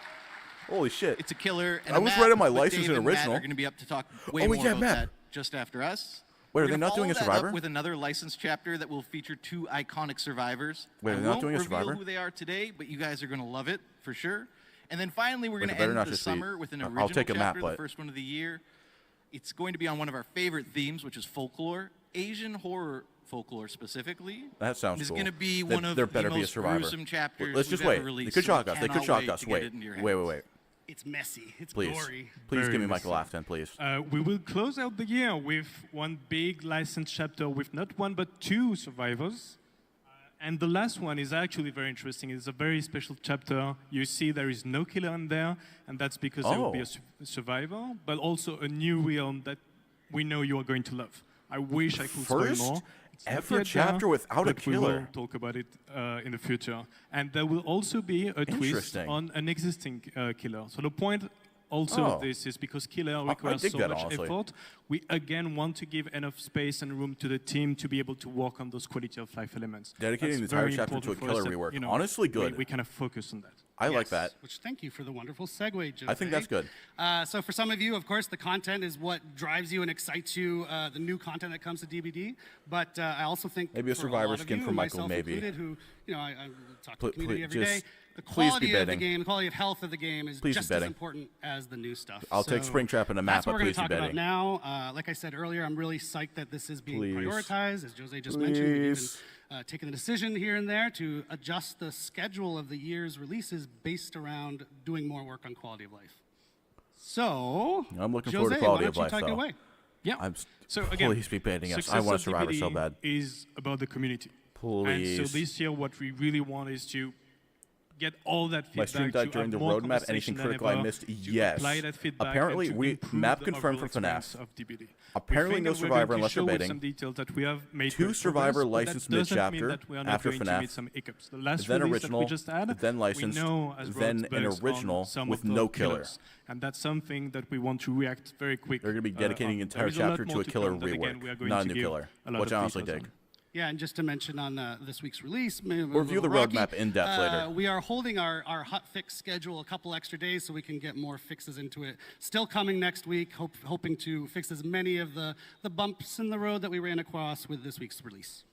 Holy shit. It's a killer. And I a was map, right on my but license Dave and original. Matt are going to be up to talk way Oh, more yeah, about map. that just after us. Wait, are We're they gonna not doing a follow that up Survivor? with another licensed chapter that will feature 2 iconic survivors. Wait, I they're not won't doing a reveal Survivor? who they are today, but you guys are going to love it for sure. And then finally, we're Wait, going it to better end not the just be- summer with an I'll original take a map, chapter, but- the first one of the year. It's going to be on one of our favorite themes, which is folklore, Asian horror folklore specifically. That sounds It's cool. going to be There- one of there the better be a most Survivor. gruesome chapters Let's just we've wait. ever released. They could so shock we us. They could cannot shock wait us. to get Wait. it into your Wait, hands. wait. It's messy. It's Please. gory. Please Very give me messy. Michael Afton, please. We will close out the year with one big licensed chapter with not one but 2 survivors. And the last one is actually very interesting. It's a very special chapter. You see there is no killer in there, and that's because there will be a survivor, but also a new realm that we know you are going to love. I wish I could spoil First more. It's not ever yet there, chapter without a but we killer. will talk about it in the future. And there will also be a twist Interesting. on an existing killer. So the point also of this is because killer requires dig so that, much honestly. effort, we again want to give enough space and room to the team to be able to work on those quality of life elements. Dedicating That's the entire very chapter to a important for us killer that, rework. you know, Honestly, good. We kind of focus on that. I like that. Which thank you for the wonderful segue, Jose. I think that's good. So for some of you, of course, the content is what drives you and excites you, the new content that comes to DBD. But I also think Maybe a for Survivor lot of skin you, for Michael, myself maybe. included, who, you know, I talk to the Pl- community pl- every day. just- The please be quality of the betting. game, the quality of health of the game is Please be just as betting. important as the new stuff. I'll take So Springtrap and a map, that's what but we're please be talk about betting. now. Like I said earlier, I'm really psyched that this is being Please. prioritized. As Jose just mentioned, we've even Please. taken the decision here and there to adjust the schedule of the year's releases based around doing more work on quality of life. So, I'm looking Jose, forward to quality why of don't you life, take it though. away? Yeah. So again, please be betting us. I success want a of Survivor so DBD bad. is about the community. Please. And so this year, what we really want is to get all that My feedback. stream died to during have the more roadmap. Anything conversation than critical I ever, missed? to Yes. apply that feedback Apparently, and to we improve map the confirmed overall for FNaF. experience of DBD. Apparently, We no think that we're Survivor going to unless you're show with baiting. some details that we have made 2 great Survivor progress, but licensed that doesn't mean mid-chapter that we are not after going to FNaF, meet some hiccups. The last then release original, that we just had, then licensed, we know has then brought an bugs on original some with of the no killer. killers. And that's something that we want to react very quick. They're going to be dedicating the entire There is a lot chapter to more a killer come that, again, we are rework, going not a to new give killer, a lot which of I honestly details dig. on. Yeah, and just to mention on this week's release, maybe We'll review the Rocky, roadmap in depth later. We are holding our hot fix schedule a couple extra days so we can get more fixes into it. Still coming next week, hoping to fix as many of the bumps in the road that we ran across with this week's release.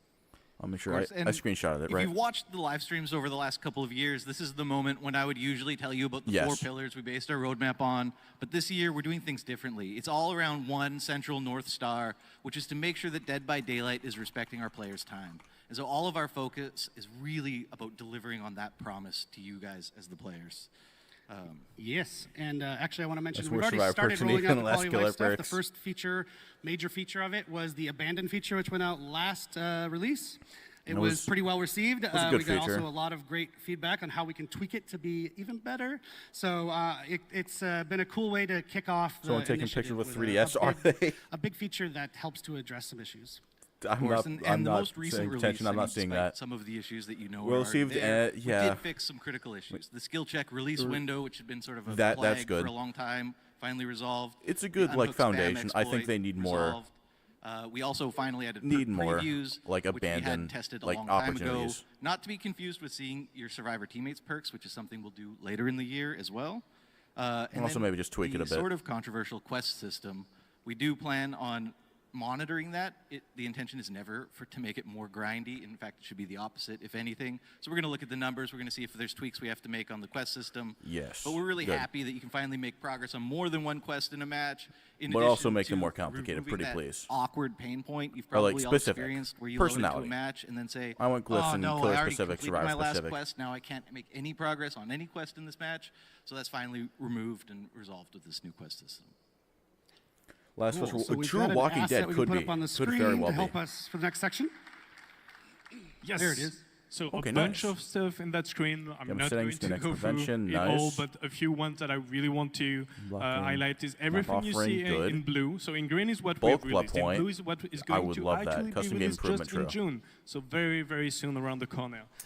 I'll make sure course, I and screenshotted it, If right? you've watched the live streams over the last couple of years, this is the moment when I would usually tell you about the 4 Yes. pillars we based our roadmap on. But this year, we're doing things differently. It's all around one central North Star, which is to make sure that Dead by Daylight is respecting our players' time. And so all of our focus is really about delivering on that promise to you guys as the players. Yes, and actually I want to mention That's we've worse already Survivor started perks than rolling out even the less quality of killer life stuff. The perks. first major feature of it was the abandoned feature, which went out last release. It was pretty well received. was a good We got feature. also a lot of great feedback on how we can tweak it to be even better. So it's been a cool way to kick off the Someone taking initiative pictures with a 3DS, are they? A big feature that helps to address some issues. I'm not, and I'm the not most recent paying release, attention. I'm I not mean, seeing despite that. some of the issues that you know Well are received, there, yeah. we did fix some critical issues. The skill check release window, which had been sort of a That's flag good. for a long time, finally resolved. It's a The good, like, unhooked spam foundation. I think exploit they need more- resolved. We also finally added Need more, previews, like, which we abandoned, had tested a like, long time ago. opportunities. Not to be confused with seeing your Survivor teammates perks, which is something we'll do later in the year as well. And also then maybe just tweak it a the bit. sort of controversial quest system. We do plan on monitoring that. The intention is never to make it more grindy. In fact, it should be the opposite, if anything. So we're going to look at the numbers. We're going to see if there's tweaks we have to make on the quest system. Yes, But we're really good. happy that you can finally make progress on more than one quest in a match. In But also addition make them to more complicated, removing pretty that please. Awkward pain point you've Or, like, probably all specific. experienced where you load into a Personality. match and then say, I want glyphs oh, and no, killer I already specific, completed survivor my last specific. quest. Now I can't make any progress on any quest in this match. So that's finally removed and resolved with this new quest system. Last Cool. was So we've True got an Walking asset Dead we could can put be. up on the Could screen very well to help be. us for the next section. Yes. There it is. So Okay, a bunch nice. of stuff in that screen. I'm Game not settings, going to Kinect go prevention, through it all, nice. but a few ones that I really want to Blocking, highlight is map everything you offering, see good. in blue. So in green is what Bulk we've blood released. In point. blue is what is I going would to love that. actually be Custom game released improvement, just in true. June. So very, very soon around the corner.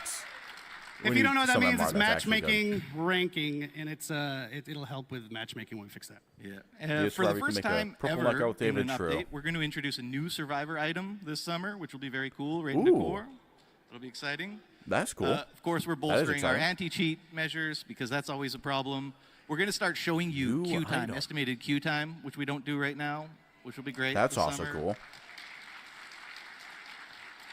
attacks. If you don't know what that some means, MR, it's that's actually matchmaking ranking, and it'll help with matchmaking when we fix that. Yeah. Yes, For the Robbie can first make a time purple ever knockout with in David an True. update, we're going to introduce a new Survivor item this summer, which will be very cool, right in Ooh. the core. It'll be exciting. That's cool. Of course, we're That is bolstering our exciting. anti-cheat measures because that's always a problem. We're going to start showing you New queue time, item. estimated queue time, which we don't do right now, which will be great. That's this also summer. cool.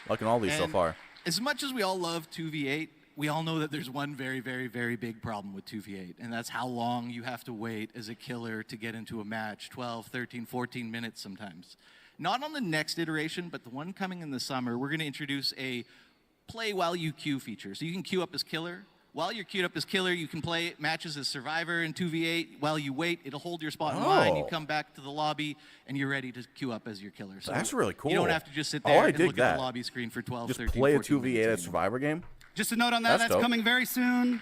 Liking all these so And far. As much as we all love 2v8, we all know that there's one very, very, very big problem with 2v8, and that's how long you have to wait as a killer to get into a match, 12, 13, 14 minutes sometimes. Not on the next iteration, but the one coming in the summer, we're going to introduce a play while you queue feature. So you can queue up as killer. While you're queued up as killer, you can play matches as survivor in 2v8. While you wait, it'll hold your spot in line. You Oh. come back to the lobby, and you're ready to queue up as your killer. So That's really cool. You don't have to just sit Oh, there I and dig look that. at the lobby screen for 12, Just 13, play a 14 2v8 minutes at anymore. Survivor game. Just a note on that, that's dope. coming very soon.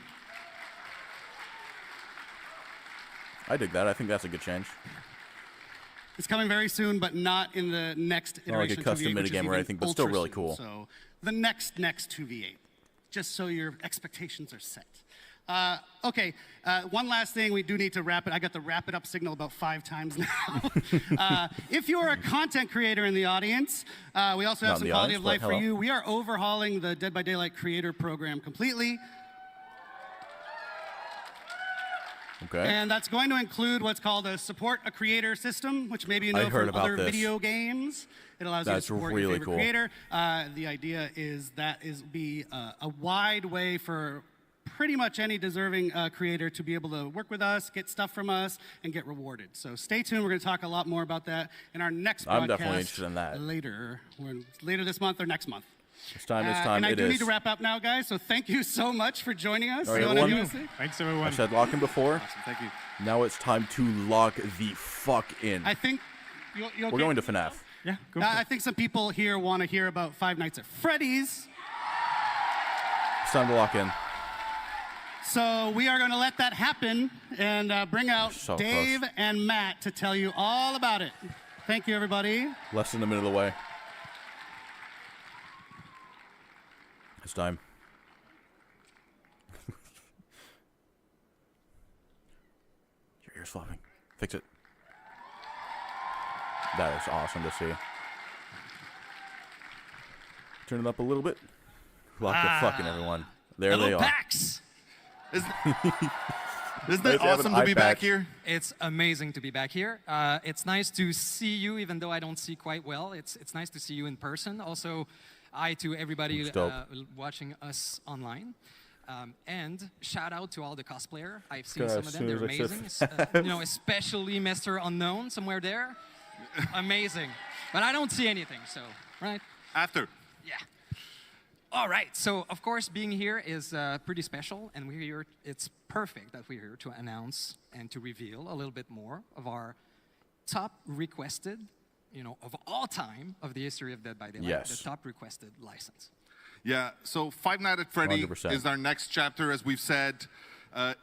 I dig that. I think that's a good change. It's coming very soon, but not in the next Not like a iteration. custom 2v8, which is minigame or even anything, but still ultra really soon. cool. So the next 2v8, just so your expectations are set. Okay, one last thing, we do need to wrap it. I got the wrap it up signal about 5 times now. If you're a content creator in the audience, we also have Not in some the quality audience, of life but for hello. you. We are overhauling the Dead by Daylight creator program completely. Okay. And that's going to include what's called a support a creator system, which maybe you know I heard from about other this. video games. It allows That's you to support really your favorite cool. creator. The idea is that is be a wide way for pretty much any deserving creator to be able to work with us, get stuff from us, and get rewarded. So stay tuned. We're going to talk a lot more about that in our next podcast. I'm definitely interested in that. Later this month or next month. It's time. And I It do is. need to wrap up now, guys. So thank you so much for joining us. All right, You wanna everyone. do this? Thanks, I everyone. said lock in before. Awesome, thank you. Now it's time to lock the fuck in. I think you'll We're get- going to FNaF. Yeah, go I think some people here want to hear about Five Nights at Freddy's. It's time to lock in. So we are going to let that happen and bring out So Dave close. and Matt to tell you all about it. Thank you, everybody. Less than a minute away. It's time. Your ear's flopping. Fix it. That is awesome to see. Turn it up a little bit. Lock the fucking everyone. There they are. PAX! Isn't Nice it to have awesome an to be eye back patch. here? It's amazing to be back here. It's nice to see you, even though I don't see quite well. It's nice to see you in person. Also, hi to everybody Looks dope. watching us online. And shout out to all the cosplayer. I've seen God, some as of soon them. They're as I amazing. said You know, especially Mr. Unknown somewhere there. Amazing. But I don't see anything, so, right? After. Yeah. All right. So, of course, being here is pretty special, and we're here. It's perfect that we're here to announce and to reveal a little bit more of our top requested, of all time of the history of Dead by Daylight. Yes. The top requested license. Yeah, so Five Nights at Freddy 100%. is our next chapter, as we've said.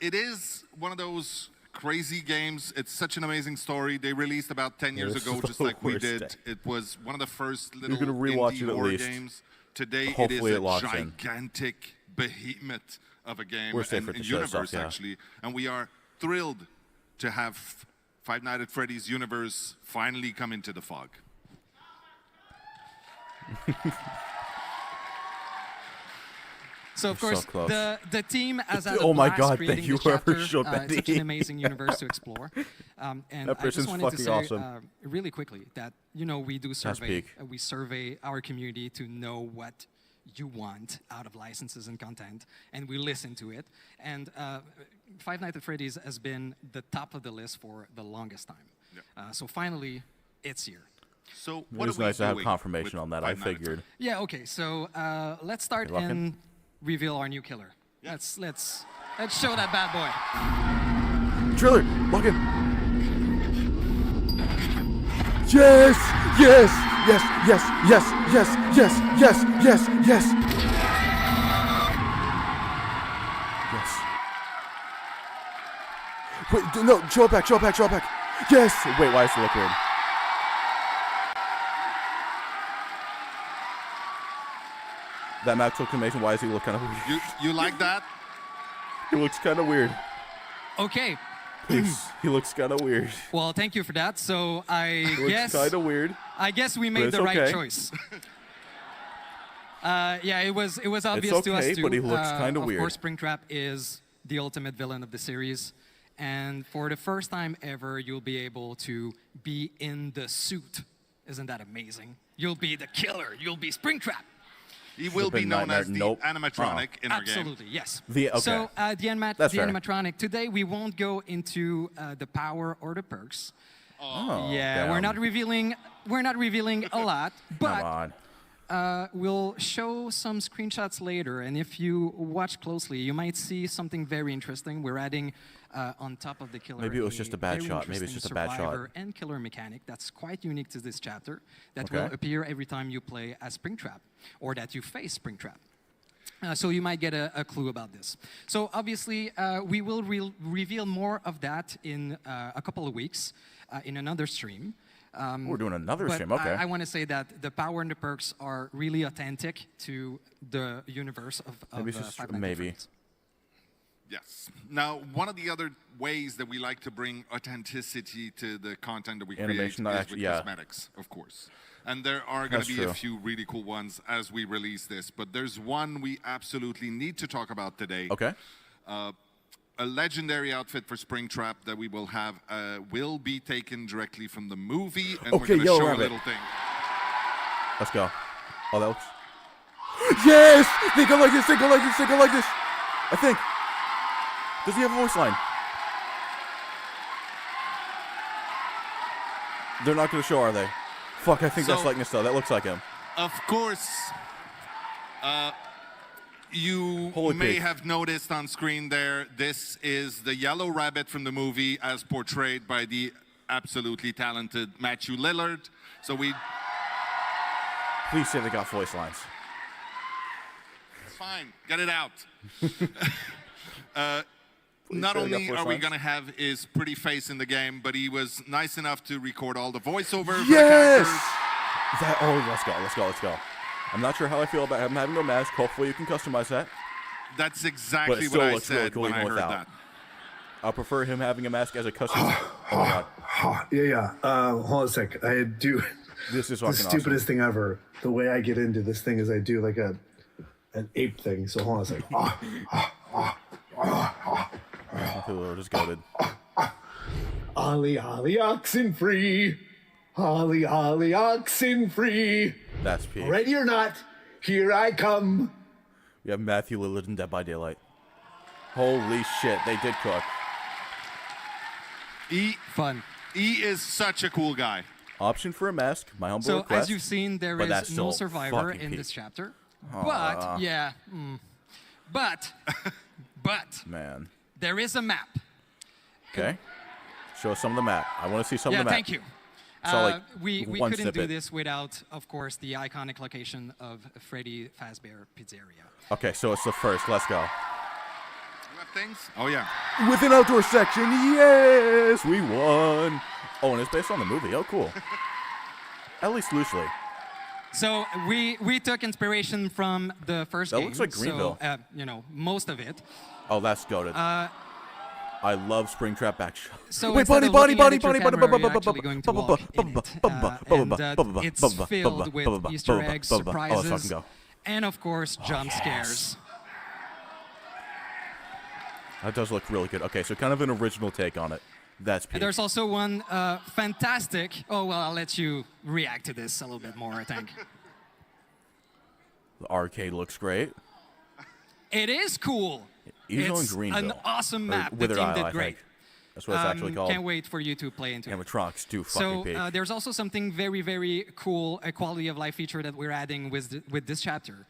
It is one of those crazy games. It's such an amazing story. They released about 10 years This ago, is just the like we worst did. day. It was one of the first little gonna rewatch indie it at horror least. games. Today Hopefully it it is locks a in. gigantic behemoth of a game Worst day and for it to and show universe, stuff, yeah. actually. And we are thrilled to have Five Nights at Freddy's universe finally come into the fog. So of You're so course, close. the team has had a Oh my blast God, thank creating you, this whoever chapter. showed that It's such an name. amazing universe to explore. And That I person's just wanted to fucking say awesome. really quickly that we do survey. peak. We survey our community to know what you want out of licenses and content, and we listen to it. And Five Nights at Freddy's has been the top of the list for the longest time. So finally, it's here. So It what was are we nice to have doing confirmation with on that. I Five Nights at figured. Yeah. Okay. So let's start You locking? and reveal our new killer. Let's show that bad boy. Trailer, lock in. Yes, yes, yes, yes, yes, yes, yes, yes, yes, yes. Yes. Wait, no, show it back, show it back, show it back. Yes. Wait, why does it look weird? That map looks amazing. Why does he look kind of weird? You like that? He looks kind of weird. Okay. He looks kind of weird. Well, thank you for that. So I He guess looks kind of weird. I guess we but made it's the right okay. choice. Yeah, it was obvious to us okay, too. but he looks kinda weird. Of course, Springtrap is the ultimate villain of the series, and for the first time ever, you'll be able to be in the suit. Isn't that amazing? You'll be the killer. You'll be Springtrap. He will be known as the animatronic in our game. Absolutely, yes. Okay. So the That's fair. animatronic. Today we won't go into the power or the perks. Oh, Yeah, damn. we're not revealing a lot, Come but on. we'll show some screenshots later, and if you watch closely, you might see something very interesting. We're adding on top of the killer. Maybe it was just a bad very shot. Maybe it's interesting just a bad shot. survivor and killer mechanic that's quite unique to this chapter that Okay. will appear every time you play as Springtrap or that you face Springtrap. So you might get a clue about this. So obviously, we will reveal more of that in a couple of weeks in another stream. We're doing another But stream, okay. I want to say that the power and the perks are really authentic to the universe of Maybe it's just Five Nights at maybe. Freddy's. Yes. Now, one of the other ways that we like to bring authenticity to the content that we Animation, create is actually, with yeah. cosmetics, of course. And there are going That's to be true. a few really cool ones as we release this. But there's one we absolutely need to talk about today. Okay. A legendary outfit for Springtrap that we will have will be taken directly from the movie, and Okay, we're going to Yellow show Rabbit. a little thing. Let's go. Oh, that looks... Yes! Think I like this, think I like this, think I like this! I think. Does he have a voice line? They're not going to show, are they? Fuck, I think that's So- likeness, though. That looks like him. Of course, you Holy may pig. have noticed on screen there, this is the Yellow Rabbit from the movie as portrayed by the absolutely talented Matthew Lillard. So we... Please say they got voice lines. It's fine, get it out. Not say they got only voice are we lines. going to have his pretty face in the game, but he was nice enough to record all the voiceover for the Yes! characters. Let's go, let's go, let's go. I'm not sure how I feel about him having no mask. Hopefully you can customize that. That's But exactly it what still I looks really said cool when even I heard without. that. I'll prefer him having a mask as a custom. Oh my god. Yeah. Hold on a sec. I do This is the fucking stupidest thing ever. The way I get into this thing is I do like an ape thing. So hold on a sec. awesome. We're just goated. Ollie, ollie, oxen free. Ollie, ollie, oxen free. That's peak. Ready or not, here I come. We have Matthew Lillard in Dead by Daylight. Holy shit, they did cook. Fun. He is such a cool guy. Option for a mask, my humble So request. as you've seen, there but that's is no still survivor fucking in peak. this chapter. Aw. But yeah, but Man. there is a map. Okay. Show us some of the map. I want to see some Yeah, of the map. thank you. Saw, like, we one couldn't do snippet. this without, of course, the iconic location of Freddy Fazbear Pizzeria. Okay, so it's the first. Let's go. Things? Oh, yeah. With an outdoor section, yes, we won. Oh, and it's based on the movie. Oh, cool. At least loosely. So we took inspiration from the first That game. looks like Greenville. So, most of it. Oh, that's goated. I love Springtrap action. So Wait, instead buddy, of buddy, looking buddy, at your buddy, camera, you're actually going to walk in it. And it's filled with Easter eggs, Oh, let's fucking surprises, go. and of course, jump scares. That does look really good. Okay, so kind of an original take on it. That's peak. And there's also one fantastic. Oh well, I'll let you react to this a little bit more, I think. The arcade looks great. It is cool. He's on It's Greenville. an awesome Or map. The Withered team Isle, did I great. think. That's what it's actually called. Can't wait for you to play into it. Animatronics do fucking So peak. there's also something very, very cool, a quality of life feature that we're adding with this chapter.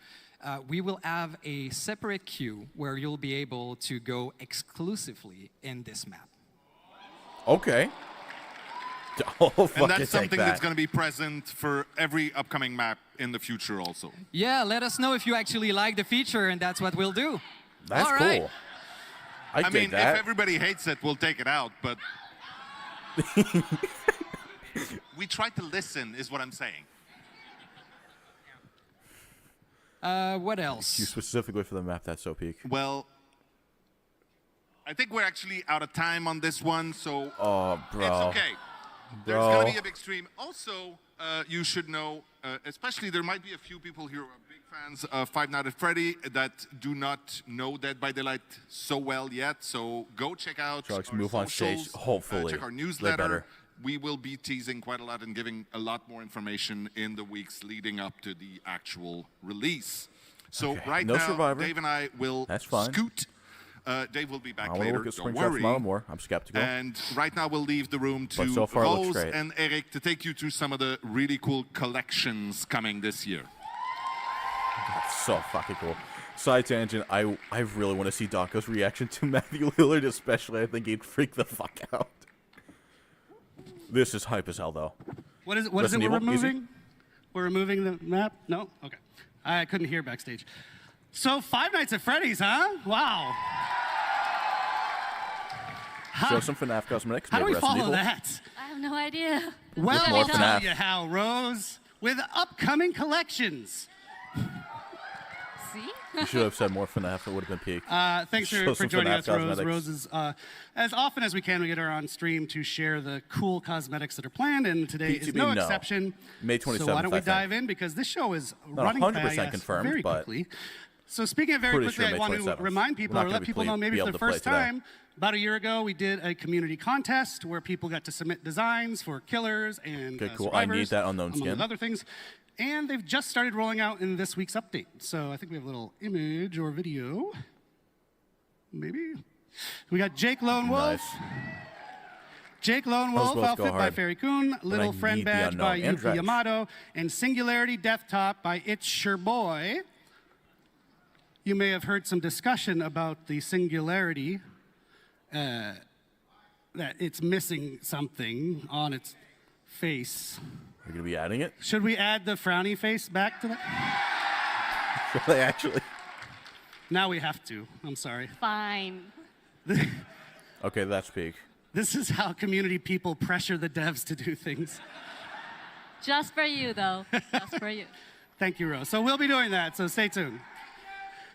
We will have a separate queue where you'll be able to go exclusively in this map. Okay. Oh, fucking And that's take something that. that's going to be present for every upcoming map in the future also. Yeah, let us know if you actually like the feature, and that's what we'll do. That's All cool. right. I mean, that. if everybody hates it, we'll take it out, but we try to listen, is what I'm saying. What else? You specifically for the map, that's so peak. Well, I think we're actually out of time on this one, so Oh, bro. it's okay. There's Bro. going to be a big stream. Also, you should know, especially there might be a few people here who are big fans of Five Nights at Freddy that do not know Dead by Daylight so well yet. So go check out Drugs our move on stage, socials, hopefully. check our They newsletter. better. We will be teasing quite a lot and giving a lot more information in the weeks leading up to the actual release. So Okay. right No now, Survivor. Dave and I will That's fine. scoot. Dave will be back I want to later. look at Don't Springtrap worry. tomorrow more. I'm skeptical. And right now we'll leave the room to But so far it looks Rose great. and Eric to take you through some of the really cool collections coming this year. That's so fucking cool. Side tangent, I really want to see Daco's reaction to Matthew Lillard, especially. I think he'd freak the fuck out. This is hype as hell, though. What is it? What is it Resident we're Evil, easy? removing? We're removing the map? No? Okay. I couldn't hear backstage. So Five Nights at Freddy's, huh? Wow. Show some FNaF cosmetics. How do maybe we Resident follow Evil. that? I have no idea. Well, more I'll tell FNaF. you how, Rose. With upcoming collections. See? You should have said more FNaF. It would have been peak. Thanks Show for some joining FNaF us, Rose. cosmetics. Rose is, as often as we can, we get her on stream to share the cool cosmetics that are planned, and today is PTB, no no. exception. May So 27th, why don't we I think. dive in, because this show is Not running 100% by us confirmed, very but quickly. So speaking of very pretty quickly, sure I want May to 27th. remind people, We're or not let gonna people be know maybe able for the to play first today. time, about a year ago, we did a community contest where people got to submit designs for killers and Okay, cool. I need survivors, that unknown among skin. other things. And they've just started rolling out in this week's update. So I think we have a little image or video. Maybe. We got Jake Lone Wolf. Nice. Jake Lone Those Wolf, both go outfit by hard. Fairy Kun, I Little need Friend the Badge by unknown and Yuki Dredge. Yamato, and Singularity Death Top by It's Your Boy. You may have heard some discussion about the Singularity, that it's missing something on its face. You're going to be adding it? Should we add the frowny face back to that? Should they actually? Now we have to. I'm sorry. Fine. Okay, that's peak. This is how community people pressure the devs to do things. Just for you, though. Just for you. Thank you, Rose. So we'll be doing that, so stay tuned.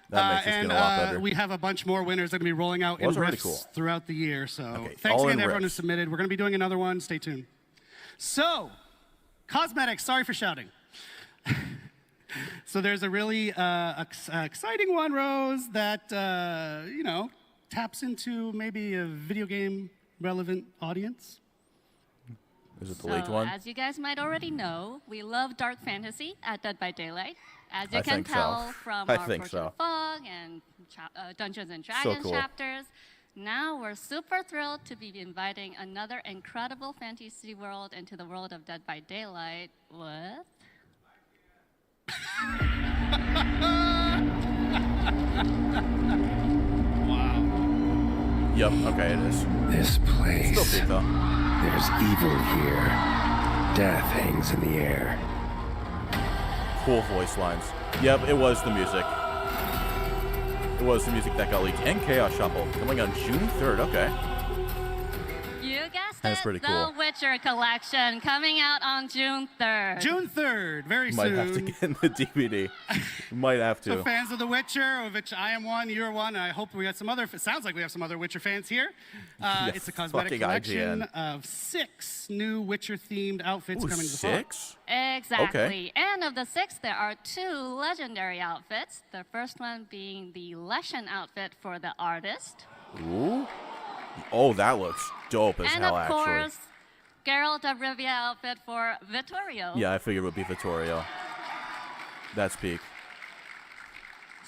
That makes this and skin a lot better. we have a bunch more winners that are going to be rolling out in Those are really riffs cool. throughout the year. So Okay, thanks all again in to everyone who riffs. submitted. We're going to be doing another one. Stay tuned. So, cosmetics. Sorry for shouting. So there's a really exciting one, Rose, that taps into maybe a video game relevant audience. Is it the So, late one? as you guys might already know, we love dark fantasy at Dead by Daylight. As you I can think so. tell from I our think Fortune so. of Fog and Dungeons and Dragons cool. chapters, now we're super thrilled to be inviting another incredible fantasy world into the world of Dead by Daylight with... Yep, okay, it is. This place. Still peak, though. There's evil here. Death hangs in the air. Cool voice lines. Yep, it was the music. It was the music that got leaked. And Chaos Shuffle coming on June 3rd. Okay. You guessed That's it, pretty the cool. Witcher collection coming out on June 3rd. June 3rd, very Might soon. have to get in the DVD. Might have So to. fans of The Witcher, of which I am one, you're one, and I hope we got some other, it sounds like we have some other Witcher fans here. Yeah, It's a cosmetic fucking collection IGN. of 6 new Witcher-themed outfits Ooh, coming this fall. 6? Exactly. Okay. And of the 6, there are 2 legendary outfits. The first one being the Leshen outfit for the artist. Ooh. Oh, that looks dope as And hell, of actually. course, Geralt of Rivia outfit for Vittorio. Yeah, I figured it would be Vittorio. That's peak.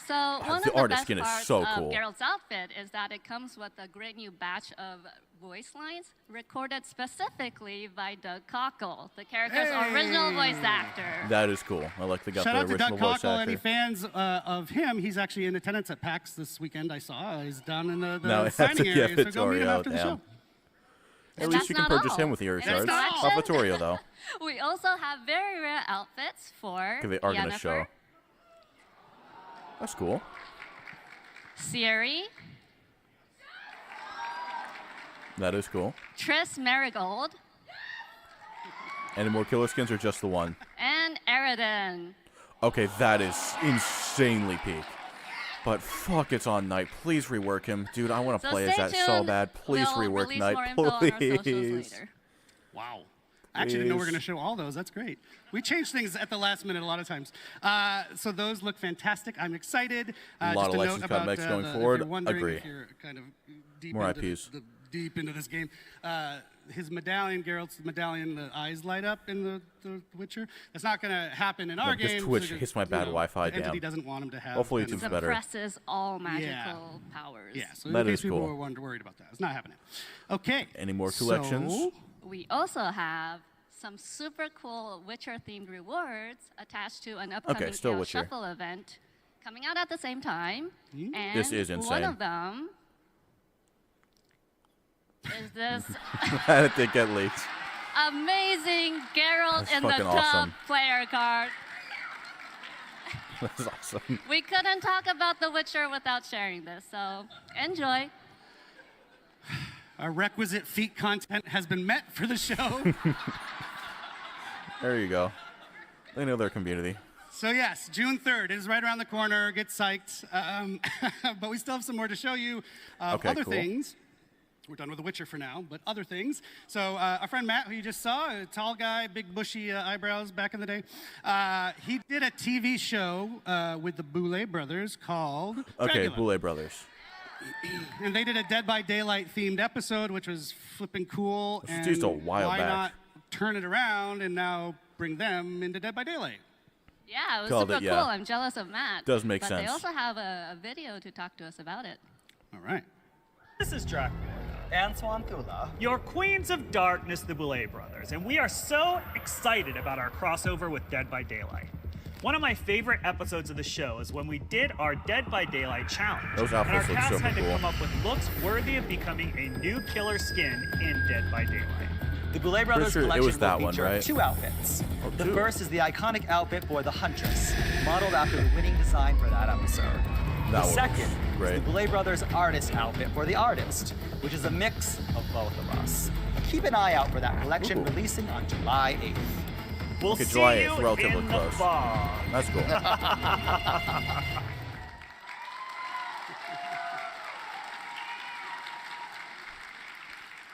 So one the of the artist best skin is parts so of cool. Geralt's outfit is that it comes with a great new batch of voice lines recorded specifically by Doug Cockle, the character's original voice actor. That is cool. I like the got Shout the out to original Doug voice Cockle. actor. Any fans of him? He's actually in attendance at PAX this weekend. I saw. He's down in the No, signing to area. get So go meet him Vittorio, after the damn. show. At And least you that's can not purchase all. him with your In shards. this Not collection, Vittorio, though. We also have very rare outfits for Okay, they are going to Yennefer, show. That's cool. Ciri, That is cool. Triss Marigold, Any more killer skins or just the one? and Eridan. Okay, that is insanely peak. But fuck, it's on Knight. Please rework him. Dude, I want to play as that so bad. Please We'll rework release Knight. more info on our socials Please. later. Wow. I actually didn't know we were Please. going to show all those. That's great. We change things at the last minute a lot of times. So those look fantastic. I'm excited. A lot just of a licensed note about, cosmetics going if forward. you're wondering, Agree. If you're kind of deep More into IPs. deep into this game, his medallion, Geralt's medallion, the eyes light up in the Witcher. That's not going to happen in our This game. Twitch because, hits my bad you know, Wi-Fi, the entity damn. doesn't want him to have. Hopefully kind of- YouTube's better. Suppresses all magical powers. Yeah, so That in is case people cool. were worried about that, it's not happening. Okay. Any more collections? So, We also have some super cool Witcher-themed rewards attached to an upcoming still Chaos Witcher. Shuffle event coming out at the same time. And This is one insane. of them is this How did they get leaked? amazing Geralt That's in the fucking top awesome. player card. That's awesome. We couldn't talk about The Witcher without sharing this, so enjoy. our requisite feat content has been met for the show. There you go. They know their community. So yes, June 3rd is right around the corner. Get psyched. But we still have some more to show you. Okay, Other cool. things. We're done with The Witcher for now, but other things. So our friend Matt, who you just saw, a tall guy, big bushy eyebrows back in the day, he did a TV show with the Boulet brothers called Okay, Dracula. Boulet Brothers. And they did a Dead by Daylight themed episode, which was flipping cool. This was And just a while why back. not turn it around and now bring them into Dead by Daylight? Yeah, it was Called super it, yeah. cool. I'm jealous of Matt. Does make but sense. They also have a video to talk to us about it. All right. This is Dracula and Swantula, your queens of darkness, the Boulet brothers, and we are so excited about our crossover with Dead by Daylight. One of my favorite episodes of the show is when we did our Dead by Daylight challenge. Those and our outfits look cast super had to cool. come up with looks worthy of becoming a new killer skin in Dead by Daylight. The Boulet Brothers sure it collection was that will one, feature right? 2 outfits. Oh, The 2. first is the iconic outfit for the Huntress, modeled after the winning design for that episode. That The one second looks is great. the Boulet Brothers artist outfit for the artist, which is a mix of both of us. Keep an eye out for that collection Ooh. releasing on July 8th. We'll Okay, see July you 8th, relatively in close. the fog. That's cool.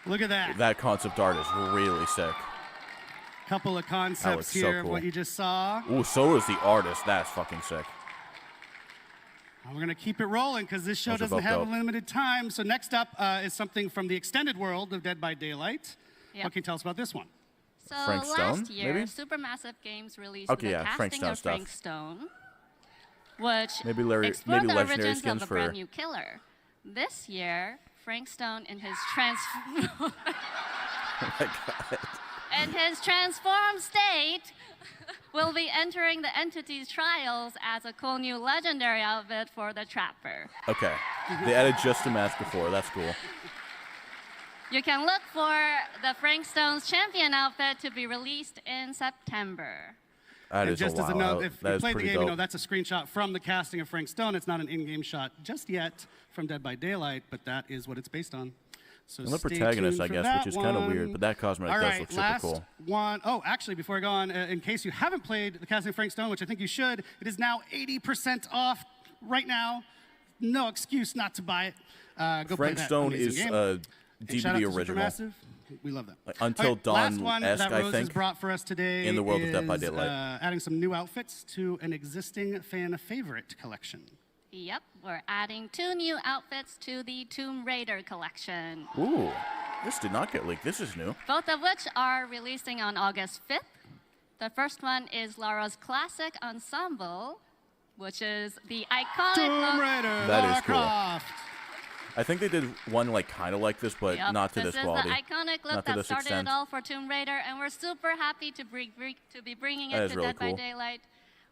Look at that. That concept art is really sick. Couple of looks concepts so here of cool. what you just saw. Ooh, so is the artist. That's fucking sick. And we're going to keep it rolling because this show Those are doesn't both have dope. a limited time. So next up is something from the extended world of Dead by Daylight. Yep. What can you tell us about this one? So Frank Stone, last year, maybe? Supermassive Games released Okay, the yeah, Frank casting Stone of stuff. Frank Stone, which Maybe explored the legendary origins skins of a for. brand new killer. This year, Frank Stone in his Oh my god. in his transformed state will be entering the entity's trials as a cool new legendary outfit for the Trapper. Okay. They added just a mask before. That's cool. You can look for the Frank Stone's champion outfit to be released in September. That And is just a as a wow. note, if That you is played the pretty game, you know dope. that's a screenshot from the casting of Frank Stone. It's not an in-game shot just yet from Dead by Daylight, but that is what it's based on. So And the stay protagonist, tuned I for guess, which that is kind of weird, one. but that cosmetic All does right, look super last cool. one. Oh, actually, before I go on, in case you haven't played the casting of Frank Stone, which I think you should, it is now 80% off right now. No excuse not to buy it. Go play Frank that Stone amazing is game. a And shout out DBD to original. Supermassive. We love that. Like, Until All right, last one Dawn-esque, that I Rose has think, brought for us today in the world of Dead by is, Daylight. adding some new outfits to an existing fan favorite collection. Yep, we're adding 2 new outfits to the Tomb Raider collection, Ooh, this did not get leaked. This is new. both of which are releasing on August 5th. The first one is Lara's classic ensemble, which is the iconic Tomb look. Raider, That Lara is cool. Croft. I think they did one like kind of like this, but Yep, not to this quality. This is the iconic look Not to that this started extent. it all for Tomb Raider, and we're super happy to be bringing That it is to really Dead by cool. Daylight.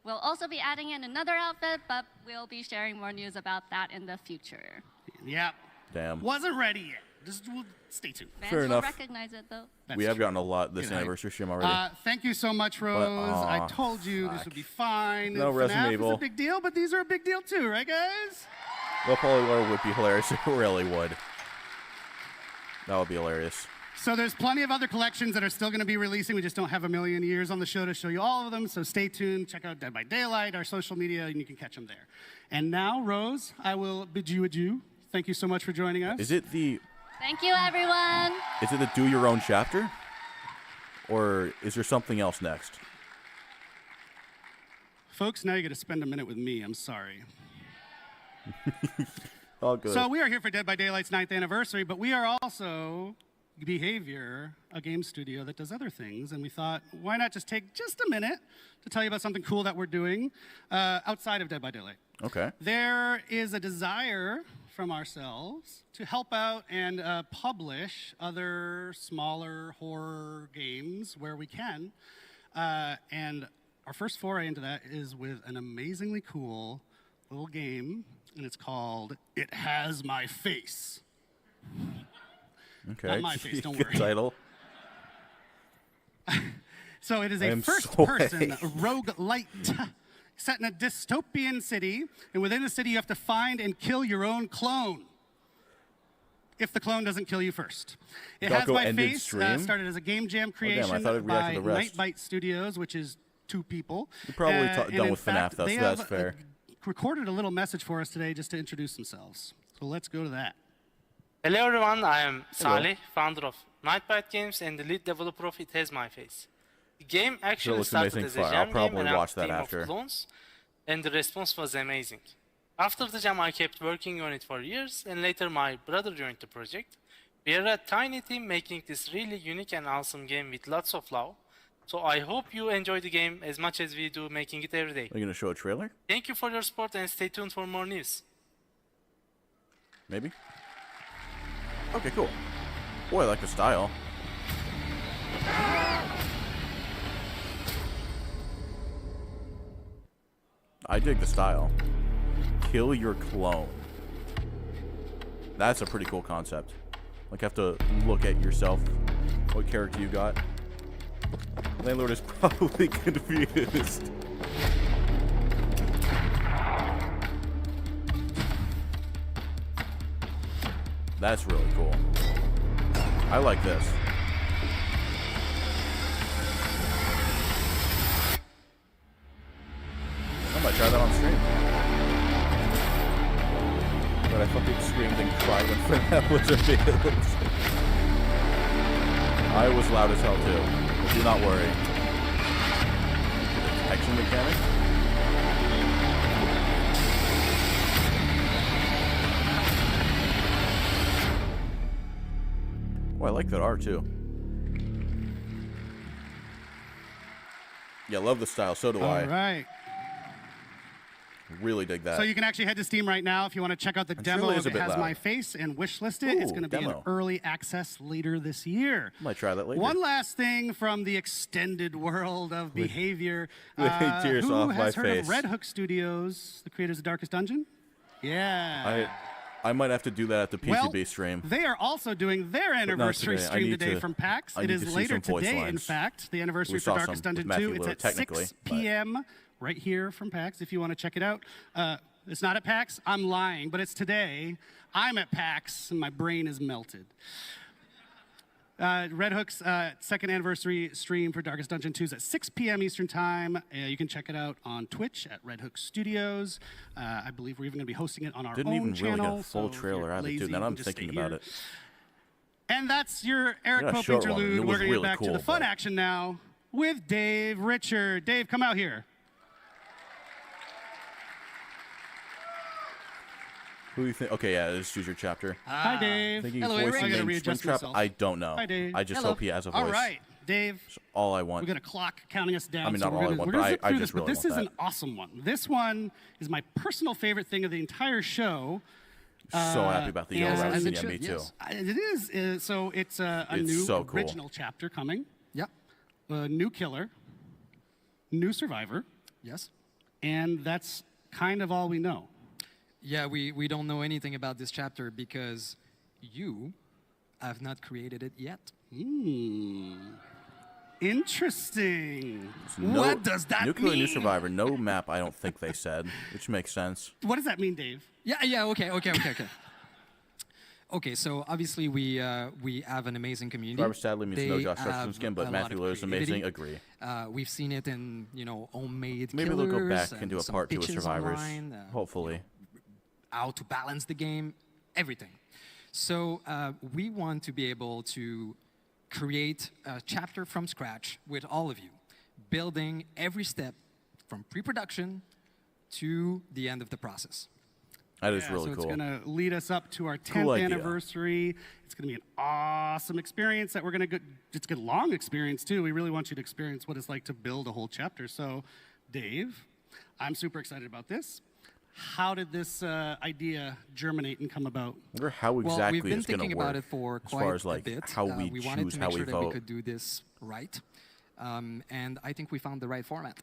We'll also be adding in another outfit, but we'll be sharing more news about that in the future. Yep. Damn. Wasn't ready yet. Just we'll stay tuned. Fans Fair will enough. recognize it, though. We have gotten a lot this Good night. anniversary stream already. Thank you so much, Rose. I aw, told you this would be fine. No FNaF Resident is Evil. a big deal, but these are a big deal too, right, guys? Well, Polywater would be hilarious. It really would. That would be hilarious. So there's plenty of other collections that are still going to be releasing. We just don't have a million years on the show to show you all of them. So stay tuned. Check out Dead by Daylight, our social media, and you can catch them there. And now, Rose, I will bid you adieu. Thank you so much for joining us. Is it the Thank you, everyone. Is it the do your own chapter? Or is there something else next? Folks, now you're going to spend a minute with me. I'm sorry. All good. So we are here for Dead by Daylight's 9th anniversary, but we are also Behavior, a game studio that does other things, and we thought, why not just take just a minute to tell you about something cool that we're doing outside of Dead by Daylight. Okay. There is a desire from ourselves to help out and publish other smaller horror games where we can, and our first foray into that is with an amazingly cool little game, and it's called It Has My Face. Okay. Not my face, don't Good worry. title. So it is I a am first-person so roguelite set in a dystopian city, and within the city you have to find and kill your own clone. If the clone doesn't kill you first. It Has Galco My ended Face stream? started as a game jam Oh, damn, I creation thought it reacted by to the rest. Nightbite Studios, which is 2 people. You're probably And done in with fact, FNaF, though, they so that's have, fair. Recorded a little message for us today just to introduce themselves. So let's go to that. Hello everyone, I am Hello. Salih, founder of Nightbite Games and the lead developer of It Has My Face. The game actually looks started amazing as a far. I'll jam game probably around watch a that team after. of clones, and the response was amazing. After the jam I kept working on it for years, and later my brother joined the project. We are a tiny team making this really unique and awesome game with lots of love. So I hope you enjoy the game as much as we do making it every day. Are you going to show a trailer? Thank you for your support and stay tuned for more news. Maybe? Okay, cool. Boy, I like the style. I dig the style. Kill your clone. That's a pretty cool concept. Like, have to look at yourself, what character you got. Landlord is probably confused. That's really cool. I like this. I might try that on stream. But I fucking screamed and cried when FNaF was available. I was loud as hell too. But do not worry. The detection mechanic? Oh, I like that art too. Yeah, love the style. So do I. All right. Really dig that. So you can actually head to Steam right now if you want to check out the demo really of is a It bit Has loud. My Face and wishlist it. It's Ooh, going to be in demo. early access later this year. Might try that later. One last thing from the extended world of behavior. Tears who off my has heard face. of Red Hook Studios, the creators of Darkest Dungeon? Yeah. I might have to do that at the PCB Well, stream. They are also doing their anniversary today. I stream need today to- from PAX. I It need is to see later some voice today, in lines. fact. The anniversary We for saw Darkest some with Dungeon Matthew 2. It's Lillard, at technically, 6 but- p.m. right here from PAX if you want to check it out. It's not at PAX. I'm lying, but it's today. I'm at PAX, and my brain is melted. Red Hook's second anniversary stream for Darkest Dungeon 2 is at 6 p.m. Eastern Time. You can check it out on Twitch at Red Hook Studios. I believe we're even going to be hosting it on our Didn't own even channel. really get a full so if trailer you're out of it, lazy, too. you Now can I'm just thinking stay about here. it. And that's your Eric Yeah, Pope short one. interlude. It We're was going to really get back to cool, the fun but- action now with Dave Richard. Dave, come out here. Who do you think? Okay, yeah, just choose your chapter. Hi, Dave. Thinking Hello, voice Eric. I gotta name readjust Springtrap? myself. I don't know. Hi, Dave. I just Hello. hope he has a voice. All right, Dave. That's all I want. We got a clock counting us down. I mean, so not we're all I gonna, want, we're gonna but zip I through just this, really but this want is that. an awesome one. This one is my personal favorite thing of the entire show. So happy about the yellow rabbits, and yeah, me too. It is. So it's a It's new so cool. original chapter coming. Yep. A new killer, new survivor. Yes. And that's kind of all we know. Yeah, we don't know anything about this chapter because you have not created it yet. Interesting. No- What does that Nuclear mean? New Survivor, no map, I don't think they said, which makes sense. What does that mean, Dave? Yeah, okay. Okay, so obviously we have an amazing community. Garbage sadly means no They Josh have Hutcherson skin, but a Matthew lot of Lewis amazing. creativity. Agree. We've seen it in homemade Maybe killers. they'll go back and and do a some part 2 of pitches Survivors. online, Hopefully. How to balance the game, everything. So we want to be able to create a chapter from scratch with all of you, building every step from pre-production to the end of the process. That is really so cool. it's going to lead us up to our 10th Cool idea. anniversary. It's going to be an awesome experience that we're going to go. It's a long experience, too. We really want you to experience what it's like to build a whole chapter. So, Dave, I'm super excited about this. How did this idea germinate and come about? I wonder how exactly well, we've been it's going to thinking work about it for as quite far as like a bit. how we wanted choose to how make we sure that vote. we could do this right, and I think we found the right format.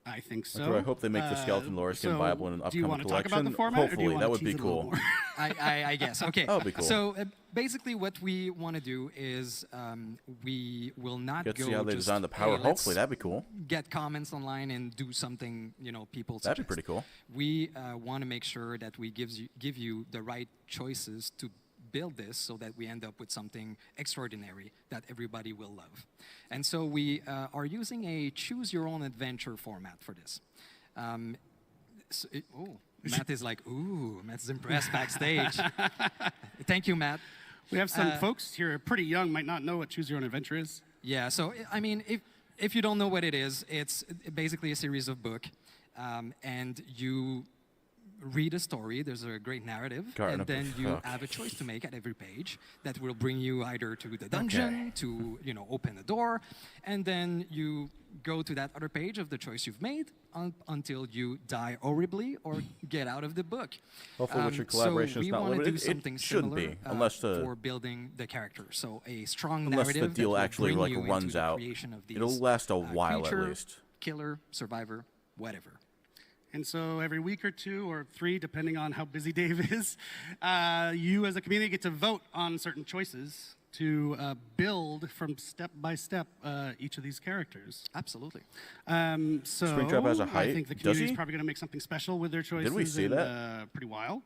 I think so. I hope they make the skeleton lore skin viable in an do you upcoming want to collection. talk about the format, Hopefully, or do you that want would to be tease it a little cool. more? I guess. Okay. That would be cool. So basically, what we want to do is we will not Get to go see how they just, design the power. "Hey, Hopefully, let's that'd be cool. Get comments online and do something people That'd be suggest. pretty cool. We want to make sure that we give you the right choices to build this so that we end up with something extraordinary that everybody will love. And so we are using a choose your own adventure format for this. Matt is like, ooh, Matt's impressed backstage. Thank you, Matt. We have some folks here pretty young, might not know what Choose Your Own Adventure is. Yeah, so I mean, if you don't know what it is, it's basically a series of books, and you read a story, there's a great narrative, and then you have a choice to make at every page that will bring you either to the dungeon, to open a door, and then you go to that other page of the choice you've made until you die horribly or get out of the book. Hopefully with your collaboration so is not we want to limited. do something It shouldn't similar be, unless the for building the character. So a strong unless narrative the deal that will actually bring like you runs into the out. creation of these, It'll last a while creature, at least. Killer, survivor, whatever. And so every week or 2 or 3, depending on how busy Dave is, you as a community get to vote on certain choices to build from step by step each of these characters. Absolutely. So Springtrap has a height. I think the Does community is he? probably going to make something special with their choices. Did we see in that? a pretty while.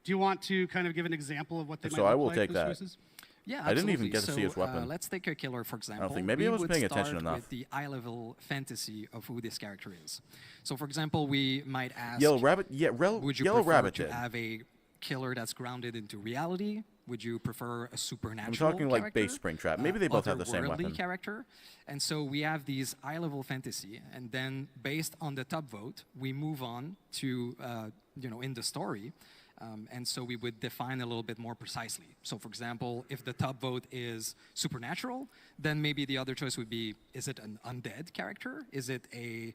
Do you want to kind of give an example of what they So might I look will like, take those that. choices? Yeah, I didn't even absolutely. get to see his weapon. Let's take a killer, for example. think. Maybe I We wasn't would paying attention start enough. with the eye-level fantasy of who this character is. So, for example, we might ask... Yellow Rabbit? Yeah, would you Yellow prefer Rabbit to did. have a killer that's grounded into reality? Would you prefer a supernatural I'm talking like character? base Springtrap. Maybe they both have the same Otherworldly weapon. character. And so we have these eye-level fantasy, and then based on the top vote, we move on to, in the story, and so we would define a little bit more precisely. So for example, if the top vote is supernatural, then maybe the other choice would be, is it an undead character? Is it a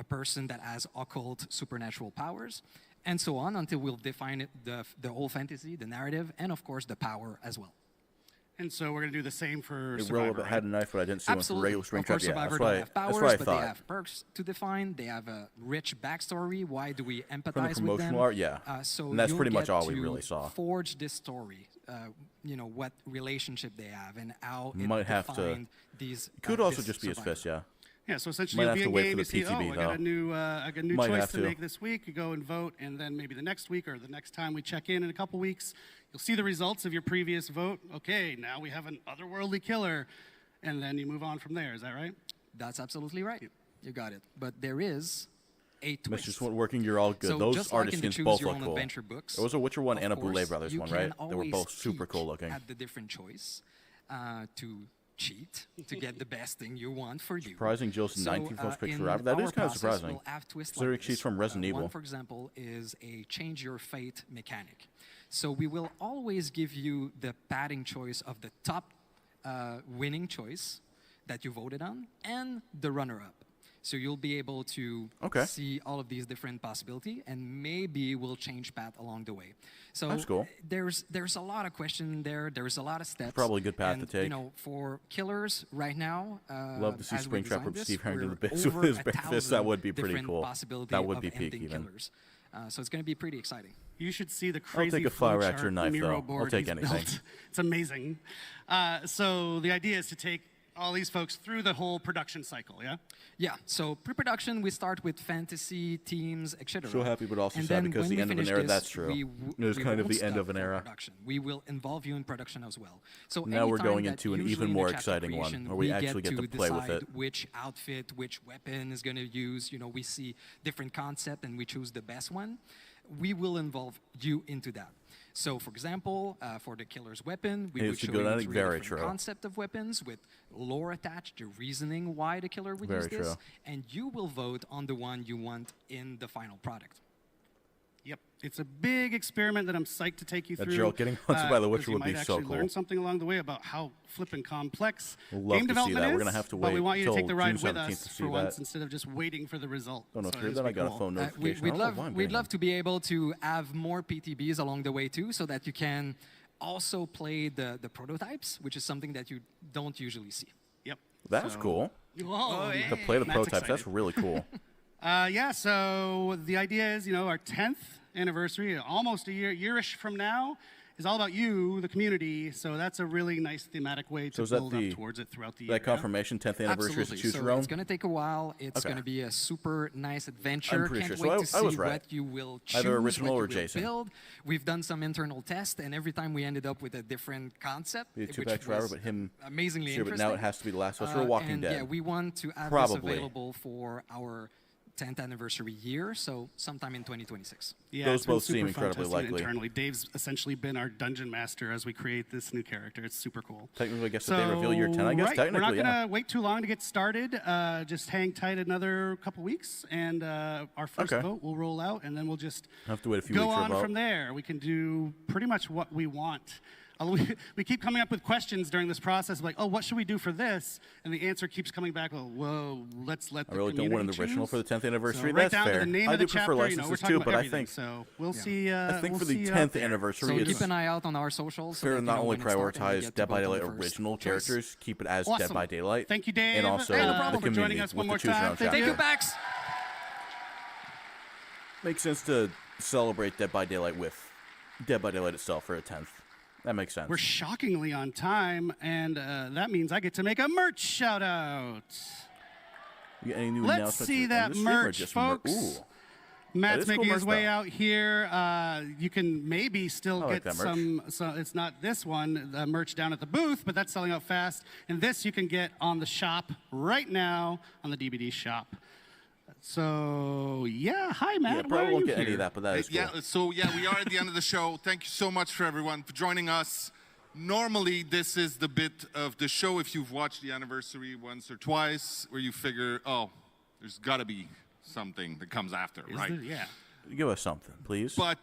person that has occult supernatural powers? And so on until we'll define it, the whole fantasy, the narrative, and of course the power as well. And so we're going to do the same for It Survivor, Rabbit had a knife, but I didn't see Absolutely. one for regular Of Springtrap. course, Yeah, Survivor that's don't why, have that's powers, what I but thought. they have perks to define. They have a rich backstory. Why do we empathize From the with promotional them? art, yeah. So And that's you'll pretty much get all we to really saw. Forge this story. What relationship they have and how You it might have to. defined these. Could also this just be his survivor. fist, yeah. Yeah, so essentially Might you'll have be to wait in for game, the you see, PTB, I got a though. new Might choice have to to. make this week. You go and vote, and then maybe the next week or the next time we check in a couple weeks, you'll see the results of your previous vote. Okay, now we have an otherworldly killer, and then you move on from there. Is that right? That's absolutely right. You got it. But there is a twist. Mr. Swint working, you're all good. So Those just like artist in the skins Choose both Your look Own cool. Adventure books, There was a Witcher one of and a Boulay course, Brothers you one, can right? They were always both super peek cool looking. At the different choice to cheat to get the best thing you want for you. Surprising Jill's 19 films picked in for Rabbit. That our is kind of process, surprising. We'll have twists Considering like she's this. from Resident Evil. One, for example, is a change your fate mechanic. So we will always give you the padding choice of the top winning choice that you voted on and the runner-up. So you'll be able to see all of these different possibilities, and maybe we'll change path along the way. So That's cool. There's a lot of question there. There's a lot of steps. Probably a good path and, to take. For killers right now, Love to see as we Springtrap designed rip this, Steve Harrington in the we're face with over his bare fist. 1,000 That would be pretty different cool. possibility That would of be peak ending even. killers. So it's going to be pretty exciting. You should see the I'll crazy take a fire flowchart action knife, Miro though. I'll board take he's anything. built. It's amazing. So the idea is to take all these folks through the whole production cycle, yeah? Yeah, so pre-production, we start with fantasy, teams, etc. So happy, but also And sad then because when the we end of an finish era, this, that's true. It was we kind of won't the end stop of an for era. production. We will involve you in production as well. So Now we're anytime going that into an usually even in the more chapter exciting one, creation, where we actually get to play with decide it. which outfit, which weapon is going to use. You know, we see different concept and we choose the best one. We will involve you into that. So, for example, for the killer's weapon, we Hey, would it's a show good you idea. three Very different true. concept of weapons with lore attached, the reasoning why the killer would Very use this, true. and you will vote on the one you want in the final product. Yep, it's a big experiment that I'm psyched to take you That through. joke getting hunted by the Witcher 'cause you would be might so actually cool. learn something along the way about how flippin' complex We'll love game to see development that. is. We're gonna have to but we wait want you to take till the ride June with 17th us to see for once that. instead of just waiting for the result. Don't know So if you're it's that. I pretty got a cool. phone notification. I We'd don't know love why I'm we'd getting love to be able to have more PTBs along the way too, so that you can also play the prototypes, which is something that you don't usually see. Yep. That's So- cool. Whoa, To play the Matt's prototypes, that's excited. really cool. Yeah, so the idea is, our 10th anniversary, almost a yearish from now, is all about you, the community. So that's a really nice thematic way to So is that build the up towards it throughout the year. that confirmation 10th anniversary is to Absolutely. choose So your own? it's going to take a while. It's Okay. going to be a super nice adventure. I'm pretty Can't sure. wait So to I was see right. what you will choose, Either original what or you will Jason. build. We've done some internal tests, and every time we ended up with a different concept, Be a which two-back driver, was but him. amazingly Sure, but interesting. now it has to be The Last of Us or Walking and Dead. Yeah, we want to have Probably. this available for our 10th anniversary year, so sometime in 2026. Yeah, Those it's been both seem super fun incredibly testing it likely. Internally, Dave's essentially been our dungeon master as we create this new character. It's super cool. Technically, I guess if they reveal year 10, I guess right, we're not technically, gonna yeah. wait too long to get started. Just hang tight another couple weeks, and our first Okay. vote will roll out, and then we'll just Have to wait a few go weeks for a on vote. from there. We can do pretty much what we want. We keep coming up with questions during this process, like, oh, what should we do for this? And the answer keeps coming back, well, whoa, let's let the I really don't want an community original choose. for the 10th anniversary. So right That's down fair. to the name I of the do prefer chapter, licenses we're talking too, about but I everything. think So we'll see. I think we'll for the see 10th there. anniversary, So it's keep an eye out on our socials. so fair that to you not know only when it starts and you prioritize get to Dead by vote on Daylight the first original choice. characters, keep it as Awesome. Dead by Daylight. Thank you, Dave. And also Hey, no the problem for community joining us with one the more choose your time. own Thank chapter. Thank you, Pax. Makes sense to celebrate Dead by Daylight with Dead by Daylight itself for a 10th. That makes sense. We're shockingly on time, and that means I get to make a merch shout out. You got any new Let's announcements see in that the stream or merch, just folks. Ooh. Matt's is cool making his merch, way though. out here. You can maybe still I like get that merch. some. So it's not this one, the merch down at the booth, but that's selling out fast. And this you can get on the shop right now on the DBD shop. So yeah, hi Matt. Yeah, Why probably are won't you get any here? of that, but that is cool. Yeah, so yeah, we are at the end of the show. Thank you so much for everyone for joining us. Normally, this is the bit of the show, if you've watched the anniversary once or twice, where you figure, oh, there's got to be something that comes after, right? Yeah. Give us something, please. But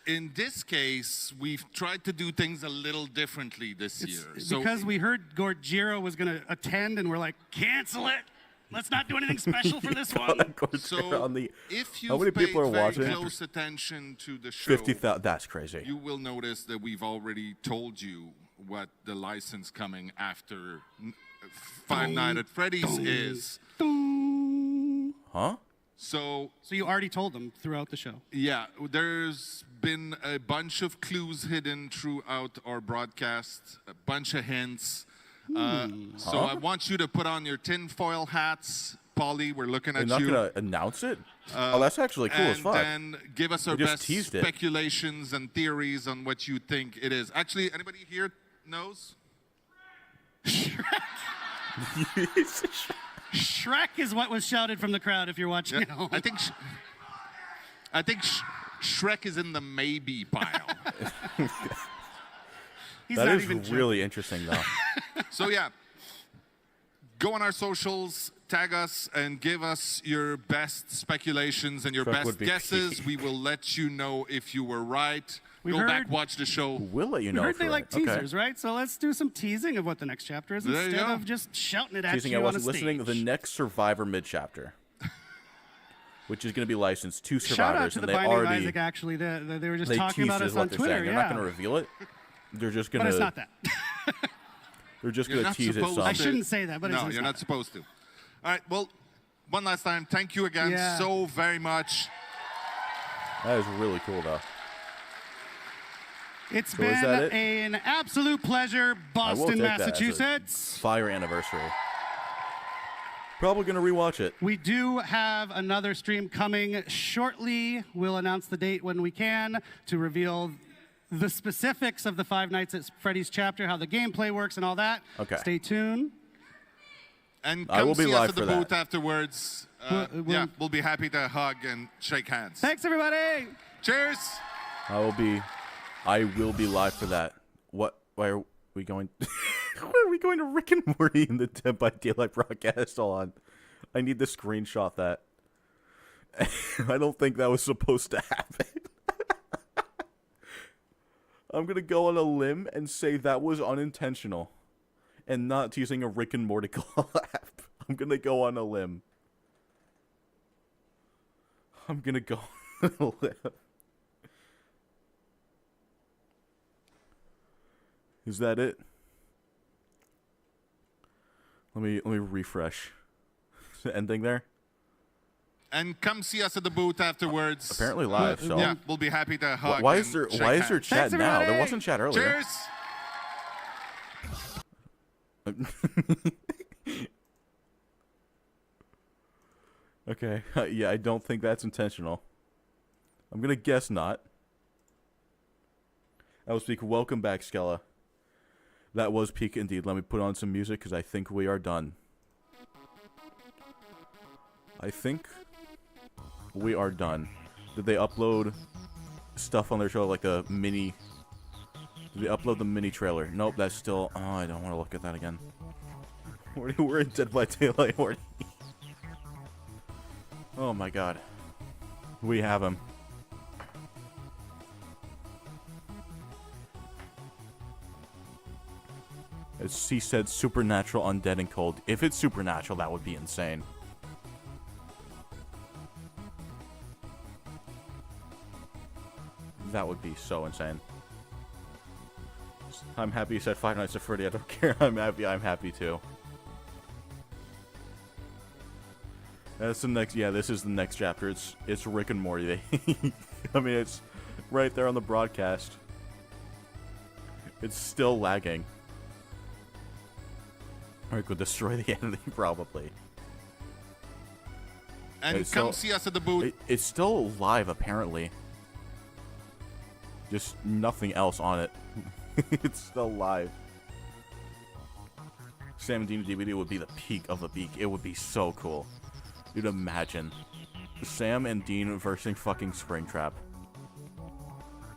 in this case, we've tried to do things a little differently this year. So Because we heard Gorgiro was going to attend, and we're like, cancel it. Let's not do anything special for this one. So on the, if how many you've paid people are very watching? close attention to the show, 50,000. That's crazy. you will notice that we've already told you what the license coming after Five Nights at Freddy's is. Huh? So you already told them throughout the show. Yeah, there's been a bunch of clues hidden throughout our broadcast, a bunch of hints. So I want you to put on your tinfoil hats. Polly, we're looking They're at not you. going to announce it? Oh, that's actually cool as fuck. And then give us our We just best teased it. speculations and theories on what you think it is. Actually, anybody here knows? Shrek is what was shouted from the crowd if you're watching at Yeah, home. I think Shrek is in the maybe pile. He's That not is even really interesting, though. So yeah, go on our socials, tag us, and give us your best speculations and your Shrek best would be guesses. key. We will let you know if you were right. We Go back, heard- watch the show. We'll let you We know. heard if they you're like right. Okay. teasers, right? So let's do some teasing of what the next chapter is There you instead go. of just shouting it at Teasing you I on a wasn't stage. listening. The next Survivor mid-chapter, which is going to be licensed to Shout out survivors, to and the they Binding of already Isaac, actually. They were just they talking teased about it us is what on they're Twitter. saying. They're Yeah. not going to reveal it. They're just going But to. it's not that. They're just You're going to not tease it supposed some. I shouldn't say that, but no, it's you're not. not supposed to. All right, well, one last time, thank you again Yeah. so very much. That is really cool, though. It's So is that been an absolute pleasure, I will Boston, take that as a Massachusetts. fire anniversary. Probably gonna rewatch it. We do have another stream coming shortly. We'll announce the date when we can to reveal the specifics of the Five Nights at Freddy's chapter, how the gameplay works and all that. Okay. Stay tuned. And I will come be see us live at the for that. booth afterwards. Yeah, we'll be happy to hug and shake hands. Thanks, everybody. Cheers. I will be live for that. Why are we going? Why are we going to Rick and Morty in the Dead by Daylight broadcast? Hold on. I need to screenshot that. I don't think that was supposed to happen. I'm going to go on a limb and say that was unintentional and not using a Rick and Morty collab. I'm going to go on a limb. I'm going to go on a limb. Is that it? Let me refresh. Is the ending there? And come see us at the booth afterwards. Apparently live, so yeah, we'll be happy to hug. Why and is there shake chat hands. Thanks, now? There everybody. wasn't chat earlier. Cheers. Okay. Yeah, I don't think that's intentional. I'm gonna guess not. I will speak. Welcome back, Skella. That was peak indeed. Let me put on some music because I think we are done. I think we are done. Did they upload stuff on their show like the mini? Did they upload the mini trailer? Nope, that's still. Oh, I don't want to look at that again. We're in Dead by Daylight already. Oh my god. We have him. As he said, supernatural, undead, and cold. If it's supernatural, that would be insane. That would be so insane. I'm happy you said Five Nights at Freddy. I don't care. I'm happy too. That's the next. Yeah, this is the next chapter. It's Rick and Morty. I mean, it's right there on the broadcast. It's still lagging. Rick would destroy the editing probably. And It's come still- see us at the booth. It's still live apparently. Just nothing else on it. It's still live. Sam and Dean DBD would be the peak of the peak. It would be so cool. Dude, imagine Sam and Dean versus fucking Springtrap.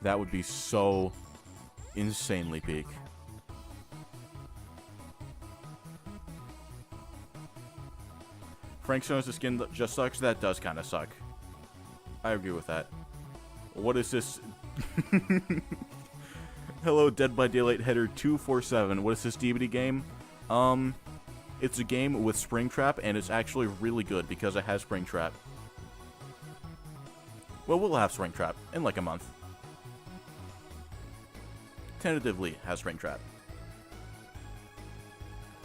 That would be so insanely peak. Frank shows the skin that just sucks. That does kind of suck. I agree with that. What is this? Hello, Dead by Daylight header 247. What is this DBD game? It's a game with Springtrap, and it's actually really good because it has Springtrap. Well, we'll have Springtrap in like a month. Tentatively has Springtrap.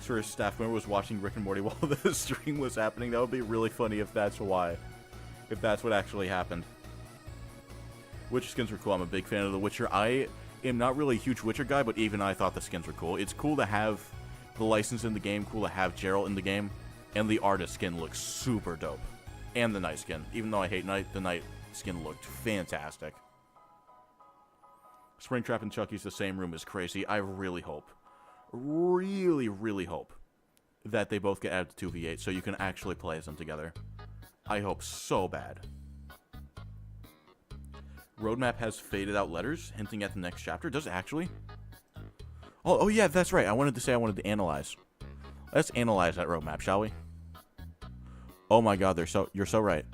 Sure, a staff member was watching Rick and Morty while the stream was happening. That would be really funny if that's why. If that's what actually happened. Witcher skins were cool. I'm a big fan of The Witcher. I am not really a huge Witcher guy, but even I thought the skins were cool. It's cool to have the license in the game, cool to have Geralt in the game, and the artist skin looks super dope. And the night skin. Even though I hate night, the night skin looked fantastic. Springtrap and Chucky's the same room is crazy. I really hope, really hope that they both get added to 2v8 so you can actually play as them together. I hope so bad. Roadmap has faded out letters, hinting at the next chapter. Does it actually? Oh yeah, that's right. I wanted to analyze. Let's analyze that roadmap, shall we? Oh my god, you're so right.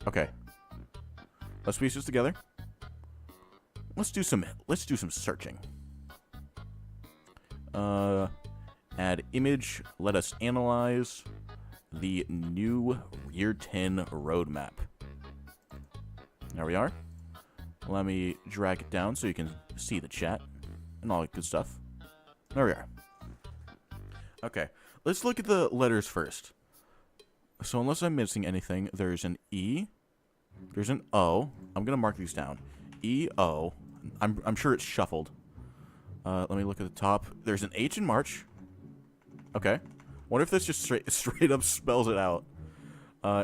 Okay. Let's piece this together. Let's do some searching. Add image. Let us analyze the new Year 10 roadmap. There we are. Let me drag it down so you can see the chat and all that good stuff. There we are. Okay, let's look at the letters first. So unless I'm missing anything, there's an E, there's an O. I'm going to mark these down. E-O. I'm sure it's shuffled. Let me look at the top. There's an H in March. Okay. Wonder if this just straight up spells it out.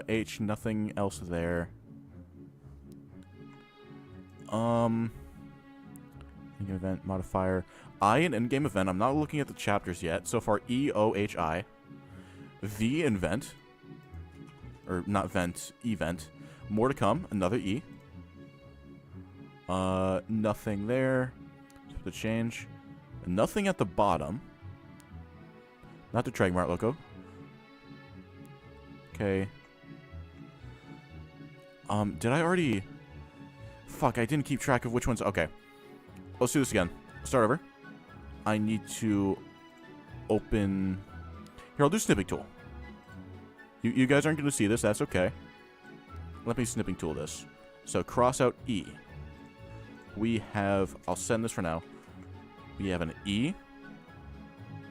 H, nothing else there. In-game event modifier. I in in-game event. I'm not looking at the chapters yet. So far, E-O-H-I. V in vent. Or not vent, event. More to come. Another E. Nothing there. The change. Nothing at the bottom. Not the Trademark logo. Okay. Did I already... Fuck, I didn't keep track of which ones... Okay. Let's do this again. Start over. I need to open... Here, I'll do snipping tool. You guys aren't going to see this. That's okay. Let me snipping tool this. So, cross out E. We have... I'll send this for now. We have an E.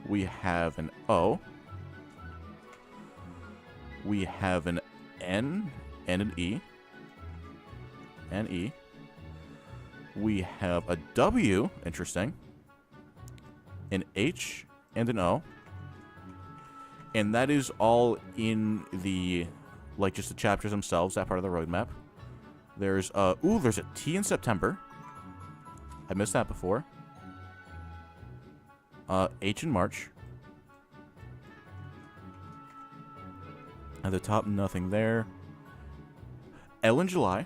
We have an O. We have an N and an E. And E. We have a W. Interesting. An H and an O. And that is all in the... Like, just the chapters themselves. That part of the roadmap. There's ooh, there's a T in September. I missed that before. H in March. At the top, nothing there. L in July.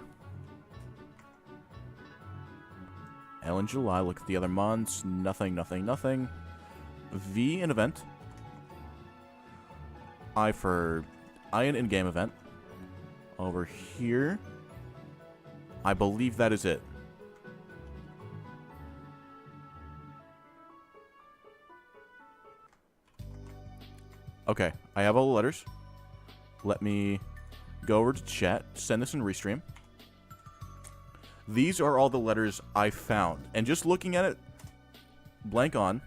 L in July. Look at the other months. Nothing, nothing, nothing. V in event. I in in-game event. Over here. I believe that is it. Okay, I have all the letters. Let me go over to chat, send this in Restream. These are all the letters I found. And just looking at it, blank on,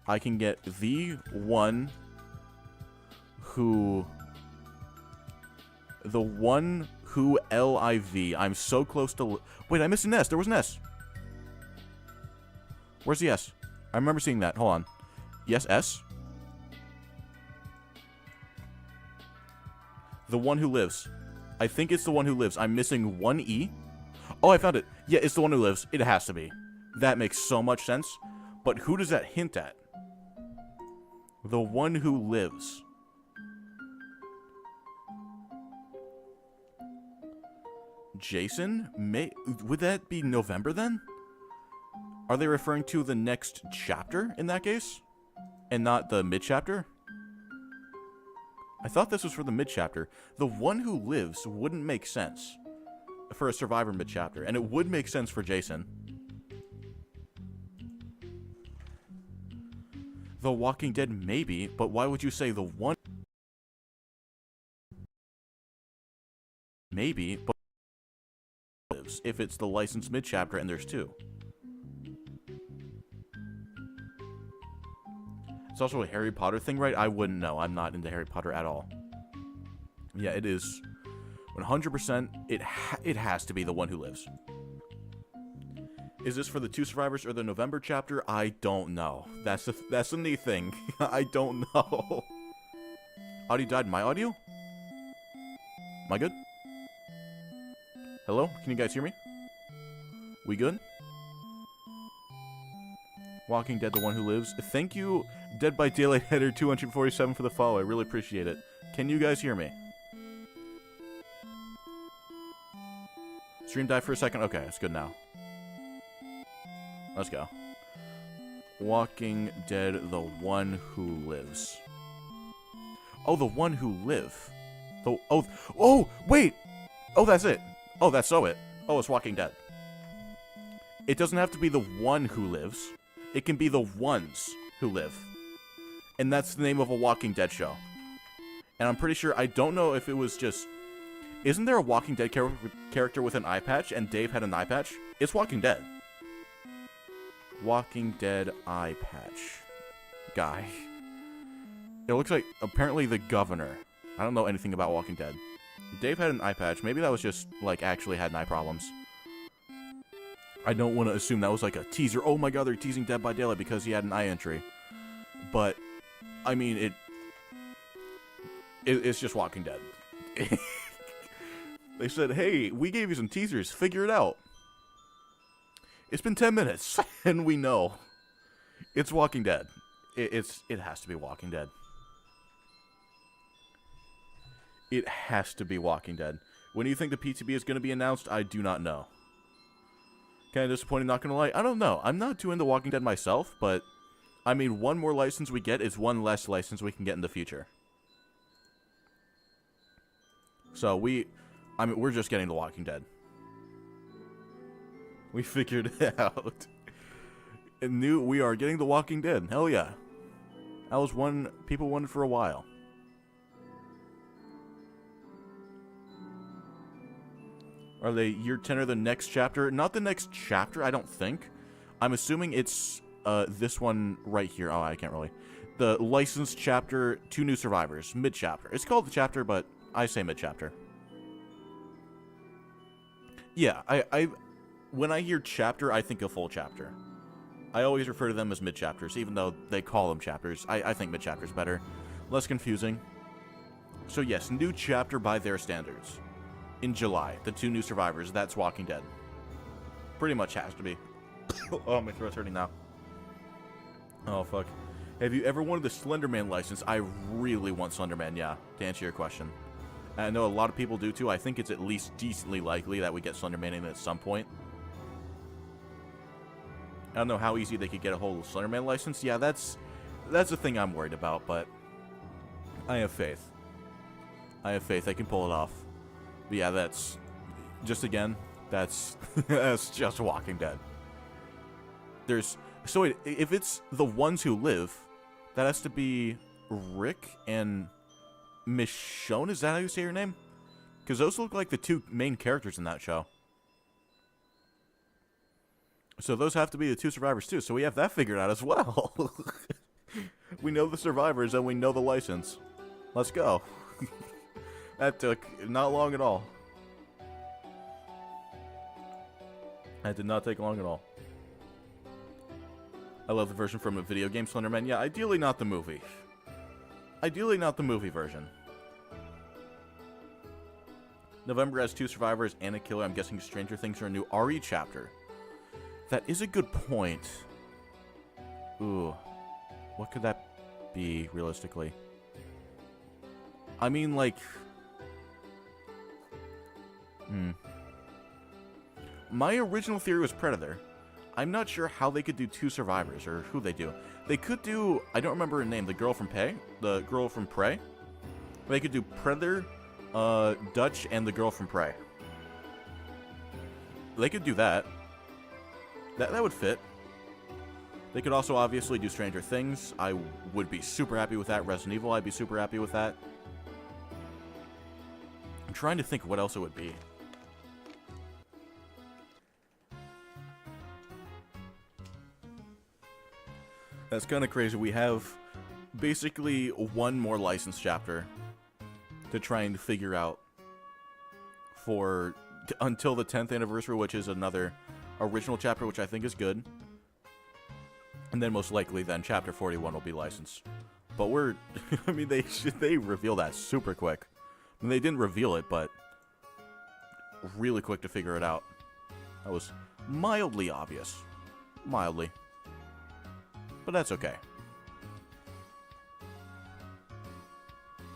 I can get the one who L-I-V. I'm so close to... Wait, I missed an S. There was an S. Where's the S? I remember seeing that. Hold on. Yes, S. The one who lives. I think it's the one who lives. I'm missing one E. Oh, I found it. Yeah, it's the one who lives. It has to be. That makes so much sense. But who does that hint at? The one who lives. Jason? Would that be November then? Are they referring to the next chapter in that case? And not the mid-chapter? I thought this was for the mid-chapter. The one who lives wouldn't make sense for a survivor mid-chapter, and it would make sense for Jason. The Walking Dead, maybe, but why would you say the one? Maybe, but lives if it's the licensed mid-chapter and there's two. It's also a Harry Potter thing, right? I wouldn't know. I'm not into Harry Potter at all. Yeah, it is 100%. It has to be the one who lives. Is this for the two survivors or the November chapter? I don't know. That's the neat thing. I don't know. Audio died. My audio? Am I good? Hello? Can you guys hear me? We good? Walking Dead, the one who lives. Thank you, Dead by Daylight Header 247 for the follow. I really appreciate it. Can you guys hear me? Stream died for a second. Okay, it's good now. Let's go. Walking Dead, the one who lives. Oh, the one who live. Oh, wait! Oh, that's it. Oh, that's so it. Oh, it's Walking Dead. It doesn't have to be the one who lives. It can be the ones who live. And that's the name of a Walking Dead show. And I'm pretty sure, I don't know if it was just... Isn't there a Walking Dead character with an eye patch, and Dave had an eye patch? It's Walking Dead. Walking Dead eye patch guy. It looks like, apparently, the governor. I don't know anything about Walking Dead. Dave had an eye patch. Maybe that was just, like, actually had eye problems. I don't want to assume that was like a teaser. Oh my god, they're teasing Dead by Daylight because he had an eye entry. But, I mean, it's just Walking Dead. They said, hey, we gave you some teasers, figure it out. It's been 10 minutes, and we know. It's Walking Dead. It has to be Walking Dead. It has to be Walking Dead. When do you think the PTB is going to be announced? I do not know. Kind of disappointed, not going to lie. I don't know. I'm not too into Walking Dead myself, but, I mean, one more license we get is one less license we can get in the future. So we're just getting The Walking Dead. We figured it out. And we are getting The Walking Dead. Hell yeah. That was one people wanted for a while. Are they year 10 or the next chapter? Not the next chapter, I don't think. I'm assuming it's this one right here. Oh, I can't really. The licensed chapter, 2 new survivors, mid-chapter. It's called the chapter, but I say mid-chapter. Yeah, when I hear chapter, I think a full chapter. I always refer to them as mid-chapters, even though they call them chapters. I think mid-chapter's better. Less confusing. So yes, new chapter by their standards. In July, the 2 new survivors, that's Walking Dead. Pretty much has to be. Oh, my throat's hurting now. Oh, fuck. Have you ever wanted the Slenderman license? I really want Slenderman, yeah, to answer your question. I know a lot of people do too. I think it's at least decently likely that we get Slenderman in at some point. I don't know how easy they could get a hold of Slenderman license. Yeah, that's the thing I'm worried about, but I have faith. I have faith I can pull it off. But yeah, that's just again, that's just Walking Dead. So wait, if it's the ones who live, that has to be Rick and Michonne, is that how you say your name? Because those look like the 2 main characters in that show. So those have to be the 2 survivors too, so we have that figured out as well. We know the survivors and we know the license. Let's go. That took not long at all. That did not take long at all. I love the version from a video game, Slenderman. Yeah, ideally not the movie. Ideally not the movie version. November has 2 survivors and a killer. I'm guessing Stranger Things are a new RE chapter. That is a good point. Ooh. What could that be, realistically? I mean, like... My original theory was Predator. I'm not sure how they could do 2 survivors, or who they do. They could do... I don't remember her name. The girl from Prey? The girl from Prey? They could do Predator, Dutch, and the girl from Prey. They could do that. That would fit. They could also obviously do Stranger Things. I would be super happy with that. Resident Evil, I'd be super happy with that. I'm trying to think what else it would be. That's kind of crazy. We have basically 1 more licensed chapter to try and figure out for until the 10th anniversary, which is another original chapter, which I think is good. And then most likely then chapter 41 will be licensed. But we're, I mean, they reveal that super quick. I mean, they didn't reveal it, but really quick to figure it out. That was mildly obvious. Mildly. But that's okay.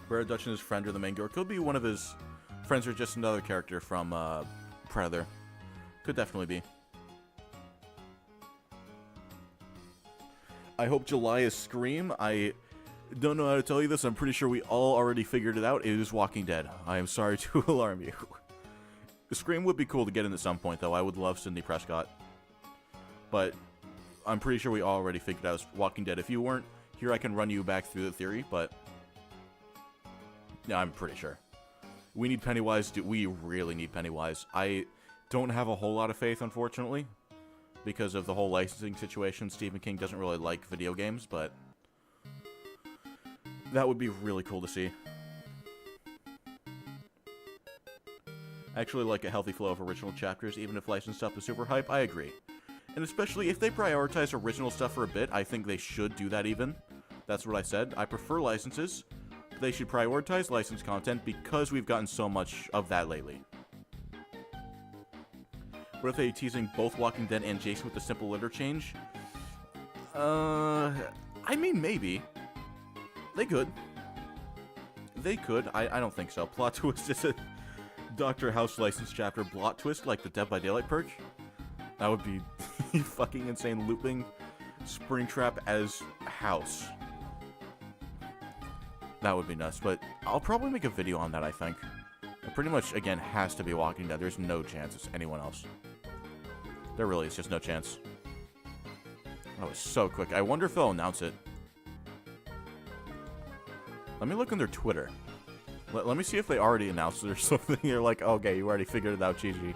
Brad Dutch and his friend are the main girl. Could be one of his friends or just another character from Predator. Could definitely be. I hope July is Scream. I don't know how to tell you this. I'm pretty sure we all already figured it out. It is Walking Dead. I am sorry to alarm you. Scream would be cool to get in at some point, though. I would love Sidney Prescott. But I'm pretty sure we already figured out Walking Dead. If you weren't here, I can run you back through the theory, but... yeah, I'm pretty sure. We need Pennywise. We really need Pennywise. I don't have a whole lot of faith, unfortunately, because of the whole licensing situation. Stephen King doesn't really like video games, but that would be really cool to see. I actually like a healthy flow of original chapters, even if licensed stuff is super hype. I agree. And especially if they prioritize original stuff for a bit, I think they should do that even. That's what I said. I prefer licenses. They should prioritize licensed content because we've gotten so much of that lately. What if they teasing both Walking Dead and Jason with a simple litter change? I mean, maybe. They could. They could. I don't think so. Plot twist is a Dr. House licensed chapter plot twist like the Dead by Daylight perk. That would be fucking insane. Looping Springtrap as House. That would be nuts, but I'll probably make a video on that, I think. It pretty much, again, has to be Walking Dead. There's no chance it's anyone else. There really is just no chance. That was so quick. I wonder if they'll announce it. Let me look on their Twitter. Let me see if they already announced it or something. You're like, okay, you already figured it out, GG.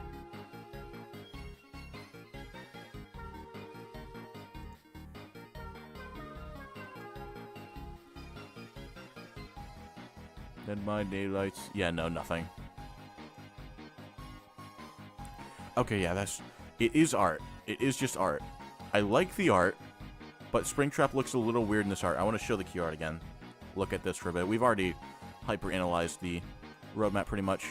Dead by Daylight. Yeah, no, nothing. Okay, yeah, it is art. It is just art. I like the art, but Springtrap looks a little weird in this art. I want to show the key art again. Look at this for a bit. We've already hyper-analyzed the roadmap pretty much.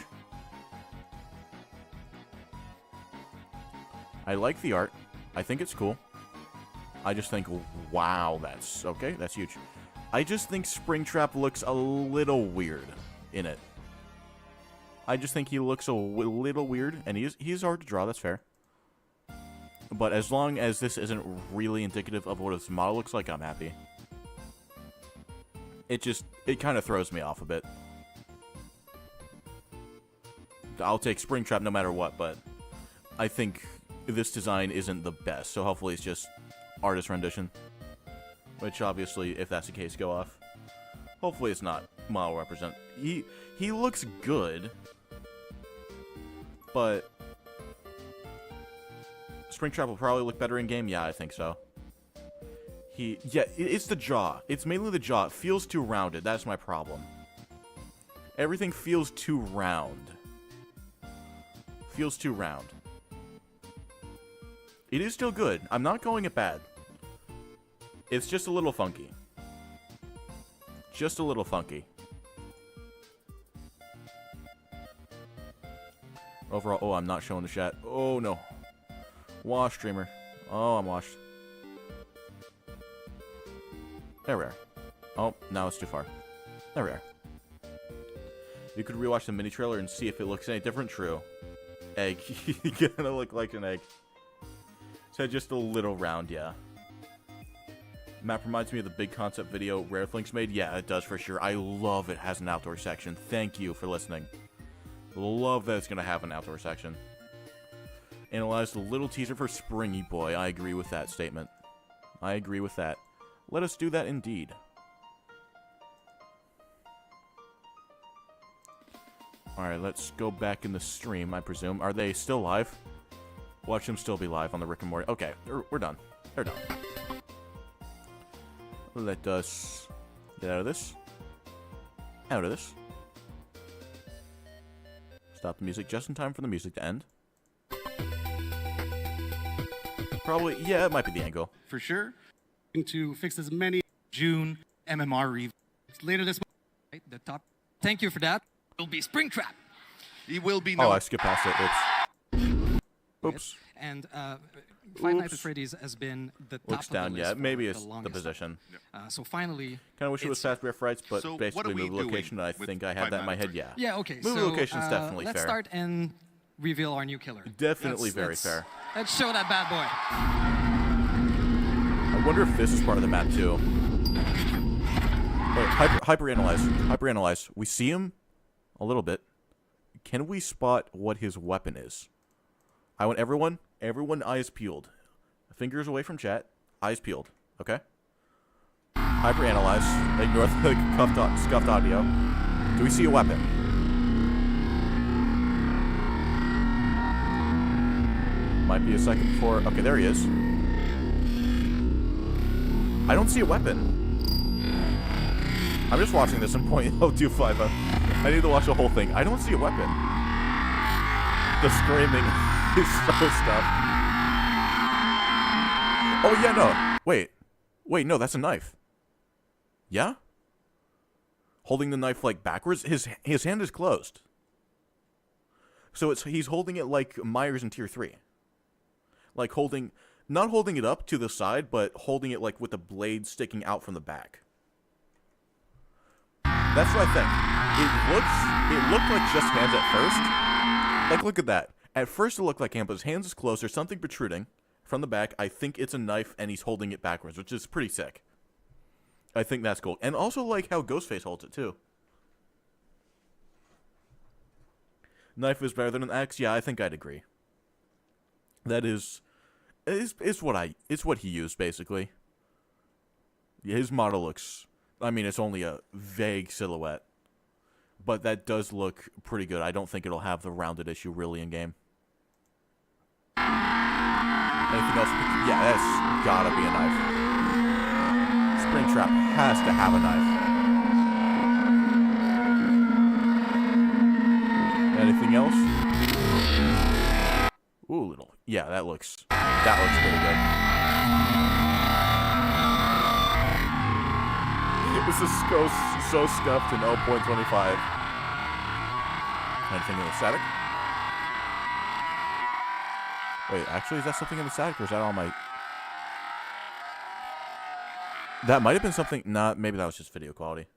I like the art. I think it's cool. I just think, wow, that's okay. That's huge. I just think Springtrap looks a little weird in it. I just think he looks a little weird, and he's hard to draw, that's fair. But as long as this isn't really indicative of what his model looks like, I'm happy. It kind of throws me off a bit. I'll take Springtrap no matter what, but I think this design isn't the best, so hopefully it's just artist rendition. Which, obviously, if that's the case, go off. Hopefully it's not model represent. He looks good, but Springtrap will probably look better in game. Yeah, I think so. Yeah, it's the jaw. It's mainly the jaw. It feels too rounded. That's my problem. Everything feels too round. Feels too round. It is still good. I'm not calling it bad. It's just a little funky. Just a little funky. Overall, oh, I'm not showing the chat. Oh, no. Wash, streamer. Oh, I'm washed. There we are. Oh, now it's too far. There we are. You could rewatch the mini trailer and see if it looks any different. True. Egg. You gotta look like an egg. So just a little round, yeah. Map reminds me of the big concept video Rare Things made. Yeah, it does for sure. I love it has an outdoor section. Thank you for listening. Love that it's going to have an outdoor section. Analyze the little teaser for Springy Boy. I agree with that statement. I agree with that. Let us do that indeed. Alright, let's go back in the stream, I presume. Are they still live? Watch them still be live on the Rick and Morty. Okay, we're done. They're done. Let us get out of this. Out of this. Stop the music just in time for the music to end. Probably, yeah, it might be the angle. For sure. To fix as many June MMR review. Later this month. Right, the top. Thank you for that. Will be Springtrap. He will be. Oh, I skipped past it. Oops. Oops. And Five Nights at Freddy's has been the top Looks of down, the yeah. list Maybe for it's the the longest position. So finally, Kind of wish it was fast rare frights, but So what basically are we move location. I doing think with I had Five that in my Nights head. at Yeah. yeah, okay. Move so location is definitely let's fair. start and reveal our new killer. Definitely very fair. Let's show that bad boy. I wonder if this is part of the map too. Wait, hyper-analyze. We see him a little bit. Can we spot what his weapon is? I want everyone eyes peeled. Fingers away from chat. Eyes peeled. Okay? Hyper-analyze. Ignore the scuffed audio. Do we see a weapon? Might be a second before. Okay, there he is. I don't see a weapon. I'm just watching this in .025. I need to watch the whole thing. I don't see a weapon. The screaming is so stuffed. Oh yeah, no. Wait, no, that's a knife. Yeah? Holding the knife like backwards? His hand is closed. So he's holding it like Myers in Tier 3. Like not holding it up to the side, but holding it like with the blade sticking out from the back. That's what I think. It looked like just hands at first. Like, look at that. At first it looked like hand, but his hands is closed. There's something protruding from the back. I think it's a knife, and he's holding it backwards, which is pretty sick. I think that's cool. And also like how Ghostface holds it, too. Knife is better than an axe? Yeah, I think I'd agree. That is what he used, basically. Yeah, his model looks... I mean, it's only a vague silhouette. But that does look pretty good. I don't think it'll have the rounded issue really in-game. Anything else? Yeah, that's gotta be a knife. Springtrap has to have a knife. Anything else? Ooh, little. Yeah, that looks pretty good. This is so scuffed to 0.25. Anything in the static? Wait, actually, is that something in the static, or is that all my... That might have been something... Nah, maybe that was just video quality.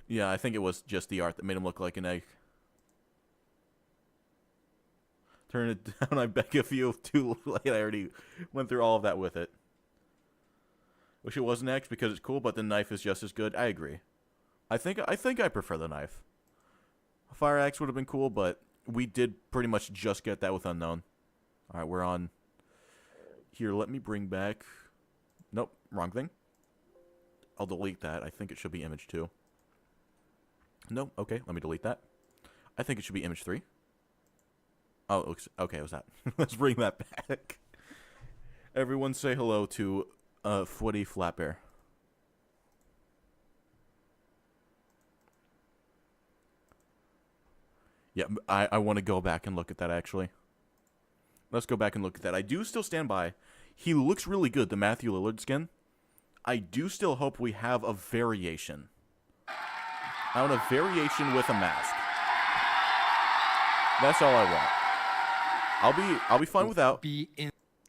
Yeah, I think it was just the art that made him look like an egg. Turn it down, I beg of you. Too late, I already went through all of that with it. Wish it wasn't X because it's cool, but the knife is just as good. I agree. I think I prefer the knife. A fire axe would have been cool, but we did pretty much just get that with Unknown. Alright, we're on... Here, let me bring back... Nope, wrong thing. I'll delete that. I think it should be image 2. Nope, okay, let me delete that. I think it should be image 3. Oh, okay, it was that. Let's bring that back. Everyone say hello to... Footy Flat Bear. Yeah, I want to go back and look at that, actually. Let's go back and look at that. I do still stand by. He looks really good, the Matthew Lillard skin. I do still hope we have a variation. I want a variation with a mask. That's all I want. I'll be fine without.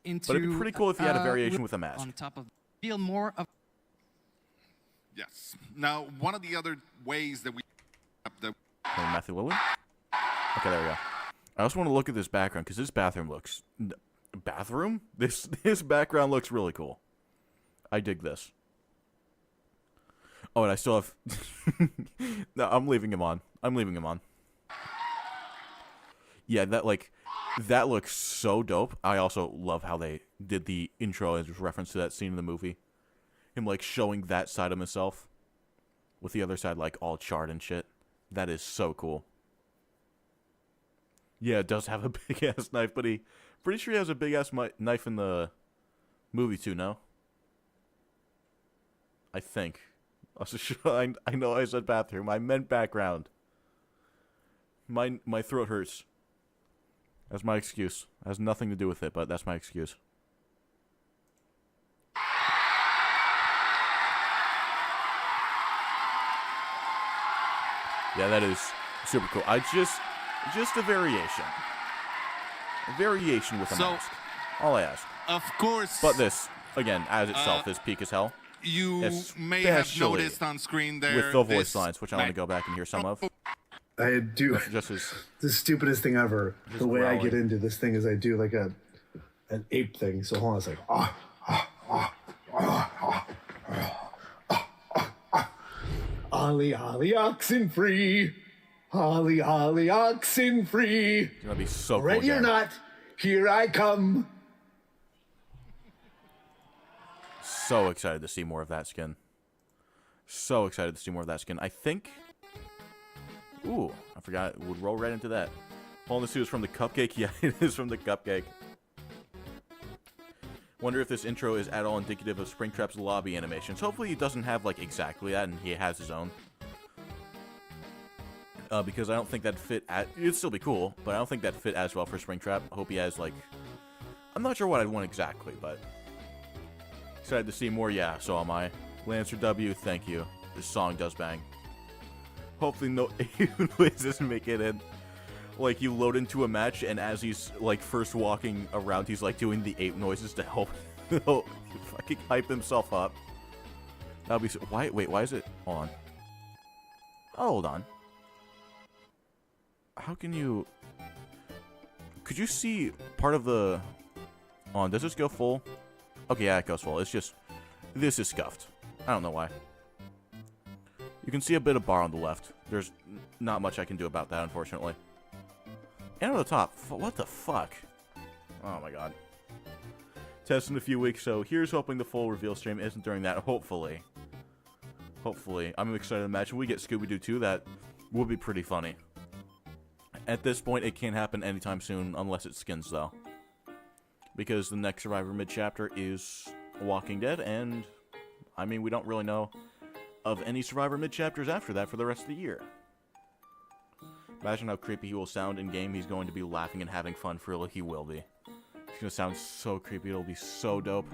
But it'd be pretty cool if you had a variation with a mask. On top of feel more of. Yes. Now, one of the other ways that we Matthew Lillard. Okay, there we go. I also want to look at this background because this bathroom looks This background looks really cool. I dig this. Oh, and I still have. No, I'm leaving him on. Yeah, that looks so dope. I also love how they did the intro as a reference to that scene in the movie. Him, like, showing that side of himself. With the other side, like, all charred and shit. That is so cool. Yeah, it does have a big-ass knife, but pretty sure he has a big-ass knife in the movie, too, no? I think. I know I said bathroom. I meant background. My throat hurts. That's my excuse. It has nothing to do with it, but that's my excuse. Yeah, that is super cool. Just a variation. A variation with a mask. All I ask. Of course. But this, again, as itself, is peak as hell. You may have noticed on screen there with the voice lines, which I want to go back and hear some of. I do the stupidest thing ever. The way I get into this thing is I do like an ape thing. So hold on a second. Ollie, ollie, oxen free. Ollie, ollie, oxen free. It's gonna be so cool. Ready or not, here I come. So excited to see more of that skin. I think... Ooh, I forgot. It would roll right into that. All this is from the cupcake? Yeah, it is from the cupcake. Wonder if this intro is at all indicative of Springtrap's lobby animations. Hopefully he doesn't have, like, exactly that, and he has his own. because I don't think that'd fit. It'd still be cool, but I don't think that'd fit as well for Springtrap. I hope he has like, I'm not sure what I'd want exactly, but excited to see more. Yeah, so am I. Lancer W, thank you. This song does bang. Hopefully no noises make it in. Like you load into a match, and as he's like first walking around, he's like doing the ape noises to help fucking hype himself up. That'll be so. Wait, why is it on? Oh, hold on. How can you? Could you see part of the? On? Does this go full? Okay, yeah, it goes full. It's just this is scuffed. I don't know why. You can see a bit of bar on the left. There's not much I can do about that, unfortunately. And on the top. What the fuck? Oh my god. Test in a few weeks, so here's hoping the full reveal stream isn't during that. Hopefully. Hopefully. I'm excited to imagine we get Scooby-Doo 2. That would be pretty funny. At this point, it can't happen anytime soon, unless it skins, though. Because the next Survivor mid-chapter is Walking Dead, and, I mean, we don't really know of any Survivor mid-chapters after that for the rest of the year. Imagine how creepy he will sound in-game. He's going to be laughing and having fun for real. He will be. He's going to sound so creepy. It'll be so dope.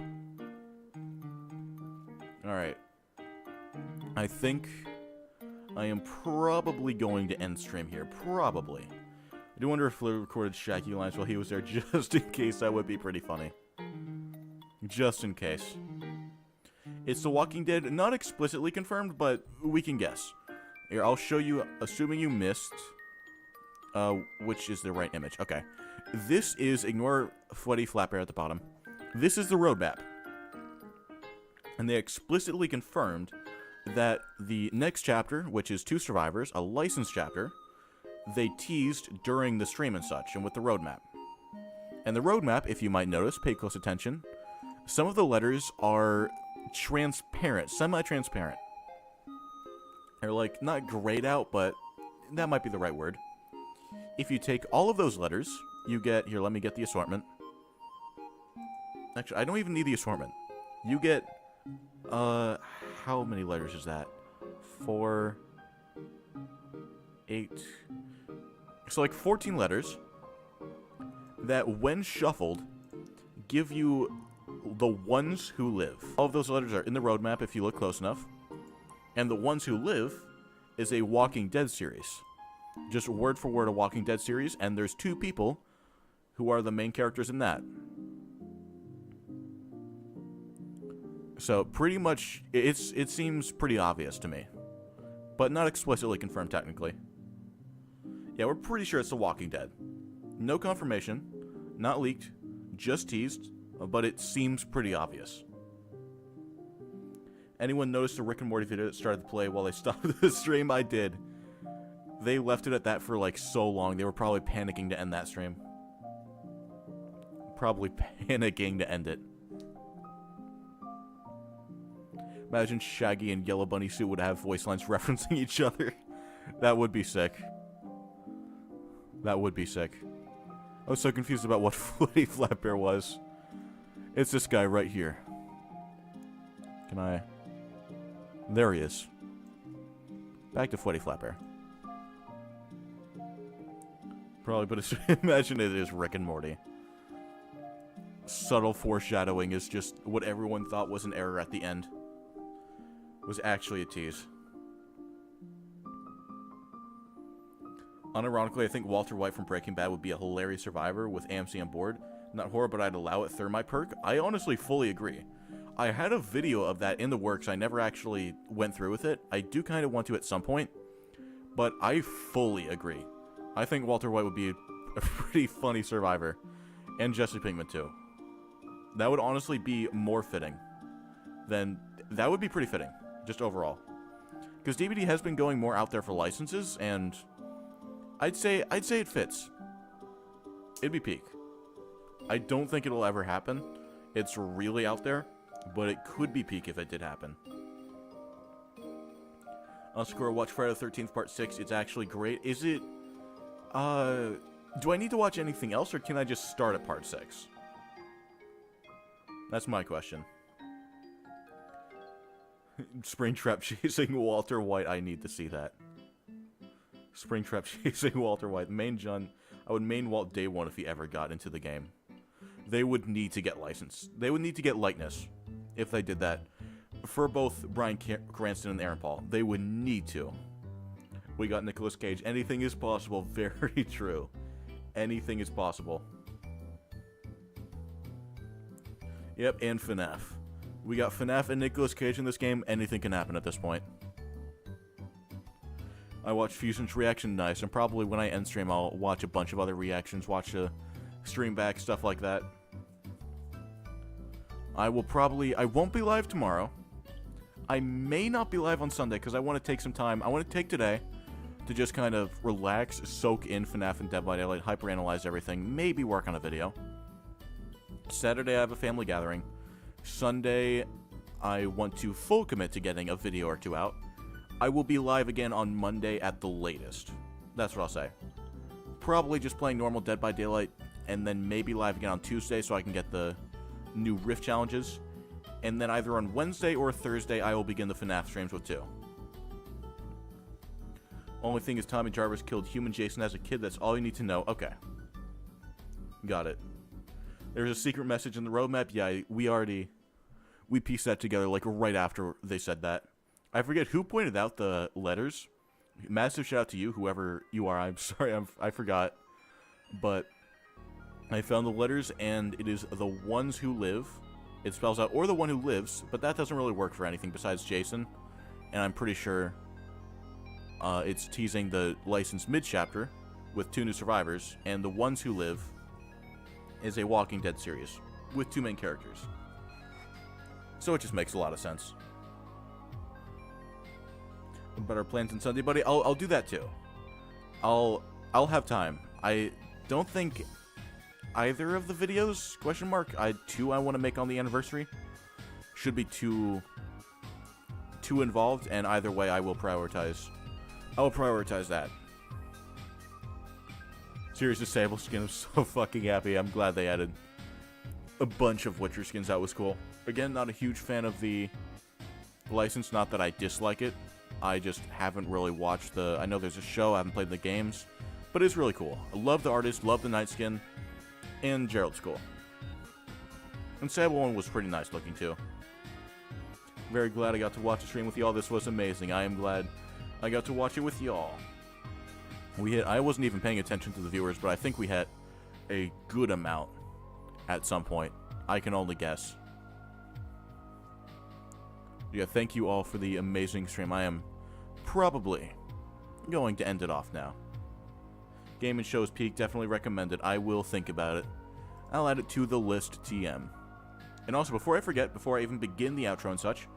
Alright. I think I am probably going to end stream here. Probably. I do wonder if Fleur recorded Shaggy lines while he was there, just in case. That would be pretty funny. Just in case. It's The Walking Dead, not explicitly confirmed, but we can guess. Here, I'll show you, assuming you missed, which is the right image. Okay. This is, ignore Freddy Flapper at the bottom. This is the roadmap. And they explicitly confirmed that the next chapter, which is 2 survivors, a licensed chapter, they teased during the stream and such, and with the roadmap. And the roadmap, if you might notice, pay close attention, some of the letters are transparent, semi-transparent. They're like, not grayed out, but that might be the right word. If you take all of those letters, you get, here, let me get the assortment. Actually, I don't even need the assortment. You get, how many letters is that? 4, 8, so like 14 letters that when shuffled give you the ones who live. All of those letters are in the roadmap if you look close enough. And the ones who live is a Walking Dead series. Just word for word a Walking Dead series, and there's 2 people who are the main characters in that. So pretty much, it seems pretty obvious to me. But not explicitly confirmed technically. Yeah, we're pretty sure it's The Walking Dead. No confirmation, not leaked, just teased, but it seems pretty obvious. Anyone noticed the Rick and Morty video that started to play while they stopped the stream? I did. They left it at that for like so long. They were probably panicking to end that stream. Probably panicking to end it. Imagine Shaggy and Yellow Bunny Suit would have voice lines referencing each other. That would be sick. That would be sick. I was so confused about what Freddy Flatbear was. It's this guy right here. Can I... There he is. Back to Freddy Flatbear. Probably, but imagine it is Rick and Morty. Subtle foreshadowing is just what everyone thought was an error at the end. Was actually a tease. Unironically, I think Walter White from Breaking Bad would be a hilarious survivor with AMC on board. Not horror, but I'd allow it Thermite perk. I honestly fully agree. I had a video of that in the works. I never actually went through with it. I do kind of want to at some point, but I fully agree. I think Walter White would be a pretty funny survivor. And Jesse Pinkman too. That would honestly be more fitting than... That would be pretty fitting, just overall. Because DBD has been going more out there for licenses, and... I'd say it fits. It'd be peak. I don't think it'll ever happen. It's really out there, but it could be peak if it did happen. Score watch Friday the 13th part 6. It's actually great. Is it... Do I need to watch anything else, or can I just start at part 6? That's my question. Springtrap chasing Walter White. I need to see that. Springtrap chasing Walter White. Main John. I would main Walt day one if he ever got into the game. They would need to get license. They would need to get likeness if they did that. For both Bryan Cranston and Aaron Paul. They would need to. We got Nicolas Cage. Anything is possible. Very true. Anything is possible. Yep, and FNaF. We got FNaF and Nicolas Cage in this game. Anything can happen at this point. I watched Fusion's reaction, nice, and probably when I end stream, I'll watch a bunch of other reactions, watch a stream back, stuff like that. I won't be live tomorrow. I may not be live on Sunday, because I want to take some time. I want to take today to just kind of relax, soak in FNaF and Dead by Daylight, hyperanalyze everything, maybe work on a video. Saturday, I have a family gathering. Sunday, I want to full commit to getting a video or two out. I will be live again on Monday at the latest. That's what I'll say. Probably just playing normal Dead by Daylight, and then maybe live again on Tuesday so I can get the new Rift challenges. And then either on Wednesday or Thursday, I will begin the FNaF streams with 2. Only thing is Tommy Jarvis killed human Jason as a kid. That's all you need to know. Okay. Got it. There's a secret message in the roadmap. Yeah, we pieced that together like right after they said that. I forget who pointed out the letters. Massive shout out to you, whoever you are. I'm sorry, I forgot. But I found the letters, and it is the ones who live. It spells out, or the one who lives, but that doesn't really work for anything besides Jason. And I'm pretty sure it's teasing the licensed mid-chapter with 2 new survivors, and the ones who live is a Walking Dead series with 2 main characters. So it just makes a lot of sense. But our plans on Sunday, buddy, I'll do that too. I'll have time. I don't think either of the videos, two I want to make on the anniversary, should be too involved, and either way I will prioritize that. Serious Disable skin, I'm so fucking happy. I'm glad they added a bunch of Witcher skins. That was cool. Again, not a huge fan of the license, not that I dislike it. I just haven't really watched I know there's a show, I haven't played the games, but it's really cool. I love the artist, love the night skin, and Gerald's cool. And Sable one was pretty nice looking too. Very glad I got to watch the stream with y'all. This was amazing. I am glad I got to watch it with y'all. I wasn't even paying attention to the viewers, but I think we had a good amount at some point. I can only guess. Yeah, thank you all for the amazing stream. I am probably going to end it off now. Game and Shows Peak, definitely recommended. I will think about it. I'll add it to the list TM. And also, before I forget, before I even begin the outro and such,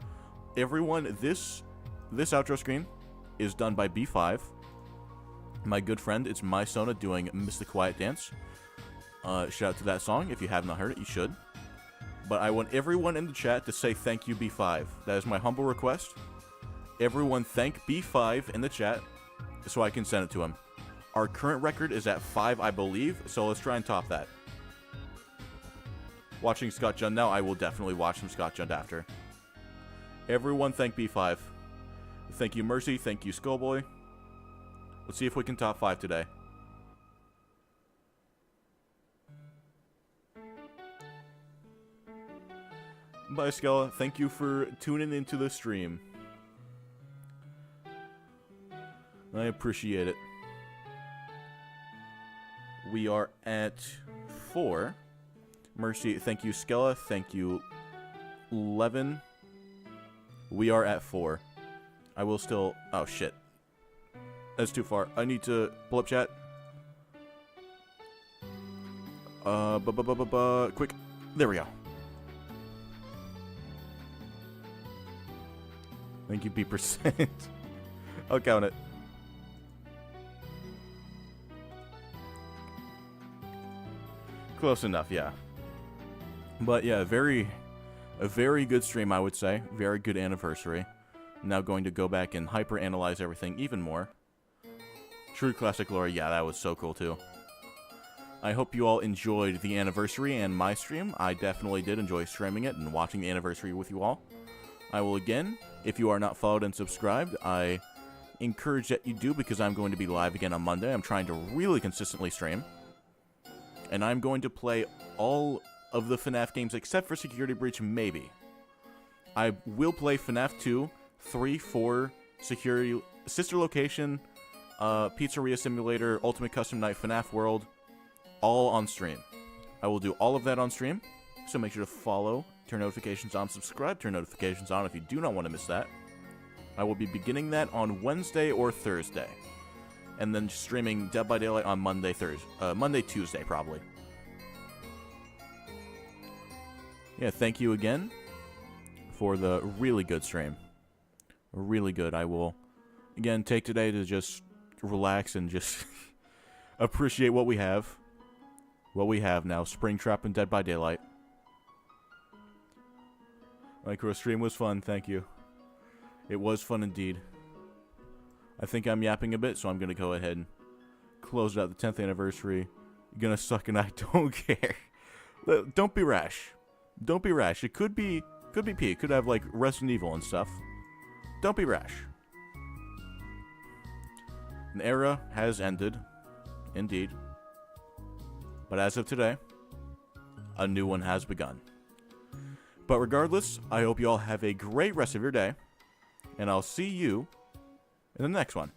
everyone, this outro screen is done by B5. My good friend, it's My Sona doing Miss the Quiet Dance. Shout out to that song. If you have not heard it, you should. But I want everyone in the chat to say thank you, B5. That is my humble request. Everyone thank B5 in the chat so I can send it to him. Our current record is at 5, I believe, so let's try and top that. Watching Scott Jund now, I will definitely watch some Scott Jund after. Everyone thank B5. Thank you, Mercy. Thank you, Skullboy. Let's see if we can top 5 today. Bye, Skella. Thank you for tuning into the stream. I appreciate it. We are at 4. Mercy, thank you, Skella. Thank you, Levin. We are at 4. I will still... Oh, shit. That's too far. I need to pull up chat. Quick. There we go. Thank you, B%. I'll count it. Close enough, yeah. But yeah, a very good stream, I would say. Very good anniversary. Now going to go back and hyper-analyze everything even more. True Classic Glory, yeah, that was so cool too. I hope you all enjoyed the anniversary and my stream. I definitely did enjoy streaming it and watching the anniversary with you all. I will again, if you are not followed and subscribed, I encourage that you do, because I'm going to be live again on Monday. I'm trying to really consistently stream. And I'm going to play all of the FNaF games except for Security Breach, maybe. I will play FNaF 2, 3, 4, Security, Sister Location, Pizzeria Simulator, Ultimate Custom Night, FNaF World, all on stream. I will do all of that on stream, so make sure to follow, turn notifications on, subscribe, turn notifications on if you do not want to miss that. I will be beginning that on Wednesday or Thursday, and then streaming Dead by Daylight on Monday, Tuesday, probably. Yeah, thank you again for the really good stream. Really good. I will, again, take today to just relax and just appreciate what we have. What we have now, Springtrap and Dead by Daylight. Micro stream was fun, thank you. It was fun indeed. I think I'm yapping a bit, so I'm going to go ahead and close out the 10th anniversary. You're going to suck and I don't care. Don't be rash. Don't be rash. It could be P. It could have, like, Resident Evil and stuff. Don't be rash. An era has ended. Indeed. But as of today, a new one has begun. But regardless, I hope you all have a great rest of your day. And I'll see you in the next one.